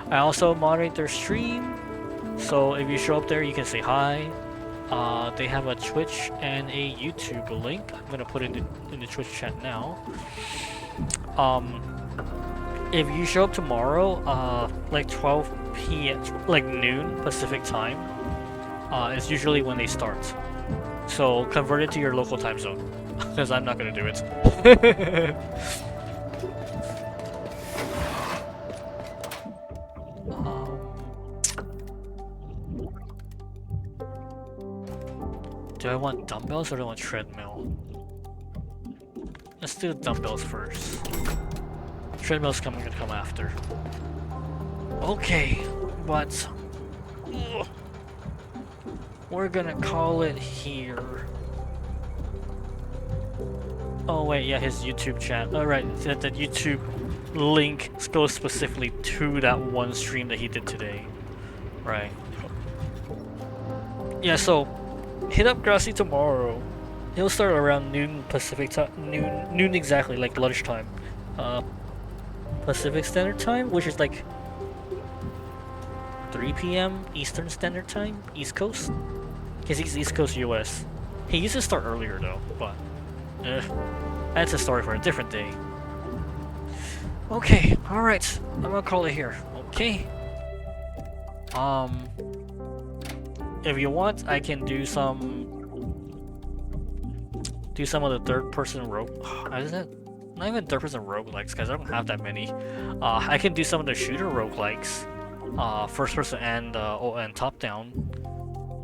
I also moderate their stream, so if you show up there, you can say hi. They have a Twitch and a YouTube link. I'm gonna put it in the Twitch chat now. If you show up tomorrow, like 12 p.m., like noon Pacific time, is usually when they start. So convert it to your local time zone, because I'm not gonna do it. Do I want dumbbells or do I want treadmill? Let's do the dumbbells first. Treadmill's gonna come after. Okay, but we're gonna call it here. Oh wait, yeah, his YouTube chat. Alright, that YouTube link goes specifically to that one stream that he did today. Right. Yeah, so hit up Grassy tomorrow. He'll start around noon Pacific time, noon exactly, like lunchtime. Pacific Standard Time, which is like 3 p.m. Eastern Standard Time, East Coast. Because he's East Coast US. He used to start earlier though, but that's a story for a different day. Okay, alright. I'm gonna call it here. Okay. If you want, I can do some of the third-person rogue. Isn't it? Not even third-person roguelikes, because I don't have that many. I can do some of the shooter roguelikes. First-person and top-down.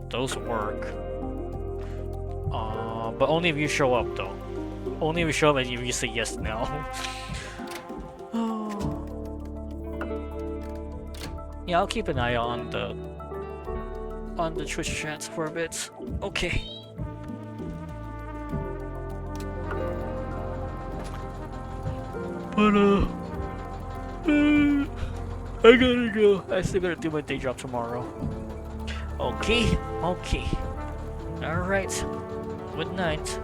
Those work. But only if you show up, though. Only if you show up and if you say yes now. Yeah, I'll keep an eye on the Twitch chats for a bit. Okay. But I gotta go. I still gotta do my day job tomorrow. Okay. Alright. Good night.